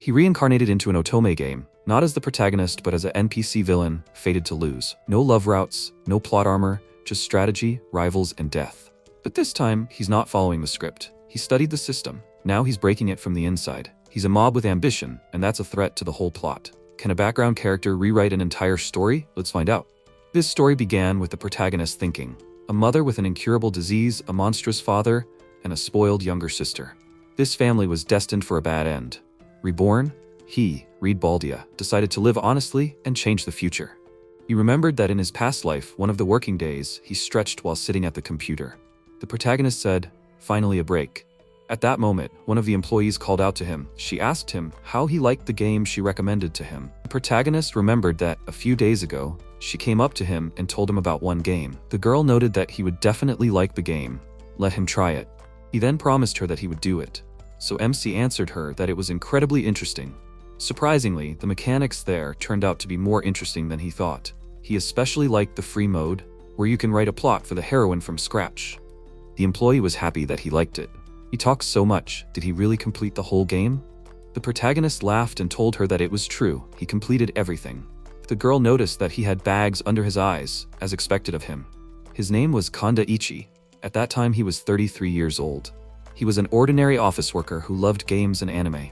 He reincarnated into an otome game, not as the protagonist but as an NPC villain, fated to lose. No love routes, no plot armor, just strategy, rivals, and death. But this time, he's not following the script. He studied the system. Now he's breaking it from the inside. He's a mob with ambition, and that's a threat to the whole plot. Can a background character rewrite an entire story? Let's find out. This story began with the protagonist thinking. A mother with an incurable disease, a monstrous father, and a spoiled younger sister. This family was destined for a bad end. Reborn, he, Reed Baldia, decided to live honestly and change the future. He remembered that in his past life, one of the working days, he stretched while sitting at the computer. The protagonist said, "Finally a break." At that moment, one of the employees called out to him. She asked him how he liked the game she recommended to him. The protagonist remembered that, a few days ago, she came up to him and told him about one game. The girl noted that he would definitely like the game. Let him try it. He then promised her that he would do it. So MC answered her that it was incredibly interesting. Surprisingly, the mechanics there turned out to be more interesting than he thought. He especially liked the free mode, where you can write a plot for the heroine from scratch. The employee was happy that he liked it. He talks so much, did he really complete the whole game? The protagonist laughed and told her that it was true, he completed everything. The girl noticed that he had bags under his eyes, as expected of him. His name was Kanda Ichi. At that time he was 33 years old. He was an ordinary office worker who loved games and anime.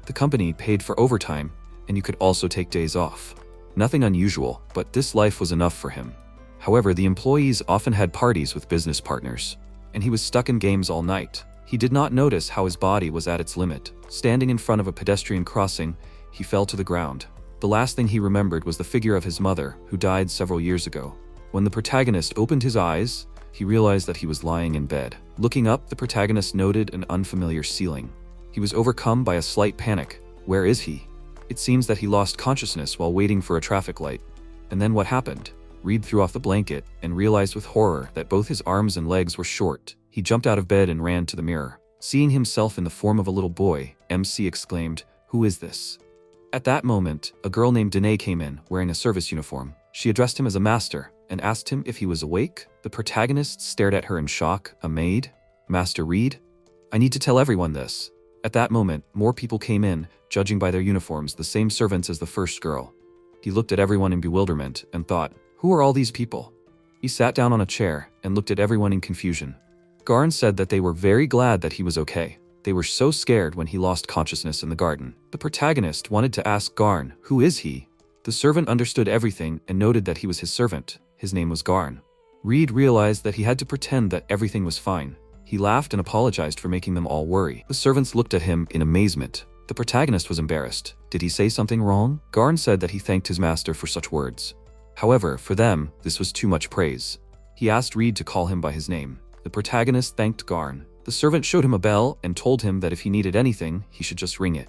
The company paid for overtime, and you could also take days off. Nothing unusual, but this life was enough for him. However, the employees often had parties with business partners, and he was stuck in games all night. He did not notice how his body was at its limit. Standing in front of a pedestrian crossing, he fell to the ground. The last thing he remembered was the figure of his mother, who died several years ago. When the protagonist opened his eyes, he realized that he was lying in bed. Looking up, the protagonist noted an unfamiliar ceiling. He was overcome by a slight panic. Where is he? It seems that he lost consciousness while waiting for a traffic light. And then what happened? Reed threw off the blanket and realized with horror that both his arms and legs were short. He jumped out of bed and ran to the mirror. Seeing himself in the form of a little boy, MC exclaimed, "Who is this?" At that moment, a girl named Danae came in, wearing a service uniform. She addressed him as a master and asked him if he was awake. The protagonist stared at her in shock. "A maid? Master Reed? I need to tell everyone this." At that moment, more people came in, judging by their uniforms, the same servants as the first girl. He looked at everyone in bewilderment and thought, "Who are all these people?" He sat down on a chair and looked at everyone in confusion. Garn said that they were very glad that he was okay. They were so scared when he lost consciousness in the garden. The protagonist wanted to ask Garn, "Who is he?" The servant understood everything and noted that he was his servant. His name was Garn. Reed realized that he had to pretend that everything was fine. He laughed and apologized for making them all worry. The servants looked at him in amazement. The protagonist was embarrassed. Did he say something wrong? Garn said that he thanked his master for such words. However, for them, this was too much praise. He asked Reed to call him by his name. The protagonist thanked Garn. The servant showed him a bell and told him that if he needed anything, he should just ring it.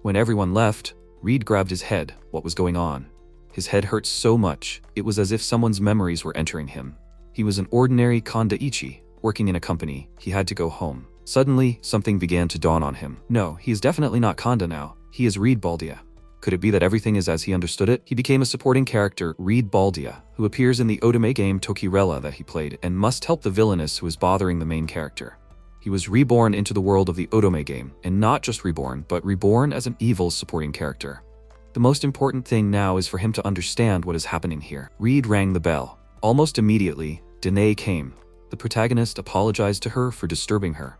When everyone left, Reed grabbed his head. What was going on? His head hurt so much, it was as if someone's memories were entering him. He was an ordinary Kanda Ichi, working in a company. He had to go home. Suddenly, something began to dawn on him. No, he is definitely not Kanda now. He is Reed Baldia. Could it be that everything is as he understood it? He became a supporting character, Reed Baldia, who appears in the otome game Tokirella that he played and must help the villainess who is bothering the main character. He was reborn into the world of the otome game, and not just reborn, but reborn as an evil supporting character. The most important thing now is for him to understand what is happening here. Reed rang the bell. Almost immediately, Danae came. The protagonist apologized to her for disturbing her.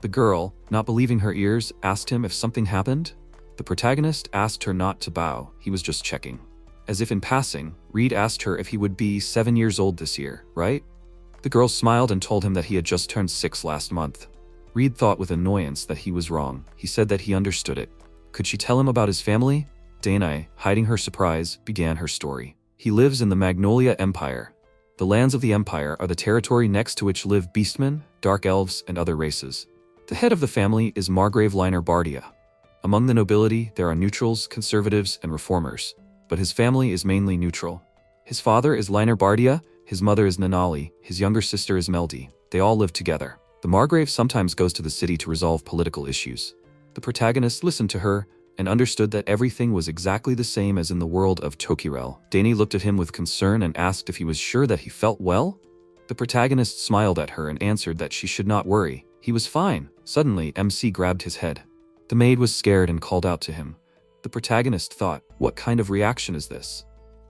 The girl, not believing her ears, asked him if something happened. The protagonist asked her not to bow, he was just checking. As if in passing, Reed asked her if he would be 7 years old this year, right? The girl smiled and told him that he had just turned 6 last month. Reed thought with annoyance that he was wrong. He said that he understood it. Could she tell him about his family? Danae, hiding her surprise, began her story. He lives in the Magnolia Empire. The lands of the Empire are the territory next to which live beastmen, dark elves, and other races. The head of the family is Margrave Liner Bardia. Among the nobility, there are neutrals, conservatives, and reformers, but his family is mainly neutral. His father is Liner Bardia, his mother is Nanali, his younger sister is Meldy. They all live together. The Margrave sometimes goes to the city to resolve political issues. The protagonist listened to her and understood that everything was exactly the same as in the world of Tokirel. Danae looked at him with concern and asked if he was sure that he felt well. The protagonist smiled at her and answered that she should not worry. He was fine. Suddenly, MC grabbed his head. The maid was scared and called out to him. The protagonist thought, what kind of reaction is this?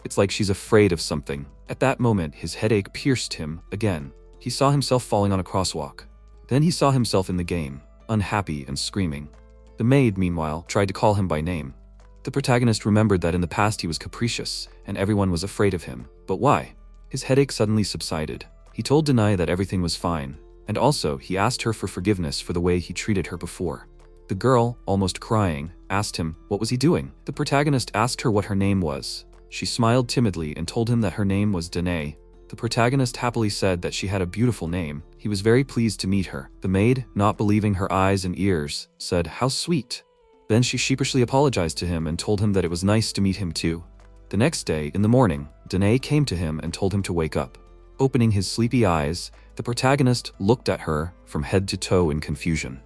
It's like she's afraid of something. At that moment, his headache pierced him again. He saw himself falling on a crosswalk. Then he saw himself in the game, unhappy and screaming. The maid, meanwhile, tried to call him by name. The protagonist remembered that in the past he was capricious, and everyone was afraid of him. But why? His headache suddenly subsided. He told Danae that everything was fine, and also he asked her for forgiveness for the way he treated her before. The girl, almost crying, asked him, what was he doing? The protagonist asked her what her name was. She smiled timidly and told him that her name was Danae. The protagonist happily said that she had a beautiful name. He was very pleased to meet her. The maid, not believing her eyes and ears, said, how sweet. Then she sheepishly apologized to him and told him that it was nice to meet him too. The next day, in the morning, Danae came to him and told him to wake up. Opening his sleepy eyes, the protagonist looked at her from head to toe in confusion.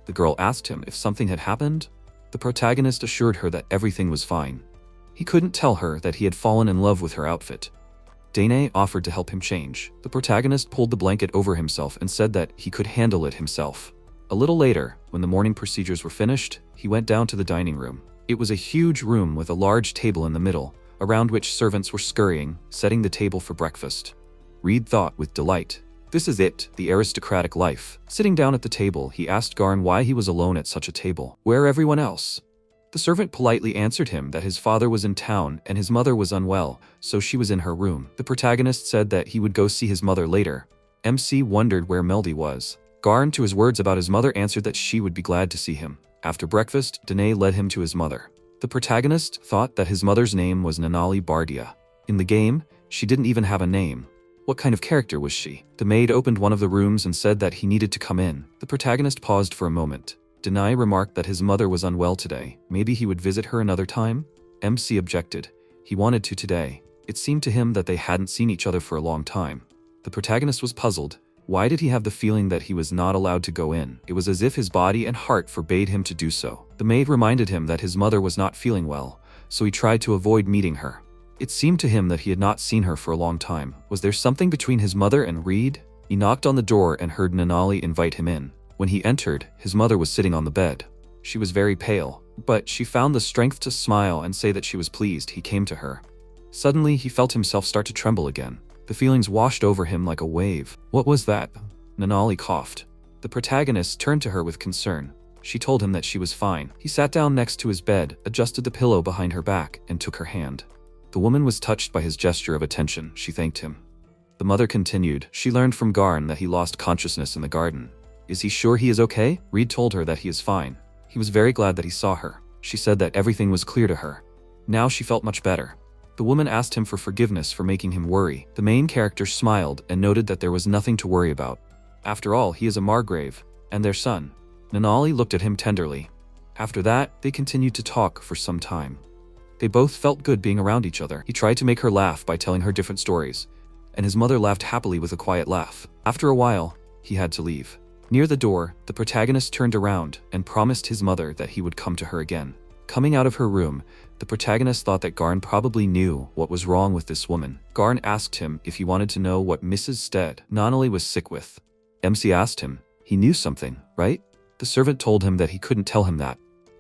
The girl asked him if something had happened. The protagonist assured her that everything was fine. He couldn't tell her that he had fallen in love with her outfit. Danae offered to help him change. The protagonist pulled the blanket over himself and said that he could handle it himself. A little later, when the morning procedures were finished, he went down to the dining room. It was a huge room with a large table in the middle, around which servants were scurrying, setting the table for breakfast. Reed thought with delight, this is it, the aristocratic life. Sitting down at the table, he asked Garn why he was alone at such a table. Where everyone else? The servant politely answered him that his father was in town and his mother was unwell, so she was in her room. The protagonist said that he would go see his mother later. MC wondered where Meldy was. Garn, to his words about his mother, answered that she would be glad to see him. After breakfast, Danae led him to his mother. The protagonist thought that his mother's name was Nanali Bardia. In the game, she didn't even have a name. What kind of character was she? The maid opened one of the rooms and said that he needed to come in. The protagonist paused for a moment. Danae remarked that his mother was unwell today. Maybe he would visit her another time? MC objected. He wanted to today. It seemed to him that they hadn't seen each other for a long time. The protagonist was puzzled. Why did he have the feeling that he was not allowed to go in? It was as if his body and heart forbade him to do so. The maid reminded him that his mother was not feeling well, so he tried to avoid meeting her. It seemed to him that he had not seen her for a long time. Was there something between his mother and Reed? He knocked on the door and heard Nanali invite him in. When he entered, his mother was sitting on the bed. She was very pale, but she found the strength to smile and say that she was pleased he came to her. Suddenly, he felt himself start to tremble again. The feelings washed over him like a wave. What was that? Nanali coughed. The protagonist turned to her with concern. She told him that she was fine. He sat down next to his bed, adjusted the pillow behind her back, and took her hand. The woman was touched by his gesture of attention. She thanked him. The mother continued. She learned from Garn that he lost consciousness in the garden. Is he sure he is okay? Reed told her that he is fine. He was very glad that he saw her. She said that everything was clear to her. Now she felt much better. The woman asked him for forgiveness for making him worry. The main character smiled and noted that there was nothing to worry about. After all, he is a Margrave, and their son. Nanali looked at him tenderly. After that, they continued to talk for some time. They both felt good being around each other. He tried to make her laugh by telling her different stories, and his mother laughed happily with a quiet laugh. After a while, he had to leave. Near the door, the protagonist turned around and promised his mother that he would come to her again. Coming out of her room, the protagonist thought that Garn probably knew what was wrong with this woman. Garn asked him if he wanted to know what Mrs. Stead Nanali was sick with. MC asked him. He knew something, right? The servant told him that he couldn't tell him that.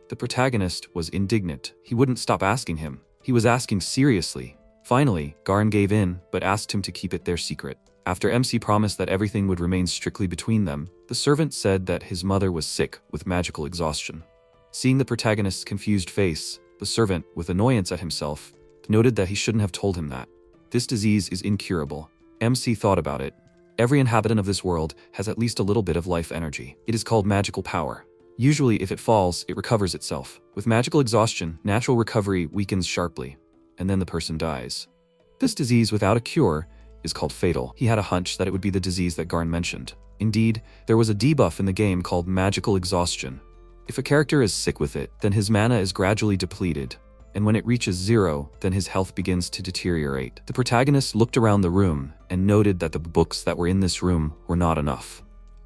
The protagonist was indignant. He wouldn't stop asking him. He was asking seriously. Finally, Garn gave in, but asked him to keep it their secret. After MC promised that everything would remain strictly between them, the servant said that his mother was sick with magical exhaustion. Seeing the protagonist's confused face, the servant, with annoyance at himself, noted that he shouldn't have told him that. This disease is incurable. MC thought about it. Every inhabitant of this world has at least a little bit of life energy. It is called magical power. Usually, if it falls, it recovers itself. With magical exhaustion, natural recovery weakens sharply, and then the person dies. This disease without a cure is called fatal. He had a hunch that it would be the disease that Garn mentioned. Indeed, there was a debuff in the game called magical exhaustion. If a character is sick with it, then his mana is gradually depleted, and when it reaches 0, then his health begins to deteriorate. The protagonist looked around the room and noted that the books that were in this room were not enough.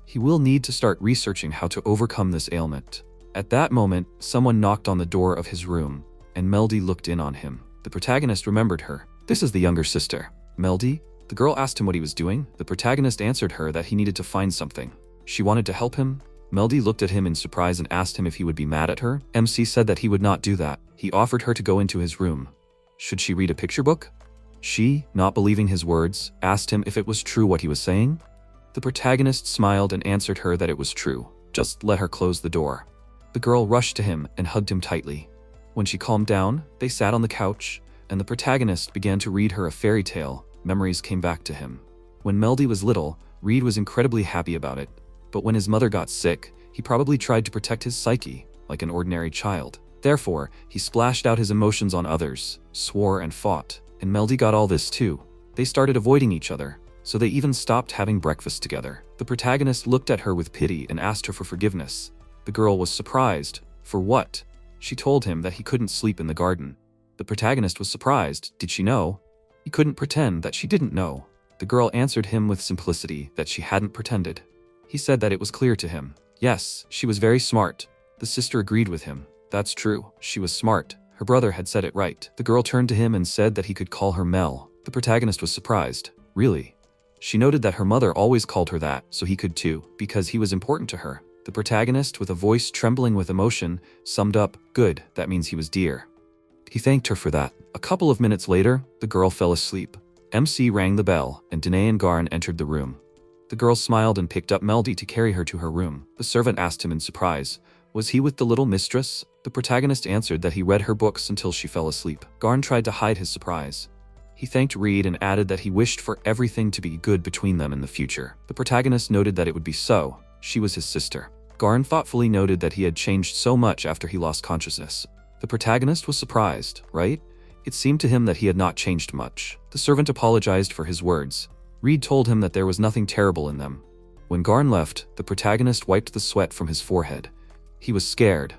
He will need to start researching how to overcome this ailment. At that moment, someone knocked on the door of his room, and Meldy looked in on him. The protagonist remembered her. This is the younger sister. Meldy? The girl asked him what he was doing. The protagonist answered her that he needed to find something. She wanted to help him, Melody looked at him in surprise and asked him if he would be mad at her. MC said that he would not do that. He offered her to go into his room. Should she read a picture book? She, not believing his words, asked him if it was true what he was saying. The protagonist smiled and answered her that it was true. Just let her close the door. The girl rushed to him and hugged him tightly. When she calmed down, they sat on the couch, and the protagonist began to read her a fairy tale. Memories came back to him. When Melody was little, Reed was incredibly happy about it. But when his mother got sick, he probably tried to protect his psyche, like an ordinary child. Therefore, he splashed out his emotions on others, swore and fought. And Melody got all this too. They started avoiding each other, so they even stopped having breakfast together. The protagonist looked at her with pity and asked her for forgiveness. The girl was surprised. For what? She told him that he couldn't sleep in the garden. The protagonist was surprised. Did she know? He couldn't pretend that she didn't know. The girl answered him with simplicity that she hadn't pretended. He said that it was clear to him. Yes, she was very smart. The sister agreed with him. That's true. She was smart. Her brother had said it right. The girl turned to him and said that he could call her Mel. The protagonist was surprised. Really? She noted that her mother always called her that, so he could too, because he was important to her. The protagonist, with a voice trembling with emotion, summed up, "Good, that means he was dear." He thanked her for that. A couple of minutes later, the girl fell asleep. MC rang the bell, and Danae and Garn entered the room. The girl smiled and picked up Melody to carry her to her room. The servant asked him in surprise, was he with the little mistress? The protagonist answered that he read her books until she fell asleep. Garn tried to hide his surprise. He thanked Reed and added that he wished for everything to be good between them in the future. The protagonist noted that it would be so. She was his sister. Garn thoughtfully noted that he had changed so much after he lost consciousness. The protagonist was surprised, right? It seemed to him that he had not changed much. The servant apologized for his words. Reed told him that there was nothing terrible in them. When Garn left, the protagonist wiped the sweat from his forehead. He was scared,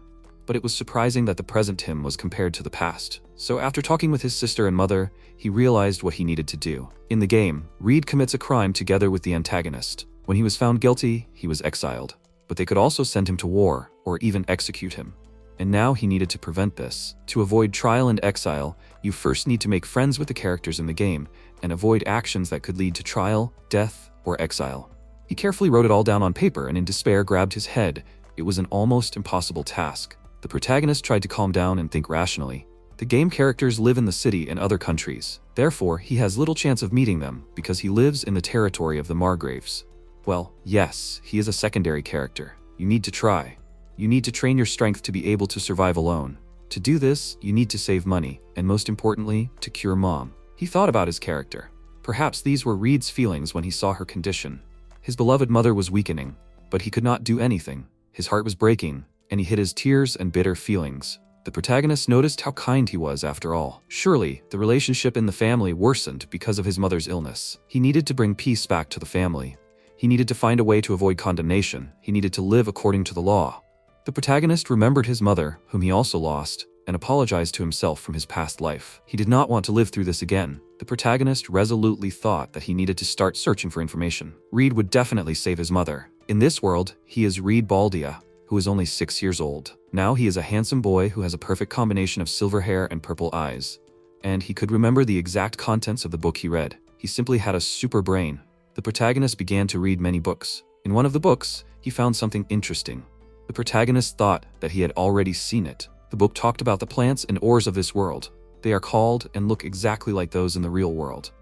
but it was surprising that the present him was compared to the past. So after talking with his sister and mother, he realized what he needed to do. In the game, Reed commits a crime together with the antagonist. When he was found guilty, he was exiled. But they could also send him to war, or even execute him. And now he needed to prevent this. To avoid trial and exile, you first need to make friends with the characters in the game, and avoid actions that could lead to trial, death, or exile. He carefully wrote it all down on paper and in despair grabbed his head. It was an almost impossible task. The protagonist tried to calm down and think rationally. The game characters live in the city and other countries. Therefore, he has little chance of meeting them because he lives in the territory of the Margraves. Well, yes, he is a secondary character. You need to try. You need to train your strength to be able to survive alone. To do this, you need to save money, and most importantly, to cure Mom. He thought about his character. Perhaps these were Reed's feelings when he saw her condition. His beloved mother was weakening, but he could not do anything. His heart was breaking, and he hid his tears and bitter feelings. The protagonist noticed how kind he was after all. Surely, the relationship in the family worsened because of his mother's illness. He needed to bring peace back to the family. He needed to find a way to avoid condemnation. He needed to live according to the law. The protagonist remembered his mother, whom he also lost, and apologized to himself from his past life. He did not want to live through this again. The protagonist resolutely thought that he needed to start searching for information. Reed would definitely save his mother. In this world, he is Reed Baldia, who is only 6 years old. Now he is a handsome boy who has a perfect combination of silver hair and purple eyes. And he could remember the exact contents of the book he read. He simply had a super brain. The protagonist began to read many books. In one of the books, he found something interesting. The protagonist thought that he had already seen it. The book talked about the plants and ores of this world. They are called and look exactly like those in the real world.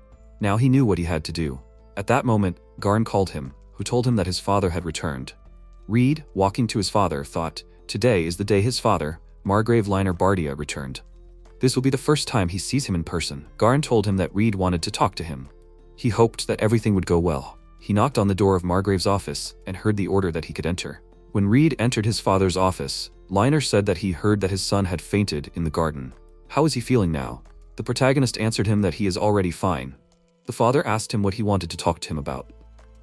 Now he knew what he had to do. At that moment, Garn called him, who told him that his father had returned. Reed, walking to his father, thought, today is the day his father, Margrave Liner Bardia, returned. This will be the first time he sees him in person. Garn told him that Reed wanted to talk to him. He hoped that everything would go well. He knocked on the door of Margrave's office and heard the order that he could enter. When Reed entered his father's office, Liner said that he heard that his son had fainted in the garden. How is he feeling now? The protagonist answered him that he is already fine. The father asked him what he wanted to talk to him about.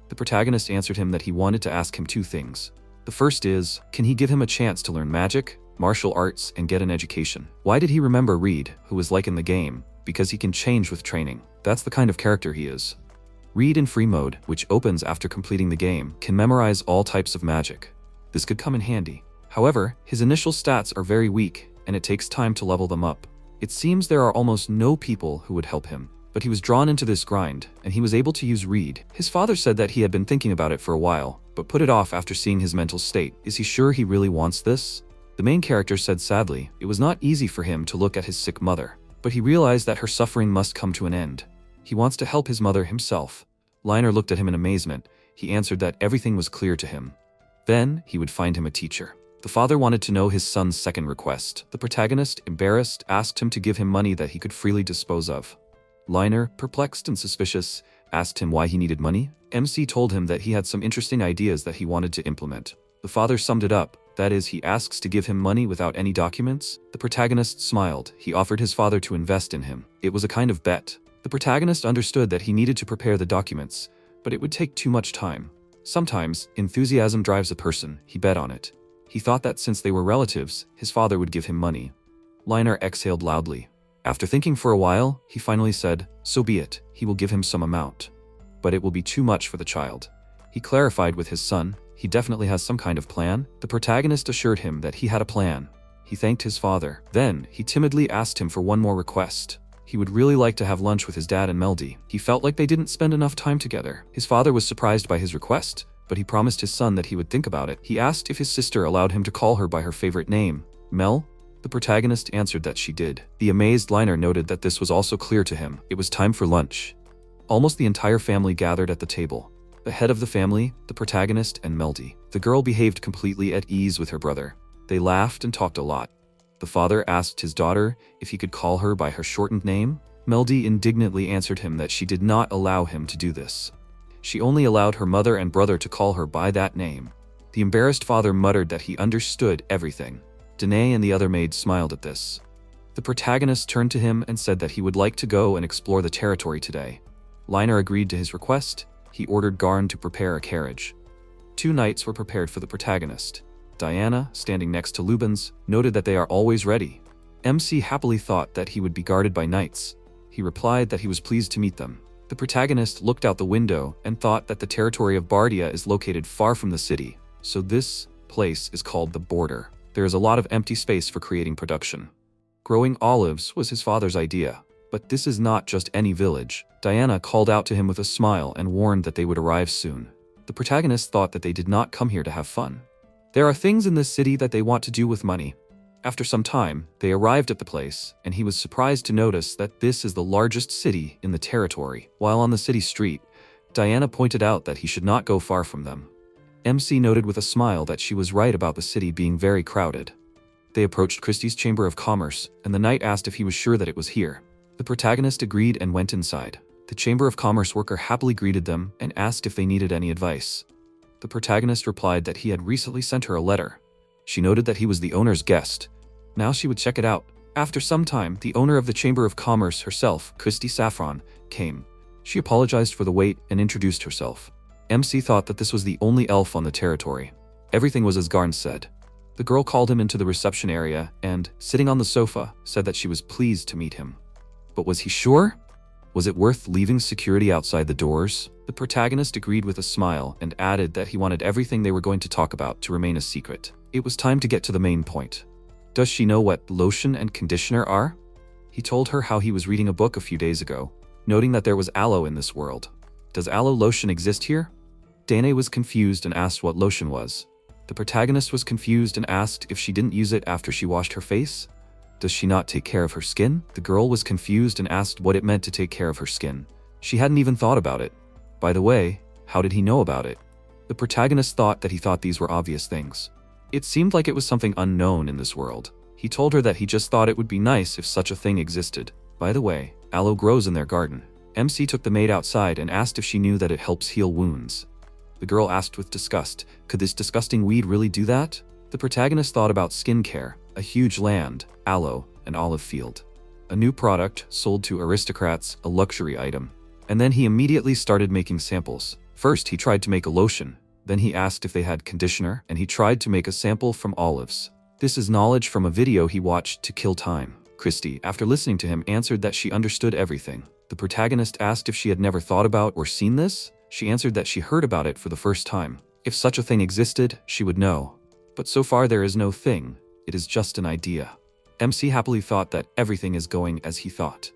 The protagonist answered him that he wanted to ask him 2 things. The first is, can he give him a chance to learn magic, martial arts, and get an education? Why did he remember Reed, who was like in the game? Because he can change with training. That's the kind of character he is. Reed in free mode, which opens after completing the game, can memorize all types of magic. This could come in handy. However, his initial stats are very weak, and it takes time to level them up. It seems there are almost no people who would help him. But he was drawn into this grind, and he was able to use Reed. His father said that he had been thinking about it for a while, but put it off after seeing his mental state. Is he sure he really wants this? The main character said sadly, it was not easy for him to look at his sick mother, but he realized that her suffering must come to an end. He wants to help his mother himself. Liner looked at him in amazement. He answered that everything was clear to him. Then, he would find him a teacher. The father wanted to know his son's second request. The protagonist, embarrassed, asked him to give him money that he could freely dispose of. Liner, perplexed and suspicious, asked him why he needed money. MC told him that he had some interesting ideas that he wanted to implement. The father summed it up, that is, he asks to give him money without any documents. The protagonist smiled. He offered his father to invest in him. It was a kind of bet. The protagonist understood that he needed to prepare the documents, but it would take too much time. Sometimes, enthusiasm drives a person. He bet on it. He thought that since they were relatives, his father would give him money. Liner exhaled loudly. After thinking for a while, he finally said, so be it, he will give him some amount. But it will be too much for the child. He clarified with his son, he definitely has some kind of plan. The protagonist assured him that he had a plan. He thanked his father. Then, he timidly asked him for one more request. He would really like to have lunch with his dad and Melody. He felt like they didn't spend enough time together. His father was surprised by his request, but he promised his son that he would think about it. He asked if his sister allowed him to call her by her favorite name, Mel. The protagonist answered that she did. The amazed Liner noted that this was also clear to him. It was time for lunch. Almost the entire family gathered at the table. The head of the family, the protagonist, and Melody. The girl behaved completely at ease with her brother. They laughed and talked a lot. The father asked his daughter if he could call her by her shortened name. Melody indignantly answered him that she did not allow him to do this. She only allowed her mother and brother to call her by that name. The embarrassed father muttered that he understood everything. Danae and the other maid smiled at this. The protagonist turned to him and said that he would like to go and explore the territory today. Liner agreed to his request. He ordered Garn to prepare a carriage. 2 knights were prepared for the protagonist. Diana, standing next to Lubens, noted that they are always ready. MC happily thought that he would be guarded by knights. He replied that he was pleased to meet them. The protagonist looked out the window and thought that the territory of Bardia is located far from the city, so this place is called the border. There is a lot of empty space for creating production. Growing olives was his father's idea, but this is not just any village. Diana called out to him with a smile and warned that they would arrive soon. The protagonist thought that they did not come here to have fun. There are things in this city that they want to do with money. After some time, they arrived at the place, and he was surprised to notice that this is the largest city in the territory. While on the city street, Diana pointed out that he should not go far from them. MC noted with a smile that she was right about the city being very crowded. They approached Christie's Chamber of Commerce, and the knight asked if he was sure that it was here. The protagonist agreed and went inside. The Chamber of Commerce worker happily greeted them and asked if they needed any advice. The protagonist replied that he had recently sent her a letter. She noted that he was the owner's guest. Now she would check it out. After some time, the owner of the Chamber of Commerce herself, Christy Saffron, came. She apologized for the wait and introduced herself. MC thought that this was the only elf on the territory. Everything was as Garn said. The girl called him into the reception area and, sitting on the sofa, said that she was pleased to meet him. But was he sure? Was it worth leaving security outside the doors? The protagonist agreed with a smile and added that he wanted everything they were going to talk about to remain a secret. It was time to get to the main point. Does she know what lotion and conditioner are? He told her how he was reading a book a few days ago, noting that there was aloe in this world. Does aloe lotion exist here? Danae was confused and asked what lotion was. The protagonist was confused and asked if she didn't use it after she washed her face. Does she not take care of her skin? The girl was confused and asked what it meant to take care of her skin. She hadn't even thought about it. By the way, how did he know about it? The protagonist thought that he thought these were obvious things. It seemed like it was something unknown in this world. He told her that he just thought it would be nice if such a thing existed. By the way, aloe grows in their garden. MC took the maid outside and asked if she knew that it helps heal wounds. The girl asked with disgust, could this disgusting weed really do that? The protagonist thought about skincare, a huge land, aloe, an olive field. A new product sold to aristocrats, a luxury item. And then he immediately started making samples. First, he tried to make a lotion. Then he asked if they had conditioner, and he tried to make a sample from olives. This is knowledge from a video he watched to kill time. Christy, after listening to him, answered that she understood everything. The protagonist asked if she had never thought about or seen this. She answered that she heard about it for the first time. If such a thing existed, she would know. But so far there is no thing. It is just an idea. MC happily thought that everything is going as he thought.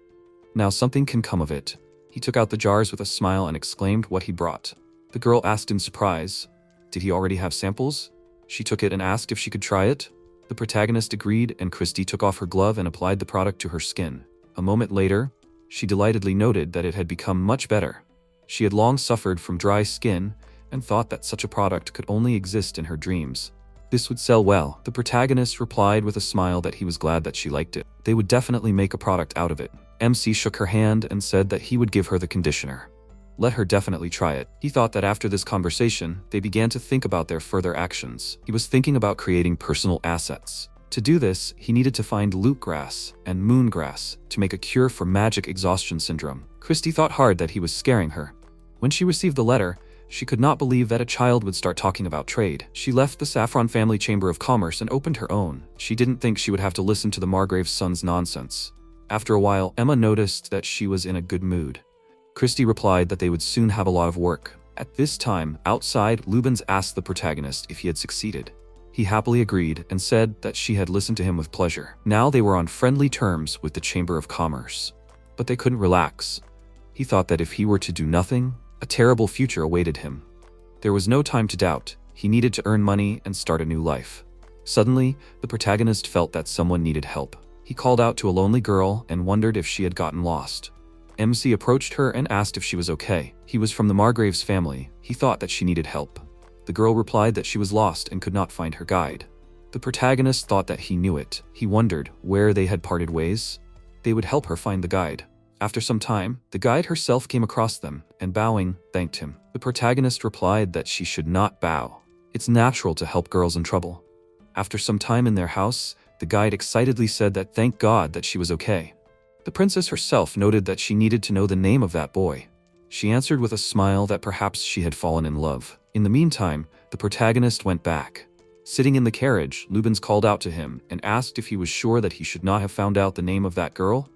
Now something can come of it. He took out the jars with a smile and exclaimed what he brought. The girl asked in surprise, did he already have samples? She took it and asked if she could try it. The protagonist agreed, and Christy took off her glove and applied the product to her skin. A moment later, she delightedly noted that it had become much better. She had long suffered from dry skin and thought that such a product could only exist in her dreams. This would sell well. The protagonist replied with a smile that he was glad that she liked it. They would definitely make a product out of it. MC shook her hand and said that he would give her the conditioner. Let her definitely try it. He thought that after this conversation, they began to think about their further actions. He was thinking about creating personal assets. To do this, he needed to find lute grass and moon grass to make a cure for magic exhaustion syndrome. Christy thought hard that he was scaring her. When she received the letter, she could not believe that a child would start talking about trade. She left the Saffron family chamber of commerce and opened her own. She didn't think she would have to listen to the Margrave's son's nonsense. After a while, Emma noticed that she was in a good mood. Christy replied that they would soon have a lot of work. At this time, outside, Lubens asked the protagonist if he had succeeded. He happily agreed and said that she had listened to him with pleasure. Now they were on friendly terms with the Chamber of Commerce. But they couldn't relax. He thought that if he were to do nothing, a terrible future awaited him. There was no time to doubt. He needed to earn money and start a new life. Suddenly, the protagonist felt that someone needed help. He called out to a lonely girl and wondered if she had gotten lost. MC approached her and asked if she was okay. He was from the Margrave's family. He thought that she needed help. The girl replied that she was lost and could not find her guide. The protagonist thought that he knew it. He wondered where they had parted ways. They would help her find the guide. After some time, the guide herself came across them and, bowing, thanked him. The protagonist replied that she should not bow. It's natural to help girls in trouble. After some time in their house, the guide excitedly said that thank God that she was okay. The princess herself noted that she needed to know the name of that boy. She answered with a smile that perhaps she had fallen in love. In the meantime, the protagonist went back. Sitting in the carriage, Lubens called out to him and asked if he was sure that he should not have found out the name of that girl.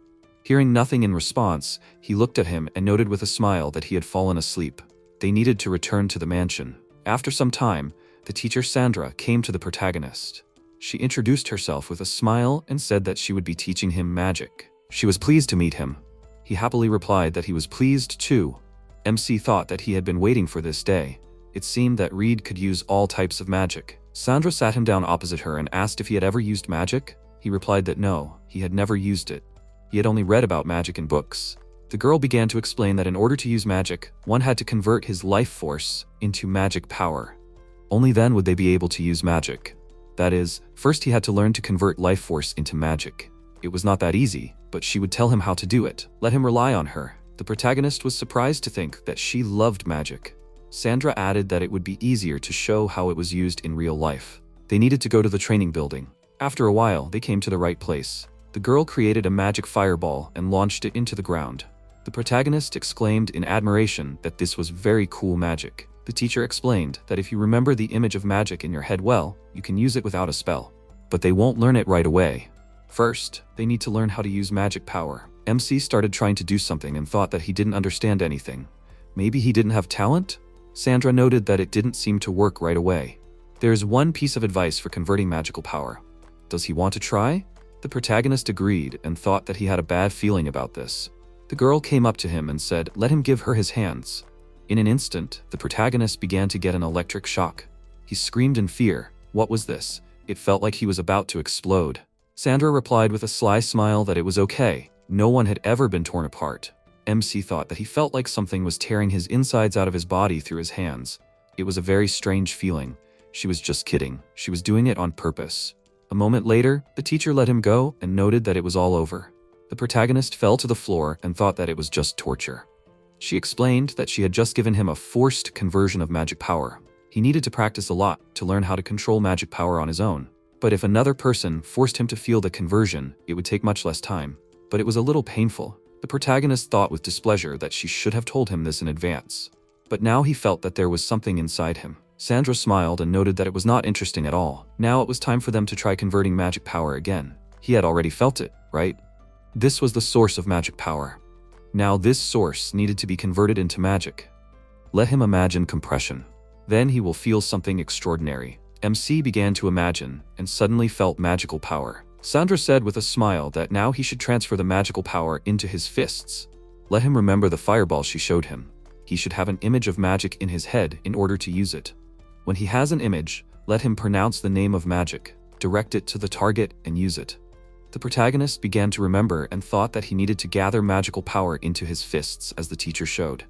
Hearing nothing in response, he looked at him and noted with a smile that he had fallen asleep. They needed to return to the mansion. After some time, the teacher Sandra came to the protagonist. She introduced herself with a smile and said that she would be teaching him magic. She was pleased to meet him. He happily replied that he was pleased too. MC thought that he had been waiting for this day. It seemed that Reed could use all types of magic. Sandra sat him down opposite her and asked if he had ever used magic. He replied that no, he had never used it. He had only read about magic in books. The girl began to explain that in order to use magic, one had to convert his life force into magic power. Only then would they be able to use magic. That is, first he had to learn to convert life force into magic. It was not that easy, but she would tell him how to do it. Let him rely on her. The protagonist was surprised to think that she loved magic. Sandra added that it would be easier to show how it was used in real life. They needed to go to the training building. After a while, they came to the right place. The girl created a magic fireball and launched it into the ground. The protagonist exclaimed in admiration that this was very cool magic. The teacher explained that if you remember the image of magic in your head well, you can use it without a spell. But they won't learn it right away. First, they need to learn how to use magic power. MC started trying to do something and thought that he didn't understand anything. Maybe he didn't have talent? Sandra noted that it didn't seem to work right away. There is one piece of advice for converting magical power. Does he want to try? The protagonist agreed and thought that he had a bad feeling about this. The girl came up to him and said, let him give her his hands. In an instant, the protagonist began to get an electric shock. He screamed in fear. What was this? It felt like he was about to explode. Sandra replied with a sly smile that it was okay. No one had ever been torn apart. MC thought that he felt like something was tearing his insides out of his body through his hands. It was a very strange feeling. She was just kidding. She was doing it on purpose. A moment later, the teacher let him go and noted that it was all over. The protagonist fell to the floor and thought that it was just torture. She explained that she had just given him a forced conversion of magic power. He needed to practice a lot to learn how to control magic power on his own. But if another person forced him to feel the conversion, it would take much less time. But it was a little painful. The protagonist thought with displeasure that she should have told him this in advance. But now he felt that there was something inside him. Sandra smiled and noted that it was not interesting at all. Now it was time for them to try converting magic power again. He had already felt it, right? This was the source of magic power. Now this source needed to be converted into magic. Let him imagine compression. Then he will feel something extraordinary. MC began to imagine and suddenly felt magical power. Sandra said with a smile that now he should transfer the magical power into his fists. Let him remember the fireball she showed him. He should have an image of magic in his head in order to use it. When he has an image, let him pronounce the name of magic, direct it to the target, and use it. The protagonist began to remember and thought that he needed to gather magical power into his fists as the teacher showed.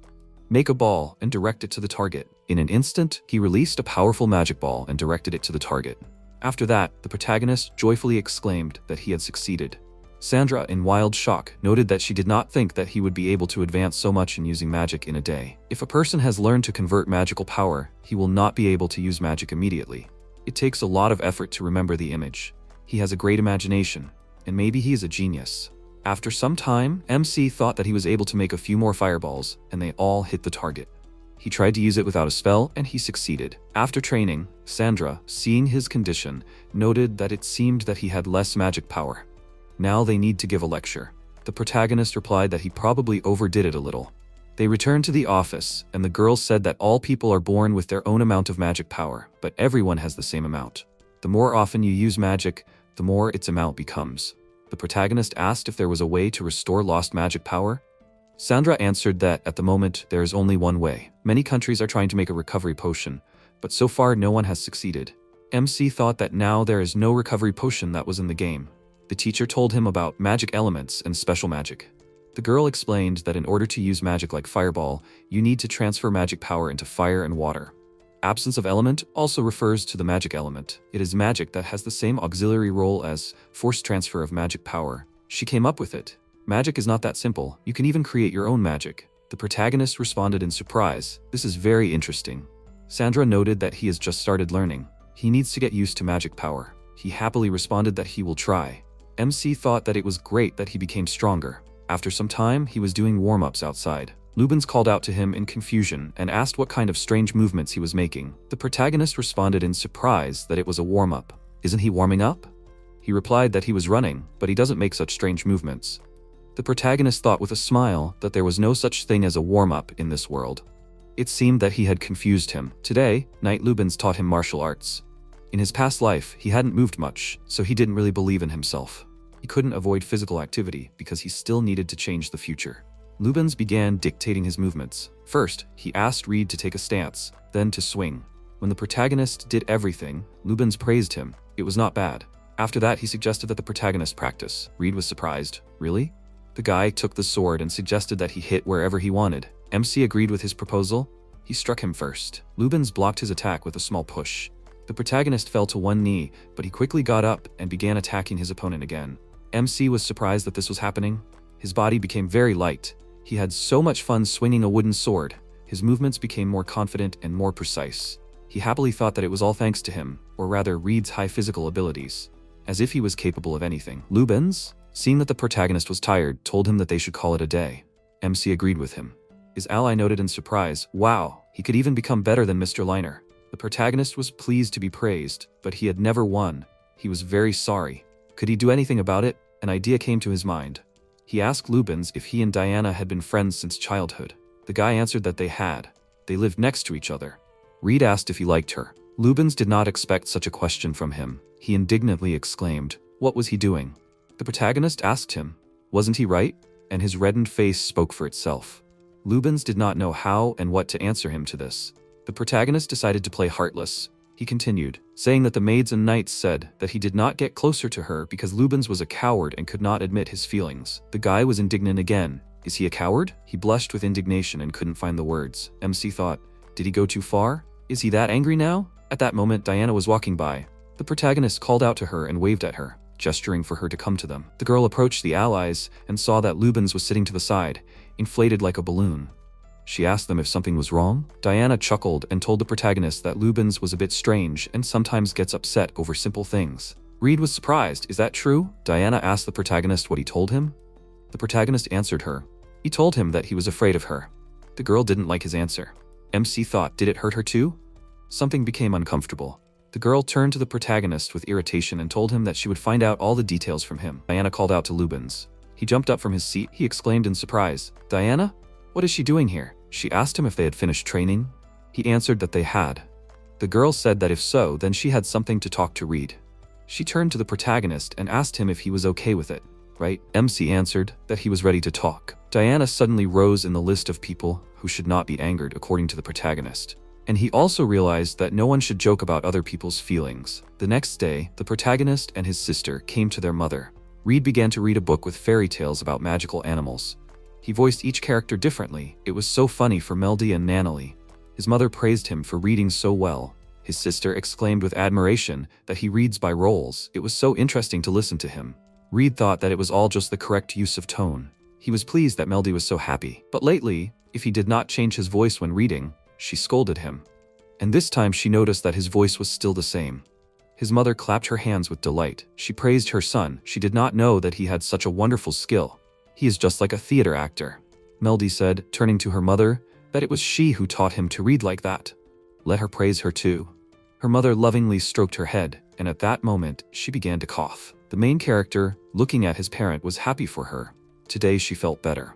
Make a ball and direct it to the target. In an instant, he released a powerful magic ball and directed it to the target. After that, the protagonist joyfully exclaimed that he had succeeded. Sandra, in wild shock, noted that she did not think that he would be able to advance so much in using magic in a day. If a person has learned to convert magical power, he will not be able to use magic immediately. It takes a lot of effort to remember the image. He has a great imagination, and maybe he is a genius. After some time, MC thought that he was able to make a few more fireballs, and they all hit the target. He tried to use it without a spell, and he succeeded. After training, Sandra, seeing his condition, noted that it seemed that he had less magic power. Now they need to give a lecture. The protagonist replied that he probably overdid it a little. They returned to the office, and the girl said that all people are born with their own amount of magic power, but everyone has the same amount. The more often you use magic, the more its amount becomes. The protagonist asked if there was a way to restore lost magic power. Sandra answered that, at the moment, there is only one way. Many countries are trying to make a recovery potion, but so far no one has succeeded. MC thought that now there is no recovery potion that was in the game. The teacher told him about magic elements and special magic. The girl explained that in order to use magic like fireball, you need to transfer magic power into fire and water. Absence of element also refers to the magic element. It is magic that has the same auxiliary role as forced transfer of magic power. She came up with it. Magic is not that simple. You can even create your own magic. The protagonist responded in surprise. This is very interesting. Sandra noted that he has just started learning. He needs to get used to magic power. He happily responded that he will try. MC thought that it was great that he became stronger. After some time, he was doing warm-ups outside. Lubens called out to him in confusion and asked what kind of strange movements he was making. The protagonist responded in surprise that it was a warm-up. Isn't he warming up? He replied that he was running, but he doesn't make such strange movements. The protagonist thought with a smile that there was no such thing as a warm-up in this world. It seemed that he had confused him. Today, Knight Lubens taught him martial arts. In his past life, he hadn't moved much, so he didn't really believe in himself. He couldn't avoid physical activity because he still needed to change the future. Lubens began dictating his movements. First, he asked Reed to take a stance, then to swing. When the protagonist did everything, Lubens praised him. It was not bad. After that, he suggested that the protagonist practice. Reed was surprised. Really? The guy took the sword and suggested that he hit wherever he wanted. MC agreed with his proposal. He struck him first. Lubens blocked his attack with a small push. The protagonist fell to one knee, but he quickly got up and began attacking his opponent again. MC was surprised that this was happening. His body became very light. He had so much fun swinging a wooden sword. His movements became more confident and more precise. He happily thought that it was all thanks to him, or rather Reed's high physical abilities. As if he was capable of anything. Lubens, seeing that the protagonist was tired, told him that they should call it a day. MC agreed with him. His ally noted in surprise, wow, he could even become better than Mr. Liner. The protagonist was pleased to be praised, but he had never won. He was very sorry. Could he do anything about it? An idea came to his mind. He asked Lubens if he and Diana had been friends since childhood. The guy answered that they had. They lived next to each other. Reed asked if he liked her. Lubens did not expect such a question from him. He indignantly exclaimed, what was he doing? The protagonist asked him, wasn't he right? And his reddened face spoke for itself. Lubens did not know how and what to answer him to this. The protagonist decided to play heartless. He continued, saying that the maids and knights said that he did not get closer to her because Lubens was a coward and could not admit his feelings. The guy was indignant again. Is he a coward? He blushed with indignation and couldn't find the words. MC thought, did he go too far? Is he that angry now? At that moment, Diana was walking by. The protagonist called out to her and waved at her, gesturing for her to come to them. The girl approached the allies and saw that Lubens was sitting to the side, inflated like a balloon. She asked them if something was wrong. Diana chuckled and told the protagonist that Lubens was a bit strange and sometimes gets upset over simple things. Reed was surprised. Is that true? Diana asked the protagonist what he told him. The protagonist answered her. He told him that he was afraid of her. The girl didn't like his answer. MC thought, did it hurt her too? Something became uncomfortable. The girl turned to the protagonist with irritation and told him that she would find out all the details from him. Diana called out to Lubens. He jumped up from his seat. He exclaimed in surprise, Diana? What is she doing here? She asked him if they had finished training. He answered that they had. The girl said that if so, then she had something to talk to Reed. She turned to the protagonist and asked him if he was okay with it. Right? MC answered that he was ready to talk. Diana suddenly rose in the list of people who should not be angered according to the protagonist. And he also realized that no one should joke about other people's feelings. The next day, the protagonist and his sister came to their mother. Reed began to read a book with fairy tales about magical animals. He voiced each character differently. It was so funny for Meldy and Nanalie. His mother praised him for reading so well. His sister exclaimed with admiration that he reads by roles. It was so interesting to listen to him. Reed thought that it was all just the correct use of tone. He was pleased that Meldy was so happy. But lately, if he did not change his voice when reading, she scolded him. And this time she noticed that his voice was still the same. His mother clapped her hands with delight. She praised her son. She did not know that he had such a wonderful skill. He is just like a theater actor. Meldy said, turning to her mother, that it was she who taught him to read like that. Let her praise her too. Her mother lovingly stroked her head, and at that moment, she began to cough. The main character, looking at his parent, was happy for her. Today she felt better.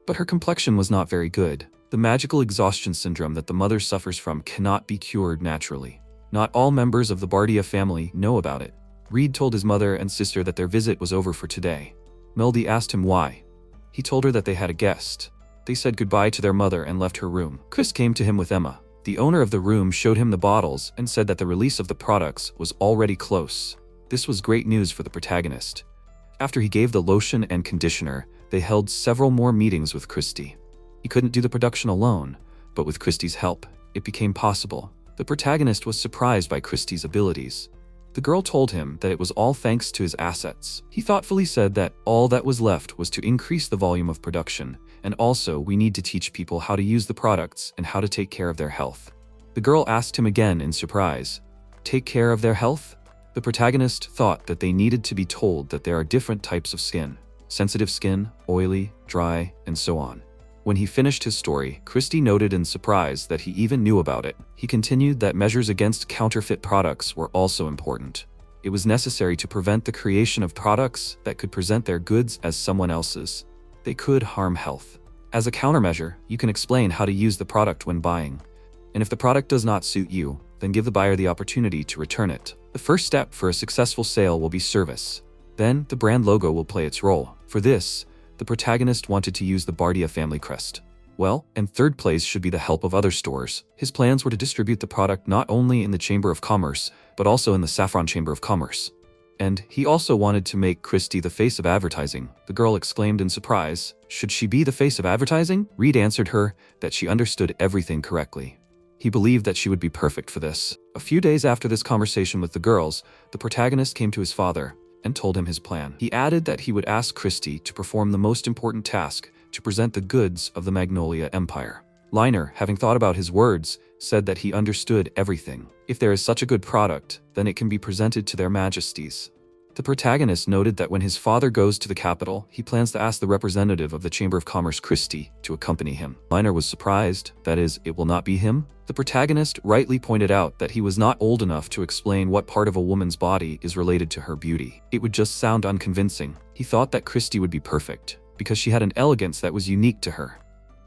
But her complexion was not very good. The magical exhaustion syndrome that the mother suffers from cannot be cured naturally. Not all members of the Bardia family know about it. Reed told his mother and sister that their visit was over for today. Meldy asked him why. He told her that they had a guest. They said goodbye to their mother and left her room. Chris came to him with Emma. The owner of the room showed him the bottles and said that the release of the products was already close. This was great news for the protagonist. After he gave the lotion and conditioner, they held several more meetings with Christie. He couldn't do the production alone, but with Christie's help, it became possible. The protagonist was surprised by Christie's abilities. The girl told him that it was all thanks to his assets. He thoughtfully said that all that was left was to increase the volume of production, and also we need to teach people how to use the products and how to take care of their health. The girl asked him again in surprise, "Take care of their health?" The protagonist thought that they needed to be told that there are different types of skin: sensitive skin, oily, dry, and so on. When he finished his story, Christie noted in surprise that he even knew about it. He continued that measures against counterfeit products were also important. It was necessary to prevent the creation of products that could present their goods as someone else's. They could harm health. As a countermeasure, you can explain how to use the product when buying. And if the product does not suit you, then give the buyer the opportunity to return it. The first step for a successful sale will be service. Then, the brand logo will play its role. For this, the protagonist wanted to use the Bardia family crest. Well, and third place should be the help of other stores. His plans were to distribute the product not only in the Chamber of Commerce, but also in the Saffron Chamber of Commerce. And he also wanted to make Christie the face of advertising. The girl exclaimed in surprise, "Should she be the face of advertising?" Reed answered her that she understood everything correctly. He believed that she would be perfect for this. A few days after this conversation with the girls, the protagonist came to his father and told him his plan. He added that he would ask Christie to perform the most important task, to present the goods of the Magnolia Empire. Liner, having thought about his words, said that he understood everything. If there is such a good product, then it can be presented to their majesties. The protagonist noted that when his father goes to the capital, he plans to ask the representative of the Chamber of Commerce, Christie, to accompany him. Liner was surprised, that is, it will not be him. The protagonist rightly pointed out that he was not old enough to explain what part of a woman's body is related to her beauty. It would just sound unconvincing. He thought that Christie would be perfect, because she had an elegance that was unique to her.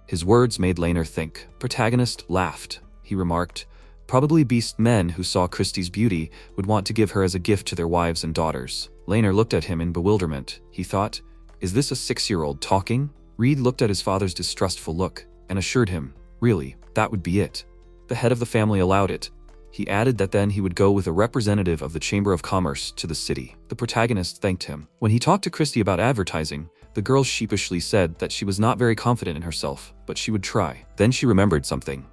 His words made Liner think. Protagonist laughed. He remarked, "Probably beast men who saw Christie's beauty would want to give her as a gift to their wives and daughters." Liner looked at him in bewilderment. He thought, "Is this a 6-year-old talking?" Reed looked at his father's distrustful look and assured him, "Really, that would be it." The head of the family allowed it. He added that then he would go with a representative of the Chamber of Commerce to the city. The protagonist thanked him. When he talked to Christie about advertising, the girl sheepishly said that she was not very confident in herself, but she would try. Then she remembered something,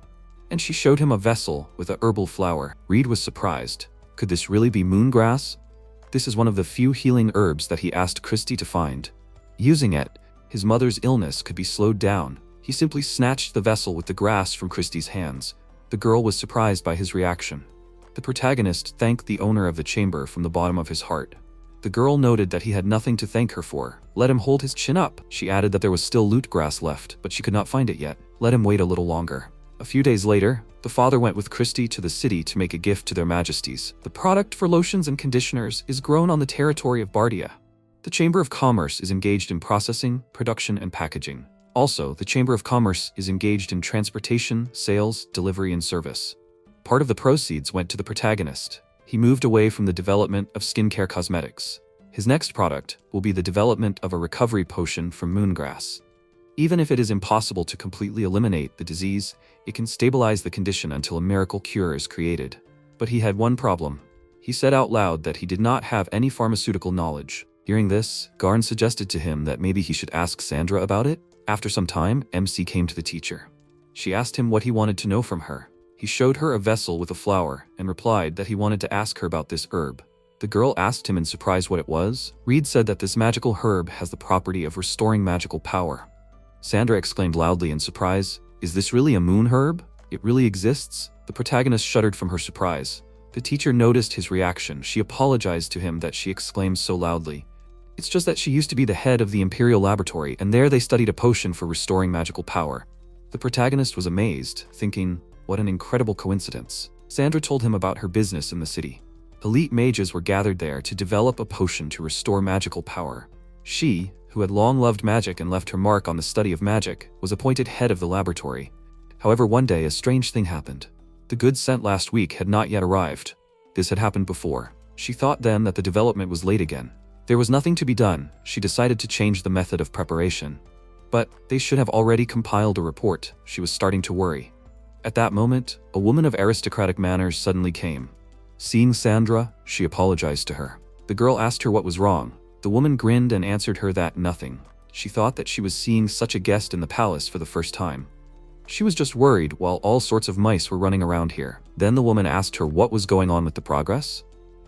and she showed him a vessel with a herbal flower. Reed was surprised. Could this really be moongrass? This is one of the few healing herbs that he asked Christie to find. Using it, his mother's illness could be slowed down. He simply snatched the vessel with the grass from Christie's hands. The girl was surprised by his reaction. The protagonist thanked the owner of the chamber from the bottom of his heart. The girl noted that he had nothing to thank her for. Let him hold his chin up. She added that there was still lute grass left, but she could not find it yet. Let him wait a little longer. A few days later, the father went with Christie to the city to make a gift to their majesties. The product for lotions and conditioners is grown on the territory of Bardia. The Chamber of Commerce is engaged in processing, production, and packaging. Also, the Chamber of Commerce is engaged in transportation, sales, delivery, and service. Part of the proceeds went to the protagonist. He moved away from the development of skincare cosmetics. His next product will be the development of a recovery potion from moongrass. Even if it is impossible to completely eliminate the disease, it can stabilize the condition until a miracle cure is created. But he had one problem. He said out loud that he did not have any pharmaceutical knowledge. Hearing this, Garn suggested to him that maybe he should ask Sandra about it. After some time, MC came to the teacher. She asked him what he wanted to know from her. He showed her a vessel with a flower and replied that he wanted to ask her about this herb. The girl asked him in surprise what it was. Reed said that this magical herb has the property of restoring magical power. Sandra exclaimed loudly in surprise, "Is this really a moon herb? It really exists?" The protagonist shuddered from her surprise. The teacher noticed his reaction. She apologized to him that she exclaimed so loudly. It's just that she used to be the head of the Imperial laboratory, and there they studied a potion for restoring magical power. The protagonist was amazed, thinking, what an incredible coincidence. Sandra told him about her business in the city. Elite mages were gathered there to develop a potion to restore magical power. She, who had long loved magic and left her mark on the study of magic, was appointed head of the laboratory. However, one day a strange thing happened. The goods sent last week had not yet arrived. This had happened before. She thought then that the development was late again. There was nothing to be done. She decided to change the method of preparation. But they should have already compiled a report. She was starting to worry. At that moment, a woman of aristocratic manners suddenly came. Seeing Sandra, she apologized to her. The girl asked her what was wrong. The woman grinned and answered her that nothing. She thought that she was seeing such a guest in the palace for the first time. She was just worried while all sorts of mice were running around here. Then the woman asked her what was going on with the progress.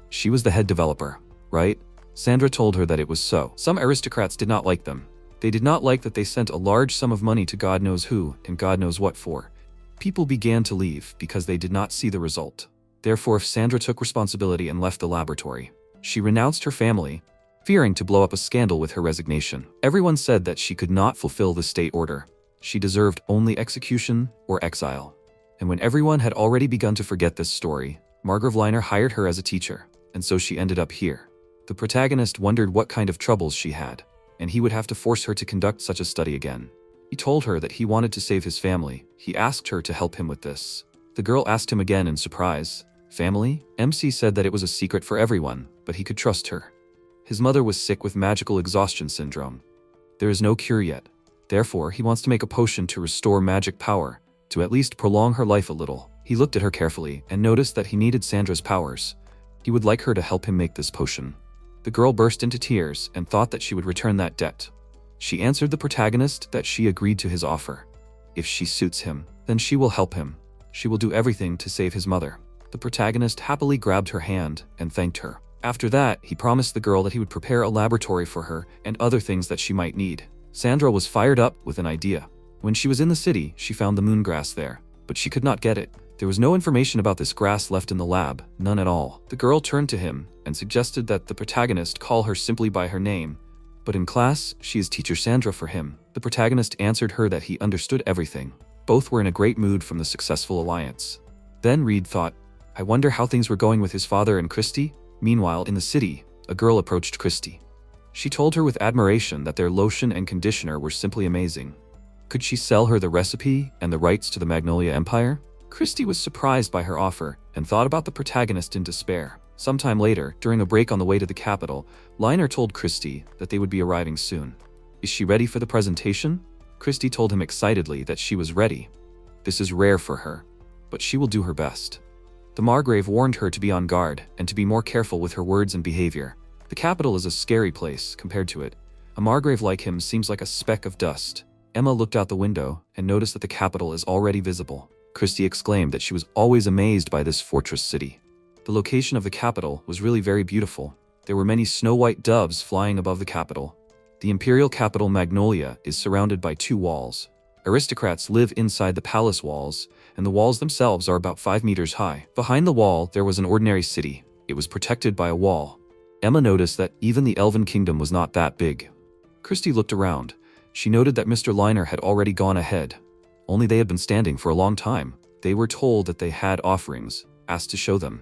She was the head developer, right? Sandra told her that it was so. Some aristocrats did not like them. They did not like that they sent a large sum of money to God knows who and God knows what for. People began to leave because they did not see the result. Therefore, Sandra took responsibility and left the laboratory. She renounced her family, fearing to blow up a scandal with her resignation. Everyone said that she could not fulfill the state order. She deserved only execution or exile. And when everyone had already begun to forget this story, Margrave Liner hired her as a teacher, and so she ended up here. The protagonist wondered what kind of troubles she had, and he would have to force her to conduct such a study again. He told her that he wanted to save his family. He asked her to help him with this. The girl asked him again in surprise, "Family?" MC said that it was a secret for everyone, but he could trust her. His mother was sick with magical exhaustion syndrome. There is no cure yet. Therefore, he wants to make a potion to restore magic power, to at least prolong her life a little. He looked at her carefully and noticed that he needed Sandra's powers. He would like her to help him make this potion. The girl burst into tears and thought that she would return that debt. She answered the protagonist that she agreed to his offer. If she suits him, then she will help him. She will do everything to save his mother. The protagonist happily grabbed her hand and thanked her. After that, he promised the girl that he would prepare a laboratory for her and other things that she might need. Sandra was fired up with an idea. When she was in the city, she found the moongrass there, but she could not get it. There was no information about this grass left in the lab, none at all. The girl turned to him and suggested that the protagonist call her simply by her name. But in class, she is teacher Sandra for him. The protagonist answered her that he understood everything. Both were in a great mood from the successful alliance. Then Reed thought, I wonder how things were going with his father and Christy? Meanwhile, in the city, a girl approached Christy. She told her with admiration that their lotion and conditioner were simply amazing. Could she sell her the recipe and the rights to the Magnolia Empire? Christy was surprised by her offer and thought about the protagonist in despair. Sometime later, during a break on the way to the capital, Liner told Christy that they would be arriving soon. Is she ready for the presentation? Christy told him excitedly that she was ready. This is rare for her, but she will do her best. The Margrave warned her to be on guard and to be more careful with her words and behavior. The capital is a scary place compared to it. A Margrave like him seems like a speck of dust. Emma looked out the window and noticed that the capital is already visible. Christy exclaimed that she was always amazed by this fortress city. The location of the capital was really very beautiful. There were many snow-white doves flying above the capital. The imperial capital Magnolia is surrounded by 2 walls. Aristocrats live inside the palace walls, and the walls themselves are about 5 meters high. Behind the wall, there was an ordinary city. It was protected by a wall. Emma noticed that even the Elven Kingdom was not that big. Christy looked around. She noted that Mr. Liner had already gone ahead. Only they had been standing for a long time. They were told that they had offerings, asked to show them.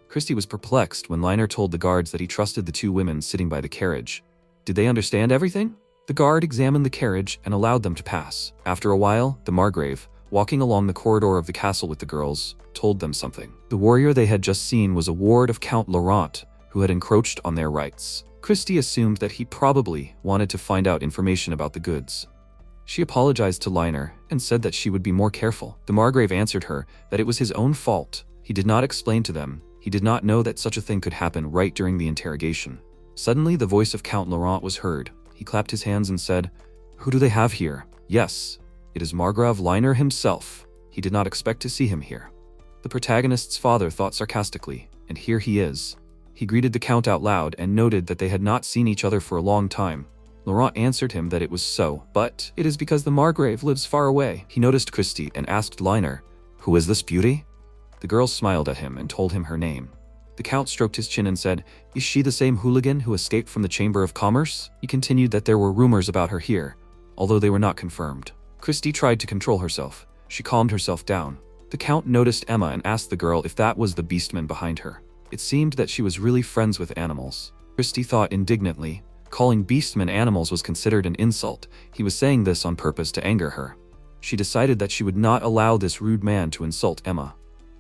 Christy was perplexed when Liner told the guards that he trusted the 2 women sitting by the carriage. Did they understand everything? The guard examined the carriage and allowed them to pass. After a while, the Margrave, walking along the corridor of the castle with the girls, told them something. The warrior they had just seen was a ward of Count Laurent, who had encroached on their rights. Christie assumed that he probably wanted to find out information about the goods. She apologized to Liner and said that she would be more careful. The Margrave answered her that it was his own fault. He did not explain to them. He did not know that such a thing could happen right during the interrogation. Suddenly, the voice of Count Laurent was heard. He clapped his hands and said, "Who do they have here?" "Yes, it is Margrave Liner himself. He did not expect to see him here." The protagonist's father thought sarcastically, "And here he is." He greeted the Count out loud and noted that they had not seen each other for a long time. Laurent answered him that it was so, but it is because the Margrave lives far away. He noticed Christie and asked Liner, "Who is this beauty?" The girl smiled at him and told him her name. The Count stroked his chin and said, "Is she the same hooligan who escaped from the Chamber of Commerce?" He continued that there were rumors about her here, although they were not confirmed. Christie tried to control herself. She calmed herself down. The Count noticed Emma and asked the girl if that was the beastman behind her. It seemed that she was really friends with animals. Christie thought indignantly. Calling beastmen animals was considered an insult. He was saying this on purpose to anger her. She decided that she would not allow this rude man to insult Emma.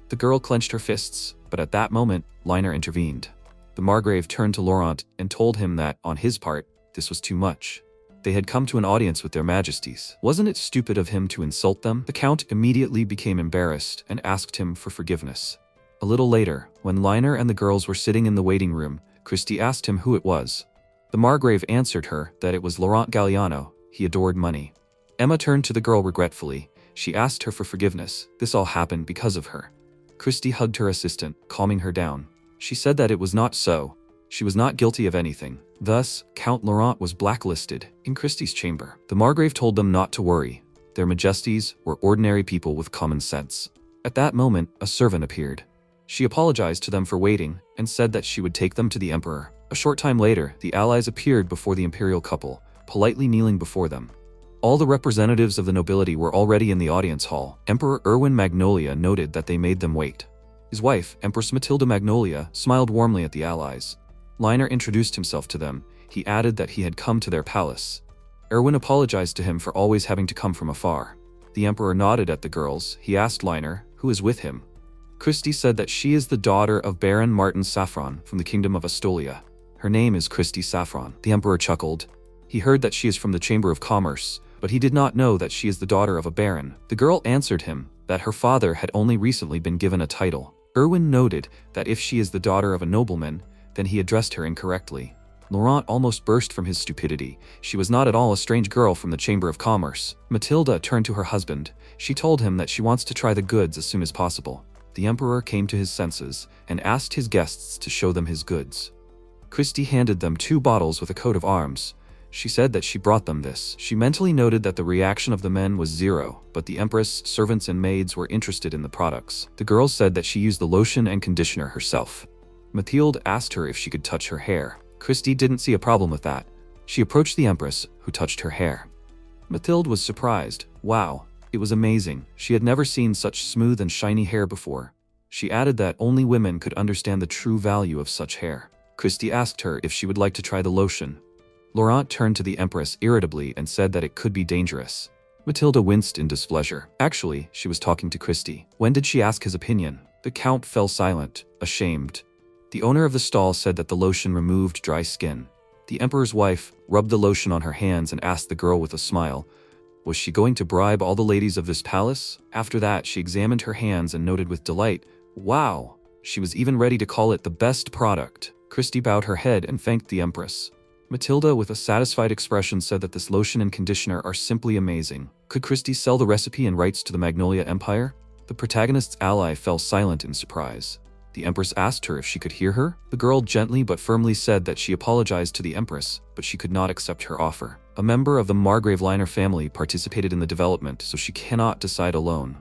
The girl clenched her fists, but at that moment, Liner intervened. The Margrave turned to Laurent and told him that, on his part, this was too much. They had come to an audience with their majesties. Wasn't it stupid of him to insult them? The Count immediately became embarrassed and asked him for forgiveness. A little later, when Liner and the girls were sitting in the waiting room, Christie asked him who it was. The Margrave answered her that it was Laurent Galliano. He adored money. Emma turned to the girl regretfully. She asked her for forgiveness. This all happened because of her. Christie hugged her assistant, calming her down. She said that it was not so. She was not guilty of anything. Thus, Count Laurent was blacklisted in Christie's chamber. The Margrave told them not to worry. Their majesties were ordinary people with common sense. At that moment, a servant appeared. She apologized to them for waiting and said that she would take them to the Emperor. A short time later, the allies appeared before the Imperial couple, politely kneeling before them. All the representatives of the nobility were already in the audience hall. Emperor Erwin Magnolia noted that they made them wait. His wife, Empress Matilda Magnolia, smiled warmly at the allies. Liner introduced himself to them. He added that he had come to their palace. Erwin apologized to him for always having to come from afar. The Emperor nodded at the girls. He asked Liner, who is with him. Christie said that she is the daughter of Baron Martin Saffron from the Kingdom of Astolia. Her name is Christie Saffron. The Emperor chuckled. He heard that she is from the Chamber of Commerce, but he did not know that she is the daughter of a baron. The girl answered him that her father had only recently been given a title. Erwin noted that if she is the daughter of a nobleman, then he addressed her incorrectly. Laurent almost burst from his stupidity. She was not at all a strange girl from the Chamber of Commerce. Matilda turned to her husband. She told him that she wants to try the goods as soon as possible. The Emperor came to his senses and asked his guests to show them his goods. Christie handed them 2 bottles with a coat of arms. She said that she brought them this. She mentally noted that the reaction of the men was 0, but the Empress, servants and maids were interested in the products. The girls said that she used the lotion and conditioner herself. Mathilde asked her if she could touch her hair. Christie didn't see a problem with that. She approached the Empress, who touched her hair. Mathilde was surprised. Wow, it was amazing. She had never seen such smooth and shiny hair before. She added that only women could understand the true value of such hair. Christie asked her if she would like to try the lotion. Laurent turned to the Empress irritably and said that it could be dangerous. Matilda winced in displeasure. Actually, she was talking to Christie. When did she ask his opinion? The Count fell silent, ashamed. The owner of the stall said that the lotion removed dry skin. The Emperor's wife rubbed the lotion on her hands and asked the girl with a smile, was she going to bribe all the ladies of this palace? After that, she examined her hands and noted with delight, wow, she was even ready to call it the best product. Christie bowed her head and thanked the Empress. Matilda, with a satisfied expression, said that this lotion and conditioner are simply amazing. Could Christie sell the recipe and rights to the Magnolia Empire? The protagonist's ally fell silent in surprise. The Empress asked her if she could hear her. The girl gently but firmly said that she apologized to the Empress, but she could not accept her offer. A member of the Margrave Liner family participated in the development, so she cannot decide alone.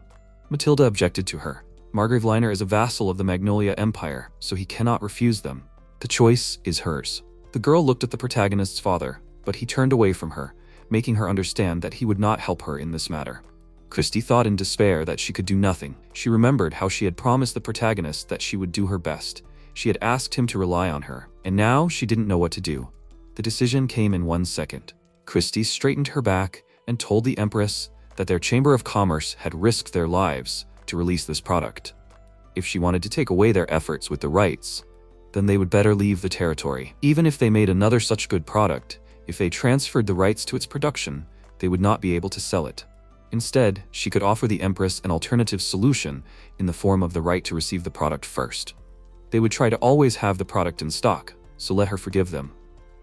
Matilda objected to her. Margrave Liner is a vassal of the Magnolia Empire, so he cannot refuse them. The choice is hers. The girl looked at the protagonist's father, but he turned away from her, making her understand that he would not help her in this matter. Christie thought in despair that she could do nothing. She remembered how she had promised the protagonist that she would do her best. She had asked him to rely on her, and now she didn't know what to do. The decision came in 1 second. Christie straightened her back and told the Empress that their Chamber of Commerce had risked their lives to release this product. if she wanted to take away their efforts with the rights, then they would better leave the territory. Even if they made another such good product, if they transferred the rights to its production, they would not be able to sell it. Instead, she could offer the Empress an alternative solution in the form of the right to receive the product first. They would try to always have the product in stock, so let her forgive them.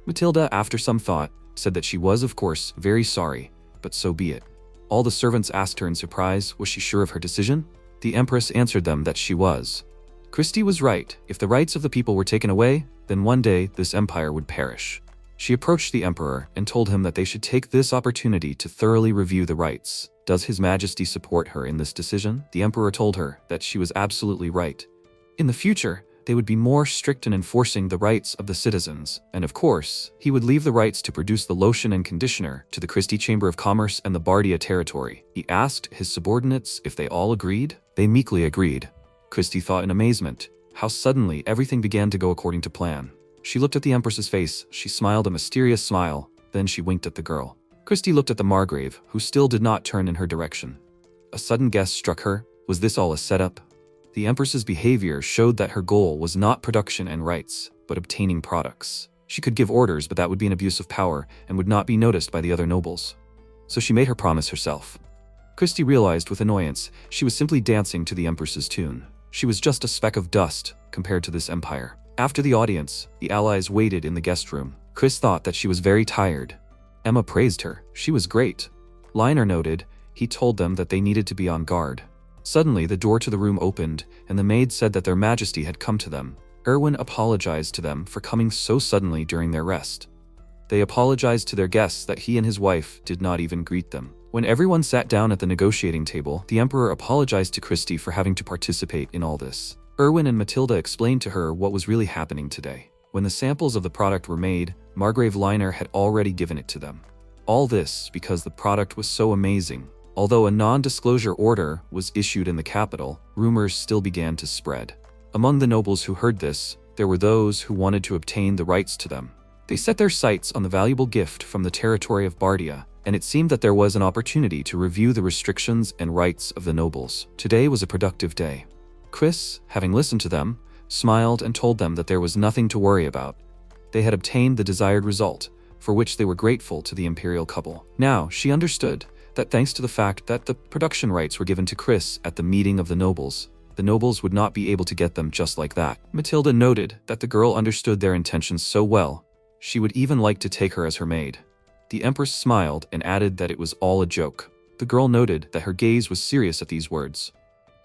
Matilda, after some thought, said that she was, of course, very sorry, but so be it. All the servants asked her in surprise, was she sure of her decision? The Empress answered them that she was. Christie was right. If the rights of the people were taken away, then one day this empire would perish. She approached the Emperor and told him that they should take this opportunity to thoroughly review the rights. Does His Majesty support her in this decision? The Emperor told her that she was absolutely right. In the future, they would be more strict in enforcing the rights of the citizens, and of course, he would leave the rights to produce the lotion and conditioner to the Christie Chamber of Commerce and the Bardia territory. He asked his subordinates if they all agreed. They meekly agreed. Christie thought in amazement how suddenly everything began to go according to plan. She looked at the Empress's face, she smiled a mysterious smile, then she winked at the girl. Christie looked at the Margrave, who still did not turn in her direction. A sudden guess struck her. Was this all a setup? The Empress's behavior showed that her goal was not production and rights, but obtaining products. She could give orders, but that would be an abuse of power and would not be noticed by the other nobles. So she made her promise herself. Christie realized with annoyance she was simply dancing to the Empress's tune. She was just a speck of dust compared to this empire. After the audience, the allies waited in the guest room. Chris thought that she was very tired. Emma praised her. She was great. Liner noted, he told them that they needed to be on guard. Suddenly, the door to the room opened, and the maid said that their Majesty had come to them. Erwin apologized to them for coming so suddenly during their rest. They apologized to their guests that he and his wife did not even greet them. When everyone sat down at the negotiating table, the Emperor apologized to Christie for having to participate in all this. Erwin and Matilda explained to her what was really happening today. When the samples of the product were made, Margrave Liner had already given it to them. All this because the product was so amazing. Although a non-disclosure order was issued in the capital, rumors still began to spread. Among the nobles who heard this, there were those who wanted to obtain the rights to them. They set their sights on the valuable gift from the territory of Bardia, and it seemed that there was an opportunity to review the restrictions and rights of the nobles. Today was a productive day. Chris, having listened to them, smiled and told them that there was nothing to worry about. They had obtained the desired result, for which they were grateful to the Imperial couple. Now, she understood that thanks to the fact that the production rights were given to Chris at the meeting of the nobles would not be able to get them just like that. Matilda noted that the girl understood their intentions so well, she would even like to take her as her maid. The Empress smiled and added that it was all a joke. The girl noted that her gaze was serious at these words.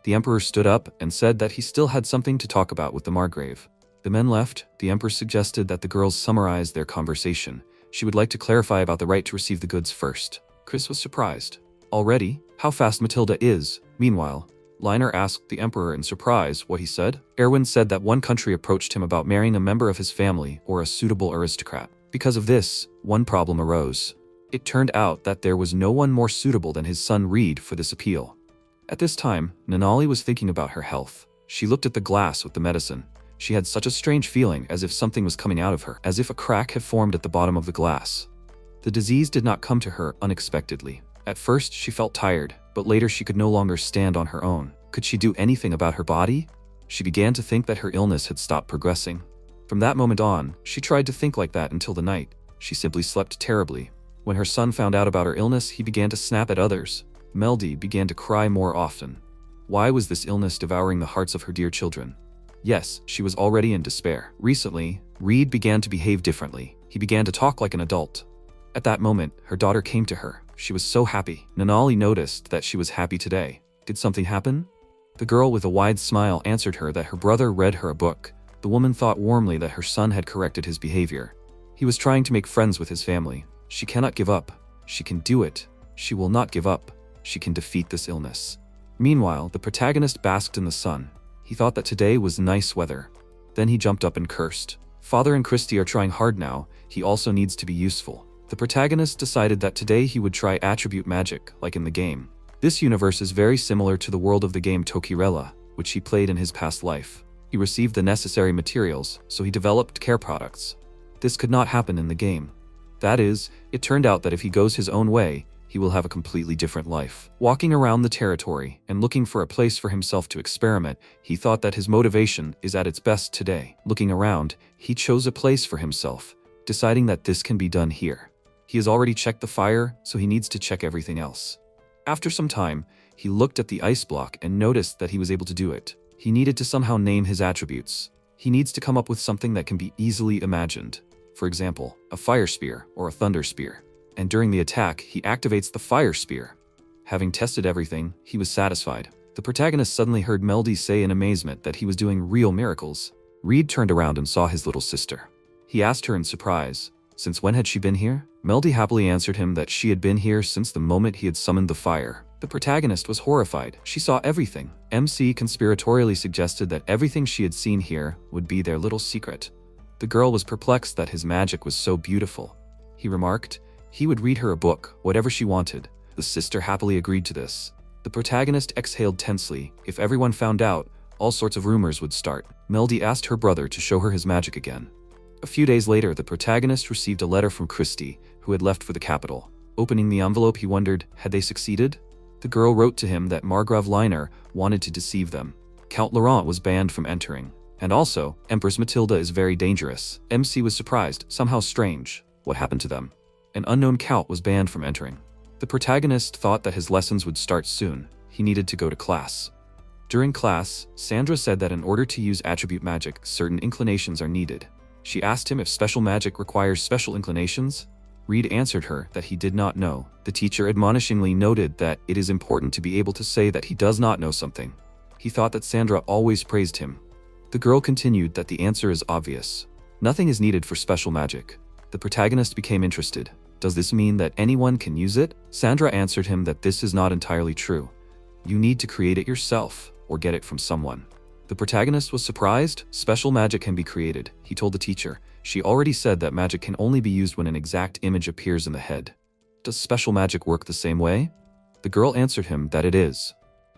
The Emperor stood up and said that he still had something to talk about with the Margrave. The men left. The Empress suggested that the girls summarize their conversation. She would like to clarify about the right to receive the goods first. Chris was surprised. Already? How fast Matilda is. Meanwhile, Liner asked the Emperor in surprise what he said. Erwin said that one country approached him about marrying a member of his family or a suitable aristocrat. Because of this, one problem arose. It turned out that there was no one more suitable than his son Reed for this appeal. At this time, Nanali was thinking about her health. She looked at the glass with the medicine. She had such a strange feeling as if something was coming out of her, as if a crack had formed at the bottom of the glass. The disease did not come to her unexpectedly. At first, she felt tired, but later she could no longer stand on her own. Could she do anything about her body? She began to think that her illness had stopped progressing. From that moment on, she tried to think like that until the night. She simply slept terribly. When her son found out about her illness, he began to snap at others. Meldy began to cry more often. Why was this illness devouring the hearts of her dear children? Yes, she was already in despair. Recently, Reed began to behave differently. He began to talk like an adult. At that moment, her daughter came to her. She was so happy. Nanali noticed that she was happy today. Did something happen? The girl with a wide smile answered her that her brother read her a book. The woman thought warmly that her son had corrected his behavior. He was trying to make friends with his family. She cannot give up. She can do it. She will not give up. She can defeat this illness. Meanwhile, the protagonist basked in the sun. He thought that today was nice weather. Then he jumped up and cursed. Father and Christie are trying hard now. He also needs to be useful. The protagonist decided that today he would try attribute magic, like in the game. This universe is very similar to the world of the game Tokirella, which he played in his past life. He received the necessary materials, so he developed care products. This could not happen in the game. That is, it turned out that if he goes his own way, he he will have a completely different life. Walking around the territory and looking for a place for himself to experiment, he thought that his motivation is at its best today. Looking around, he chose a place for himself, deciding that this can be done here. He has already checked the fire, so he needs to check everything else. After some time, he looked at the ice block and noticed that he was able to do it. He needed to somehow name his attributes. He needs to come up with something that can be easily imagined. For example, a fire spear or a thunder spear. And during the attack, he activates the fire spear. Having tested everything, he was satisfied. The protagonist suddenly heard Melody say in amazement that he was doing real miracles. Reed turned around and saw his little sister. He asked her in surprise, since when had she been here? Melody happily answered him that she had been here since the moment he had summoned the fire. The protagonist was horrified. She saw everything. MC conspiratorially suggested that everything she had seen here would be their little secret. The girl was perplexed that his magic was so beautiful. He remarked he would read her a book, whatever she wanted. The sister happily agreed to this. The protagonist exhaled tensely. If everyone found out, all sorts of rumors would start. Melody asked her brother to show her his magic again. A few days later, the protagonist received a letter from Christie, who had left for the capital. Opening the envelope, he wondered, had they succeeded? The girl wrote to him that Margrave Liner wanted to deceive them. Count Laurent was banned from entering. And also, Empress Matilda is very dangerous. MC was surprised, somehow strange. What happened to them? An unknown count was banned from entering. The protagonist thought that his lessons would start soon. He needed to go to class. During class, Sandra said that in order to use attribute magic, certain inclinations are needed. She asked him if special magic requires special inclinations. Reed answered her that he did not know. The teacher admonishingly noted that it is important to be able to say that he does not know something. He thought that Sandra always praised him. The girl continued that the answer is obvious. Nothing is needed for special magic. The protagonist became interested. Does this mean that anyone can use it? Sandra answered him that this is not entirely true. You need to create it yourself, or get it from someone. The protagonist was surprised. Special magic can be created, he told the teacher. She already said that magic can only be used when an exact image appears in the head. Does special magic work the same way? The girl answered him that it is.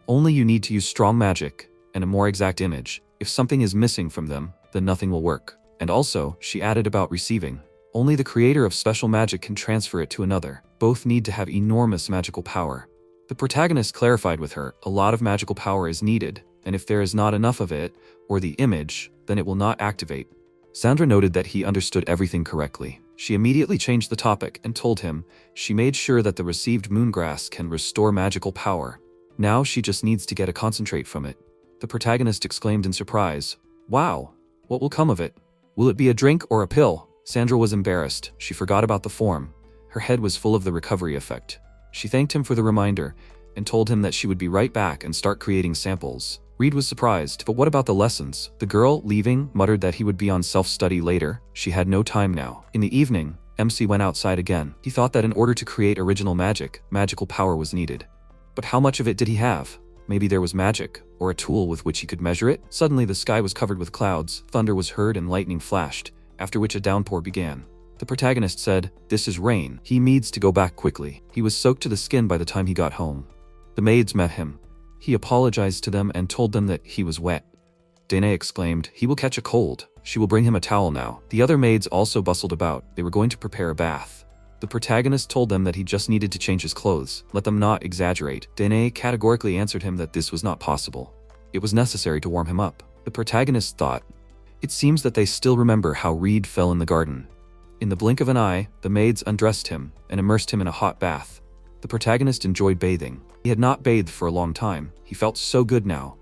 Only you need to use strong magic and a more exact image. If something is missing from them, then nothing will work. And also, she added about receiving. Only the creator of special magic can transfer it to another. Both need to have enormous magical power. The protagonist clarified with her, a lot of magical power is needed, and if there is not enough of it, or the image, then it will not activate. Sandra noted that he understood everything correctly. She immediately changed the topic and told him she made sure that the received moongrass can restore magical power. Now she just needs to get a concentrate from it. The protagonist exclaimed in surprise, "Wow, what will come of it? Will it be a drink or a pill?" Sandra was embarrassed. She forgot about the form. Her head was full of the recovery effect. She thanked him for the reminder and told him that she would be right back and start creating samples. Reed was surprised, but what about the lessons? The girl, leaving, muttered that he would be on self-study later. She had no time now. In the evening, MC went outside again. He thought that in order to create original magic, magical power was needed. But how much of it did he have? Maybe there was magic, or a tool with which he could measure it? Suddenly the sky was covered with clouds, thunder was heard and lightning flashed, after which a downpour began. The protagonist said, "This is rain." He needs to go back quickly. He was soaked to the skin by the time he got home. The maids met him. He apologized to them and told them that he was wet. Danae exclaimed, "He will catch a cold." She will bring him a towel now. The other maids also bustled about. They were going to prepare a bath. The protagonist told them that he just needed to change his clothes. Let them not exaggerate. Danae categorically answered him that this was not possible. It was necessary to warm him up. The protagonist thought, it seems that they still remember how Reed fell in the garden. In the blink of an eye, the maids undressed him and immersed him in a hot bath. The protagonist enjoyed bathing. He had not bathed for a long time. He felt so good now.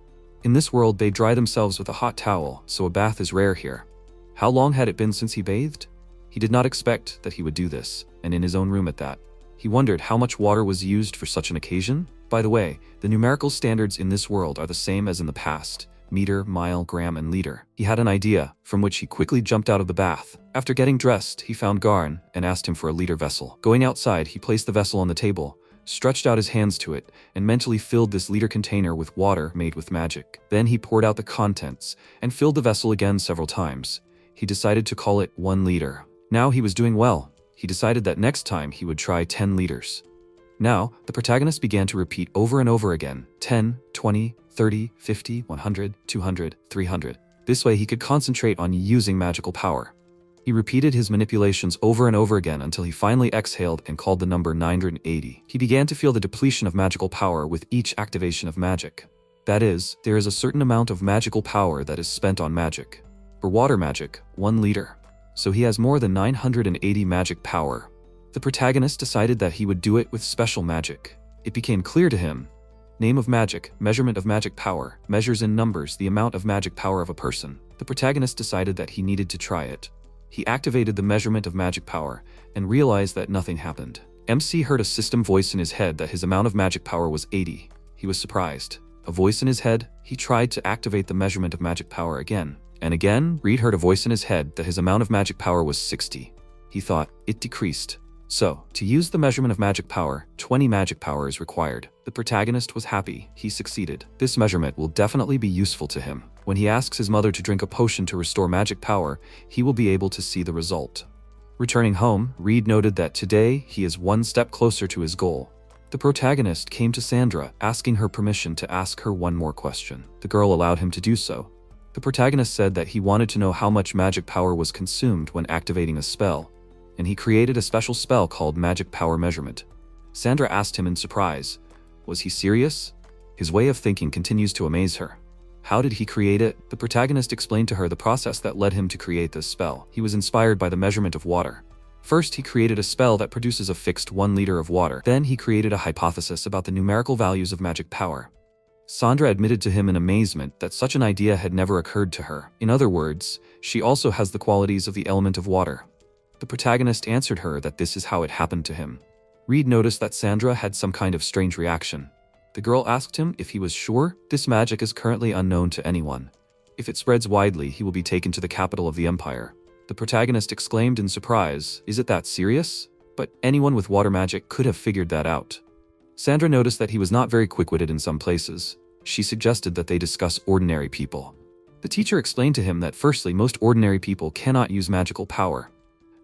In this world, they dry themselves with a hot towel, so a bath is rare here. How long had it been since he bathed? He did not expect that he would do this, and in his own room at that. He wondered how much water was used for such an occasion. By the way, the numerical standards in this world are the same as in the past: meter, mile, gram, and liter. He had an idea, from which he quickly jumped out of the bath. After getting dressed, he found Garn and asked him for a liter vessel. Going outside, he placed the vessel on the table, stretched out his hands to it, and mentally filled this liter container with water made with magic. Then he poured out the contents and filled the vessel again several times. He decided to call it 1 liter. Now he was doing well. He decided that next time he would try 10 liters. Now, the protagonist began to repeat over and over again, 10, 20, 30, 50, 100, 200, 300. This way he could concentrate on using magical power. He repeated his manipulations over and over again until he finally exhaled and called the number 980. He began to feel the depletion of magical power with each activation of magic. That is, there is a certain amount of magical power that is spent on magic. For water magic, 1 liter. So he has more than 980 magic power. The protagonist decided that he would do it with special magic. It became clear to him. Name of magic, measurement of magic power, measures in numbers the amount of magic power of a person. The protagonist decided that he needed to try it. He activated the measurement of magic power and realized that nothing happened. MC heard a system voice in his head that his amount of magic power was 80. He was surprised. A voice in his head, he tried to activate the measurement of magic power again. And again, Reed heard a voice in his head that his amount of magic power was 60. He thought, it decreased. So, to use the measurement of magic power, 20 magic power is required. The protagonist was happy. He succeeded. This measurement will definitely be useful to him. When he asks his mother to drink a potion to restore magic power, he will be able to see the result. Returning home, Reed noted that today he is 1 step closer to his goal. The protagonist came to Sandra, asking her permission to ask her one more question. The girl allowed him to do so. The protagonist said that he wanted to know how much magic power was consumed when activating a spell, and he created a special spell called Magic Power Measurement. Sandra asked him in surprise, was he serious? His way of thinking continues to amaze her. How did he create it? The protagonist explained to her the process that led him to create this spell. He was inspired by the measurement of water. First, he created a spell that produces a fixed 1 liter of water. Then he created a hypothesis about the numerical values of magic power. Sandra admitted to him in amazement that such an idea had never occurred to her. In other words, she also has the qualities of the element of water. The protagonist answered her that this is how it happened to him. Reed noticed that Sandra had some kind of strange reaction. The girl asked him if he was sure. This magic is currently unknown to anyone. If it spreads widely, he will be taken to the capital of the Empire. The protagonist exclaimed in surprise, is it that serious? But anyone with water magic could have figured that out. Sandra noticed that he was not very quick-witted in some places. She suggested that they discuss ordinary people. The teacher explained to him that firstly, most ordinary people cannot use magical power.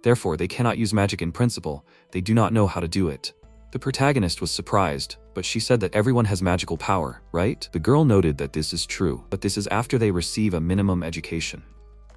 Therefore, they cannot use magic in principle. They do not know how to do it. The protagonist was surprised, but she said that everyone has magical power, right? The girl noted that this is true, but this is after they receive a minimum education.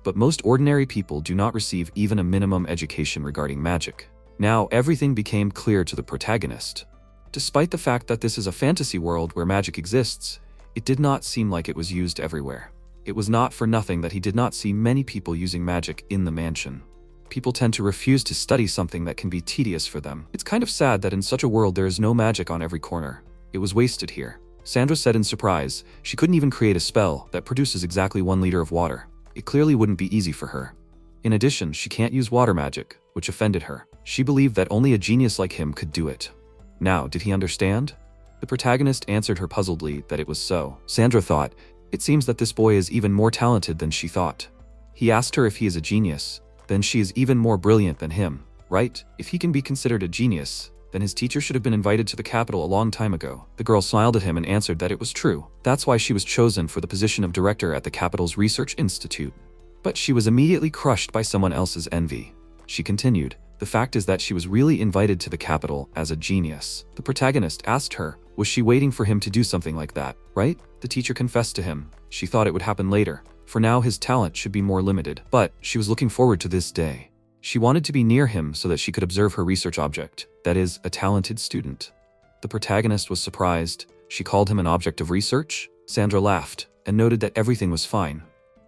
But most ordinary people do not receive even a minimum education regarding magic. Now, everything became clear to the protagonist. Despite the fact that this is a fantasy world where magic exists, it did not seem like it was used everywhere. It was not for nothing that he did not see many people using magic in the mansion. People tend to refuse to study something that can be tedious for them. It's kind of sad that in such a world there is no magic on every corner. It was wasted here. Sandra said in surprise, she couldn't even create a spell that produces exactly 1 liter of water. It clearly wouldn't be easy for her. In addition, she can't use water magic, which offended her. She believed that only a genius like him could do it. Now, did he understand? The protagonist answered her puzzledly that it was so. Sandra thought, it seems that this boy is even more talented than she thought. He asked her if he is a genius. Then she is even more brilliant than him, right? If he can be considered a genius, then his teacher should have been invited to the capital a long time ago. The girl smiled at him and answered that it was true. That's why she was chosen for the position of director at the capital's research institute. But she was immediately crushed by someone else's envy. She continued, the fact is that she was really invited to the capital as a genius. The protagonist asked her, was she waiting for him to do something like that, right? The teacher confessed to him. She thought it would happen later. For now, his talent should be more limited. But she was looking forward to this day. She wanted to be near him so that she could observe her research object, that is, a talented student. The protagonist was surprised. She called him an object of research. Sandra laughed and noted that everything was fine.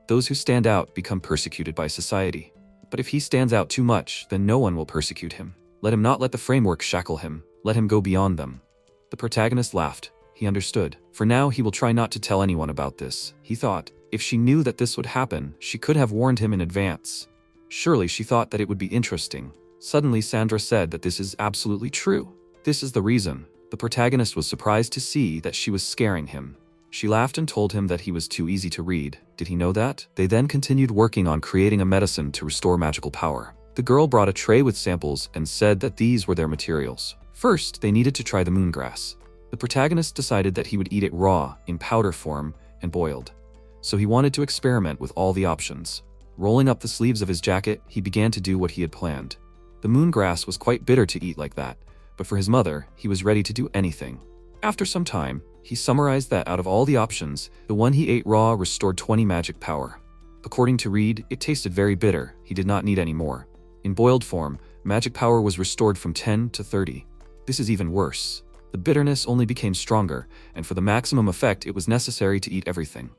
Those who stand out become persecuted by society. But if he stands out too much, then no one will persecute him. Let him not let the framework shackle him. Let him go beyond them. The protagonist laughed. He understood. For now, he will try not to tell anyone about this. He thought, if she knew that this would happen, she could have warned him in advance. Surely she thought that it would be interesting. Suddenly, Sandra said that this is absolutely true. This is the reason. The protagonist was surprised to see that she was scaring him. She laughed and told him that he was too easy to read. Did he know that? They then continued working on creating a medicine to restore magical power. The girl brought a tray with samples and said that these were their materials. First, they needed to try the moongrass. The protagonist decided that he would eat it raw, in powder form, and boiled. So he wanted to experiment with all the options. Rolling up the sleeves of his jacket, he began to do what he had planned. The moongrass was quite bitter to eat like that, but for his mother, he was ready to do anything. After some time, he summarized that out of all the options, the one he ate raw restored 20 magic power. According to Reed, it tasted very bitter. He did not need any more. In boiled form, magic power was restored from 10 to 30. This is even worse. The bitterness only became stronger, and for the maximum effect it was necessary to eat everything.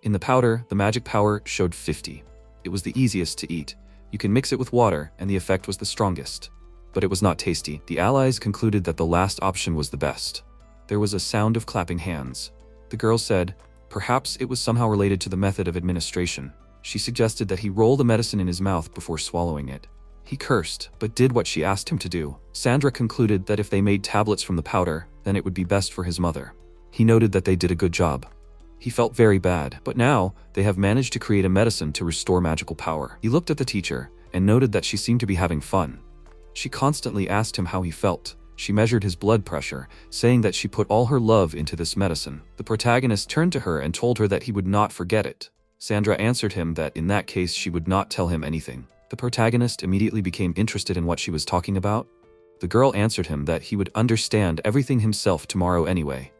In the powder, the magic power showed 50. It was the easiest to eat. You can mix it with water, and the effect was the strongest. But it was not tasty. The allies concluded that the last option was the best. There was a sound of clapping hands. The girl said, perhaps it was somehow related to the method of administration. She suggested that he roll the medicine in his mouth before swallowing it. He cursed, but did what she asked him to do. Sandra concluded that if they made tablets from the powder, then it would be best for his mother. He noted that they did a good job. He felt very bad, but now they have managed to create a medicine to restore magical power. He looked at the teacher and noted that she seemed to be having fun. She constantly asked him how he felt. She measured his blood pressure, saying that she put all her love into this medicine. The protagonist turned to her and told her that he would not forget it. Sandra answered him that in that case she would not tell him anything. The protagonist immediately became interested in what she was talking about. The girl answered him that he would understand everything himself tomorrow anyway.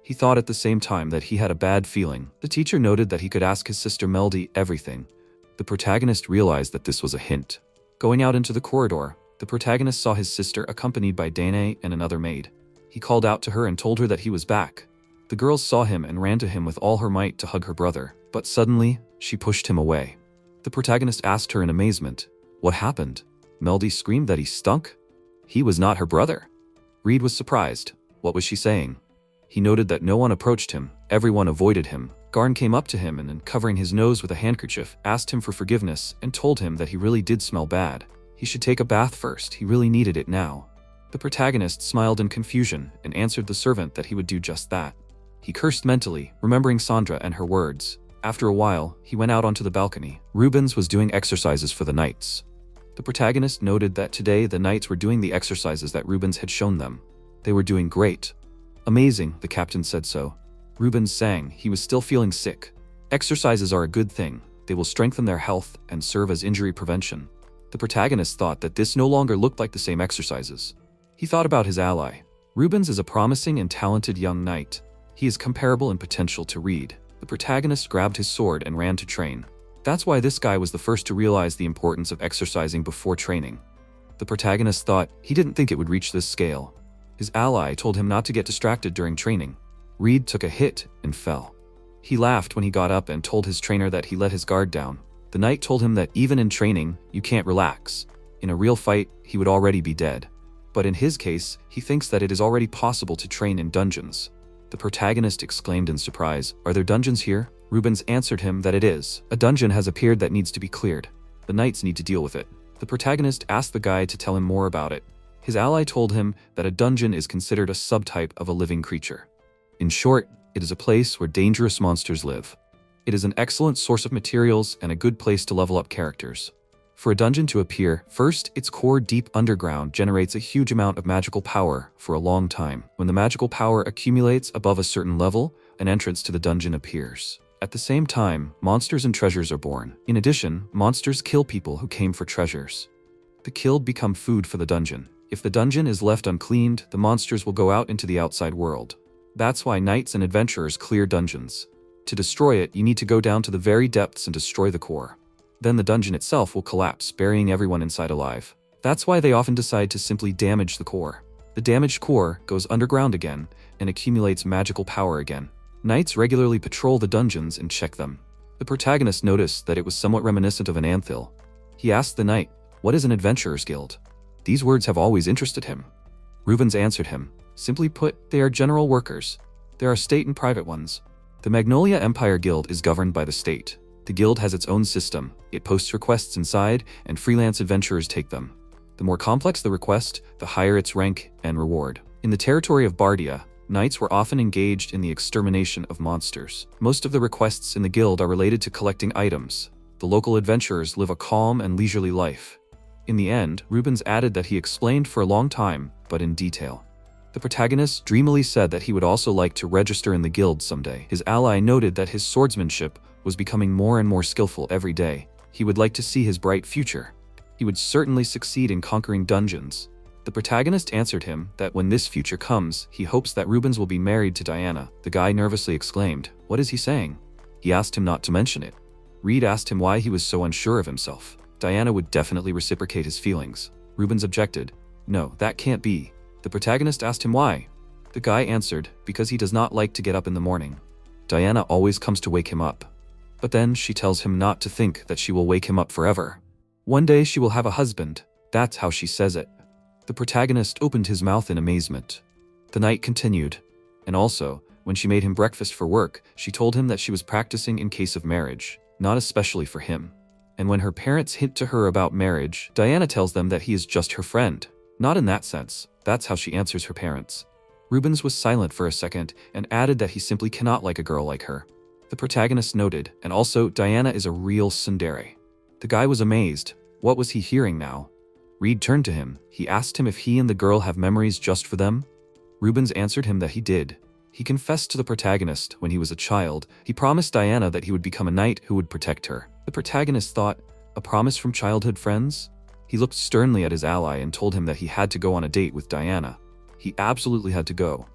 He thought at the same time that he had a bad feeling. The teacher noted that he could ask his sister Melody everything. The protagonist realized that this was a hint. Going out into the corridor, the protagonist saw his sister accompanied by Danae and another maid. He called out to her and told her that he was back. The girls saw him and ran to him with all her might to hug her brother, but suddenly, she pushed him away. The protagonist asked her in amazement, "What happened?" Melody screamed that he stunk. He was not her brother. Reed was surprised. What was she saying? He noted that no one approached him. Everyone avoided him. Garn came up to him and then, covering his nose with a handkerchief, asked him for forgiveness and told him that he really did smell bad. He should take a bath first. He really needed it now. The protagonist smiled in confusion and answered the servant that he would do just that. He cursed mentally, remembering Sandra and her words. After a while, he went out onto the balcony. Rubens was doing exercises for the knights. The protagonist noted that today the knights were doing the exercises that Rubens had shown them. They were doing great. Amazing, the captain said so. Rubens sang. He was still feeling sick. Exercises are a good thing. They will strengthen their health and serve as injury prevention. The protagonist thought that this no longer looked like the same exercises. He thought about his ally. Rubens is a promising and talented young knight. He is comparable in potential to Reed. The protagonist grabbed his sword and ran to train. That's why this guy was the first to realize the importance of exercising before training. The protagonist thought he didn't think it would reach this scale. His ally told him not to get distracted during training. Reed took a hit and fell. He laughed when he got up and told his trainer that he let his guard down. The knight told him that even in training, you can't relax. In a real fight, he would already be dead. But in his case, he thinks that it is already possible to train in dungeons. The protagonist exclaimed in surprise, "Are there dungeons here?" Rubens answered him that it is. A dungeon has appeared that needs to be cleared. The knights need to deal with it. The protagonist asked the guide to tell him more about it. His ally told him that a dungeon is considered a subtype of a living creature. In short, it is a place where dangerous monsters live. It is an excellent source of materials and a good place to level up characters. For a dungeon to appear, first, its core deep underground generates a huge amount of magical power for a long time. When the magical power accumulates above a certain level, an entrance to the dungeon appears. At the same time, monsters and treasures are born. In addition, monsters kill people who came for treasures. The killed become food for the dungeon. If the dungeon is left uncleaned, the monsters will go out into the outside world. That's why knights and adventurers clear dungeons. To destroy it, you need to go down to the very depths and destroy the core. Then the dungeon itself will collapse, burying everyone inside alive. That's why they often decide to simply damage the core. The damaged core goes underground again and accumulates magical power again. Knights regularly patrol the dungeons and check them. The protagonist noticed that it was somewhat reminiscent of an anthill. He asked the knight, "What is an adventurer's guild?" These words have always interested him. Rubens answered him, "Simply put, they are general workers. There are state and private ones. The Magnolia Empire Guild is governed by the state. The guild has its own system. It posts requests inside, and freelance adventurers take them. The more complex the request, the higher its rank and reward. In the territory of Bardia, knights were often engaged in the extermination of monsters. Most of the requests in the guild are related to collecting items. The local adventurers live a calm and leisurely life." In the end, Rubens added that he explained for a long time, but in detail. The protagonist dreamily said that he would also like to register in the guild someday. His ally noted that his swordsmanship was becoming more and more skillful every day. He would like to see his bright future. He would certainly succeed in conquering dungeons. The protagonist answered him that when this future comes, he hopes that Rubens will be married to Diana. The guy nervously exclaimed, "What is he saying?" He asked him not to mention it. Reed asked him why he was so unsure of himself. Diana would definitely reciprocate his feelings. Rubens objected. No, that can't be. The protagonist asked him why. The guy answered, because he does not like to get up in the morning. Diana always comes to wake him up. But then she tells him not to think that she will wake him up forever. One day she will have a husband. That's how she says it. The protagonist opened his mouth in amazement. The night continued. And also, when she made him breakfast for work, she told him that she was practicing in case of marriage, not especially for him. And when her parents hint to her about marriage, Diana tells them that he is just her friend. Not in that sense. That's how she answers her parents. Rubens was silent for a second and added that he simply cannot like a girl like her. The protagonist noted, and also Diana is a real tsundere. The guy was amazed. What was he hearing now? Reed turned to him. He asked him if he and the girl have memories just for them. Rubens answered him that he did. He confessed to the protagonist when he was a child. He promised Diana that he would become a knight who would protect her. The protagonist thought, a promise from childhood friends? He looked sternly at his ally and told him that he had to go on a date with Diana. He absolutely had to go.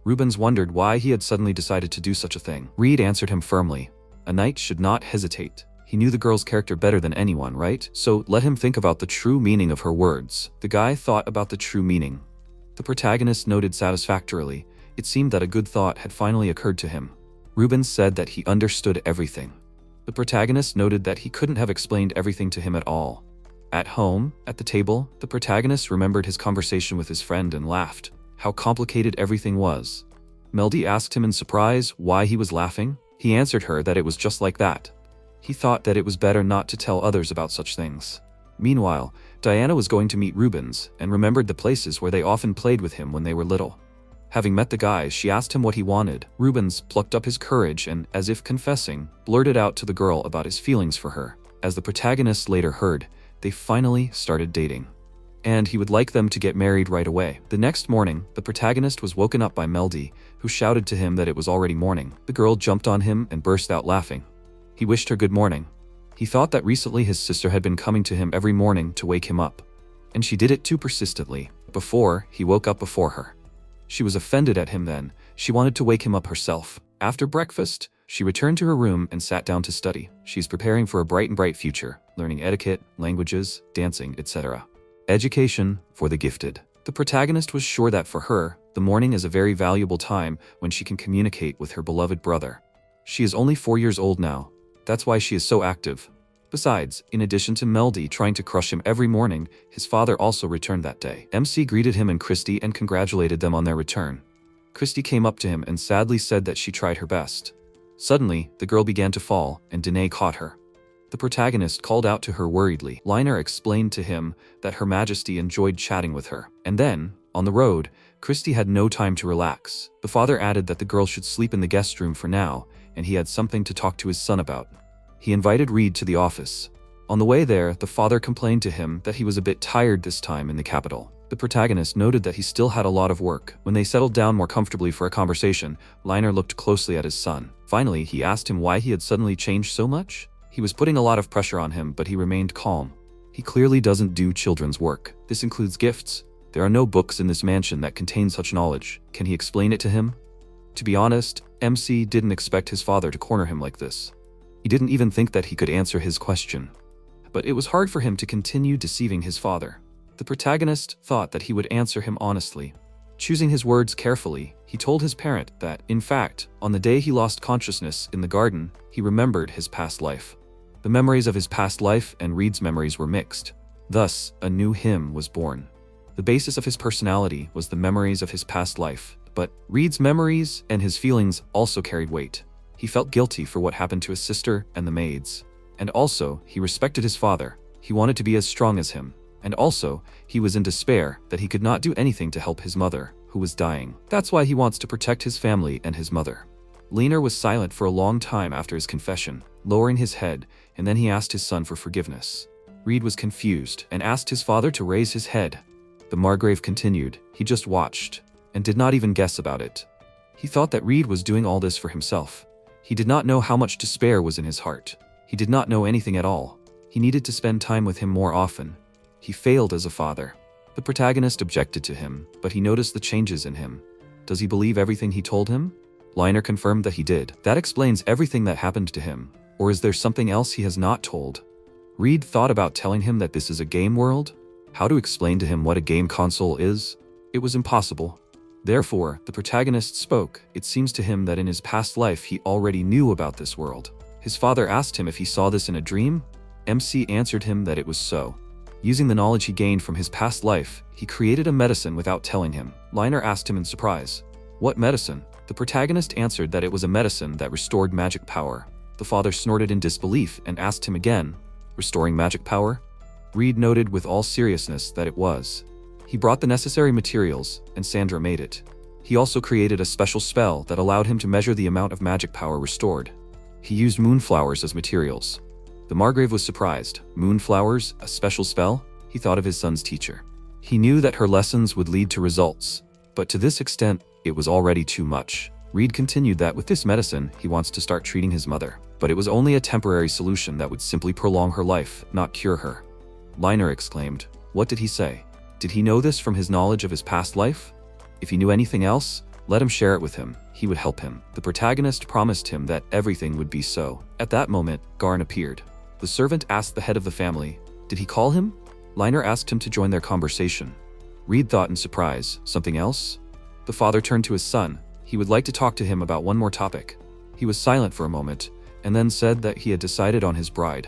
Rubens wondered why he had suddenly decided to do such a thing. Reed answered him firmly. A knight should not hesitate. He knew the girl's character better than anyone, right? So let him think about the true meaning of her words. The guy thought about the true meaning. The protagonist noted satisfactorily. It seemed that a good thought had finally occurred to him. Rubens said that he understood everything. The protagonist noted that he couldn't have explained everything to him at all. At home, at the table, the protagonist remembered his conversation with his friend and laughed. How complicated everything was. Melody asked him in surprise why he was laughing. He answered her that it was just like that. He thought that it was better not to tell others about such things. Meanwhile, Diana was going to meet Rubens and remembered the places where they often played with him when they were little. Having met the guy, she asked him what he wanted. Rubens plucked up his courage and, as if confessing, blurted out to the girl about his feelings for her. As the protagonist later heard, they finally started dating. And he would like them to get married right away. The next morning, the protagonist was woken up by Melody, who shouted to him that it was already morning. The girl jumped on him and burst out laughing. He wished her good morning. He thought that recently his sister had been coming to him every morning to wake him up. And she did it too persistently. Before, he woke up before her. She was offended at him then. She wanted to wake him up herself. After breakfast, she returned to her room and sat down to study. She's preparing for a bright future, learning etiquette, languages, dancing, etc. Education for the gifted. The protagonist was sure that for her, the morning is a very valuable time when she can communicate with her beloved brother. She is only 4 years old now. That's why she is so active. Besides, in addition to Melody trying to crush him every morning, his father also returned that day. MC greeted him and Christy and congratulated them on their return. Christy came up to him and sadly said that she tried her best. Suddenly, the girl began to fall, and Danae caught her. The protagonist called out to her worriedly. Liner explained to him that Her Majesty enjoyed chatting with her. And then, on the road, Christy had no time to relax. The father added that the girl should sleep in the guest room for now, and he had something to talk to his son about. He invited Reed to the office. On the way there, the father complained to him that he was a bit tired this time in the capital. The protagonist noted that he still had a lot of work. When they settled down more comfortably for a conversation, Liner looked closely at his son. Finally, he asked him why he had suddenly changed so much. He was putting a lot of pressure on him, but he remained calm. He clearly doesn't do children's work. This includes gifts. There are no books in this mansion that contain such knowledge. Can he explain it to him? To be honest, MC didn't expect his father to corner him like this. He didn't even think that he could answer his question. But it was hard for him to continue deceiving his father. The protagonist thought that he would answer him honestly. Choosing his words carefully, he told his parent that, in fact, on the day he lost consciousness in the garden, he remembered his past life. The memories of his past life and Reed's memories were mixed. Thus, a new him was born. The basis of his personality was the memories of his past life, but Reed's memories and his feelings also carried weight. He felt guilty for what happened to his sister and the maids. And also, he respected his father. He wanted to be as strong as him. And also, he was in despair that he could not do anything to help his mother, who was dying. That's why he wants to protect his family and his mother. Liner was silent for a long time after his confession, lowering his head, and then he asked his son for forgiveness. Reed was confused and asked his father to raise his head. The Margrave continued. He just watched, and did not even guess about it. He thought that Reed was doing all this for himself. He did not know how much despair was in his heart. He did not know anything at all. He needed to spend time with him more often. He failed as a father. The protagonist objected to him, but he noticed the changes in him. Does he believe everything he told him? Liner confirmed that he did. That explains everything that happened to him. Or is there something else he has not told? Reed thought about telling him that this is a game world. How to explain to him what a game console is? It was impossible. Therefore, the protagonist spoke. It seems to him that in his past life he already knew about this world. His father asked him if he saw this in a dream. MC answered him that it was so. Using the knowledge he gained from his past life, he created a medicine without telling him. Liner asked him in surprise, "What medicine?" The protagonist answered that it was a medicine that restored magic power. The father snorted in disbelief and asked him again, "Restoring magic power?" Reed noted with all seriousness that it was. He brought the necessary materials, and Sandra made it. He also created a special spell that allowed him to measure the amount of magic power restored. He used moonflowers as materials. The Margrave was surprised. Moonflowers, a special spell? He thought of his son's teacher. He knew that her lessons would lead to results, but to this extent, it was already too much. Reed continued that with this medicine, he wants to start treating his mother, but it was only a temporary solution that would simply prolong her life, not cure her. Liner exclaimed, "What did he say? Did he know this from his knowledge of his past life? If he knew anything else, let him share it with him. He would help him." The protagonist promised him that everything would be so. At that moment, Garn appeared. The servant asked the head of the family, "Did he call him?" Liner asked him to join their conversation. Reed thought in surprise, "Something else?" The father turned to his son. He would like to talk to him about one more topic. He was silent for a moment, and then said that he had decided on his bride.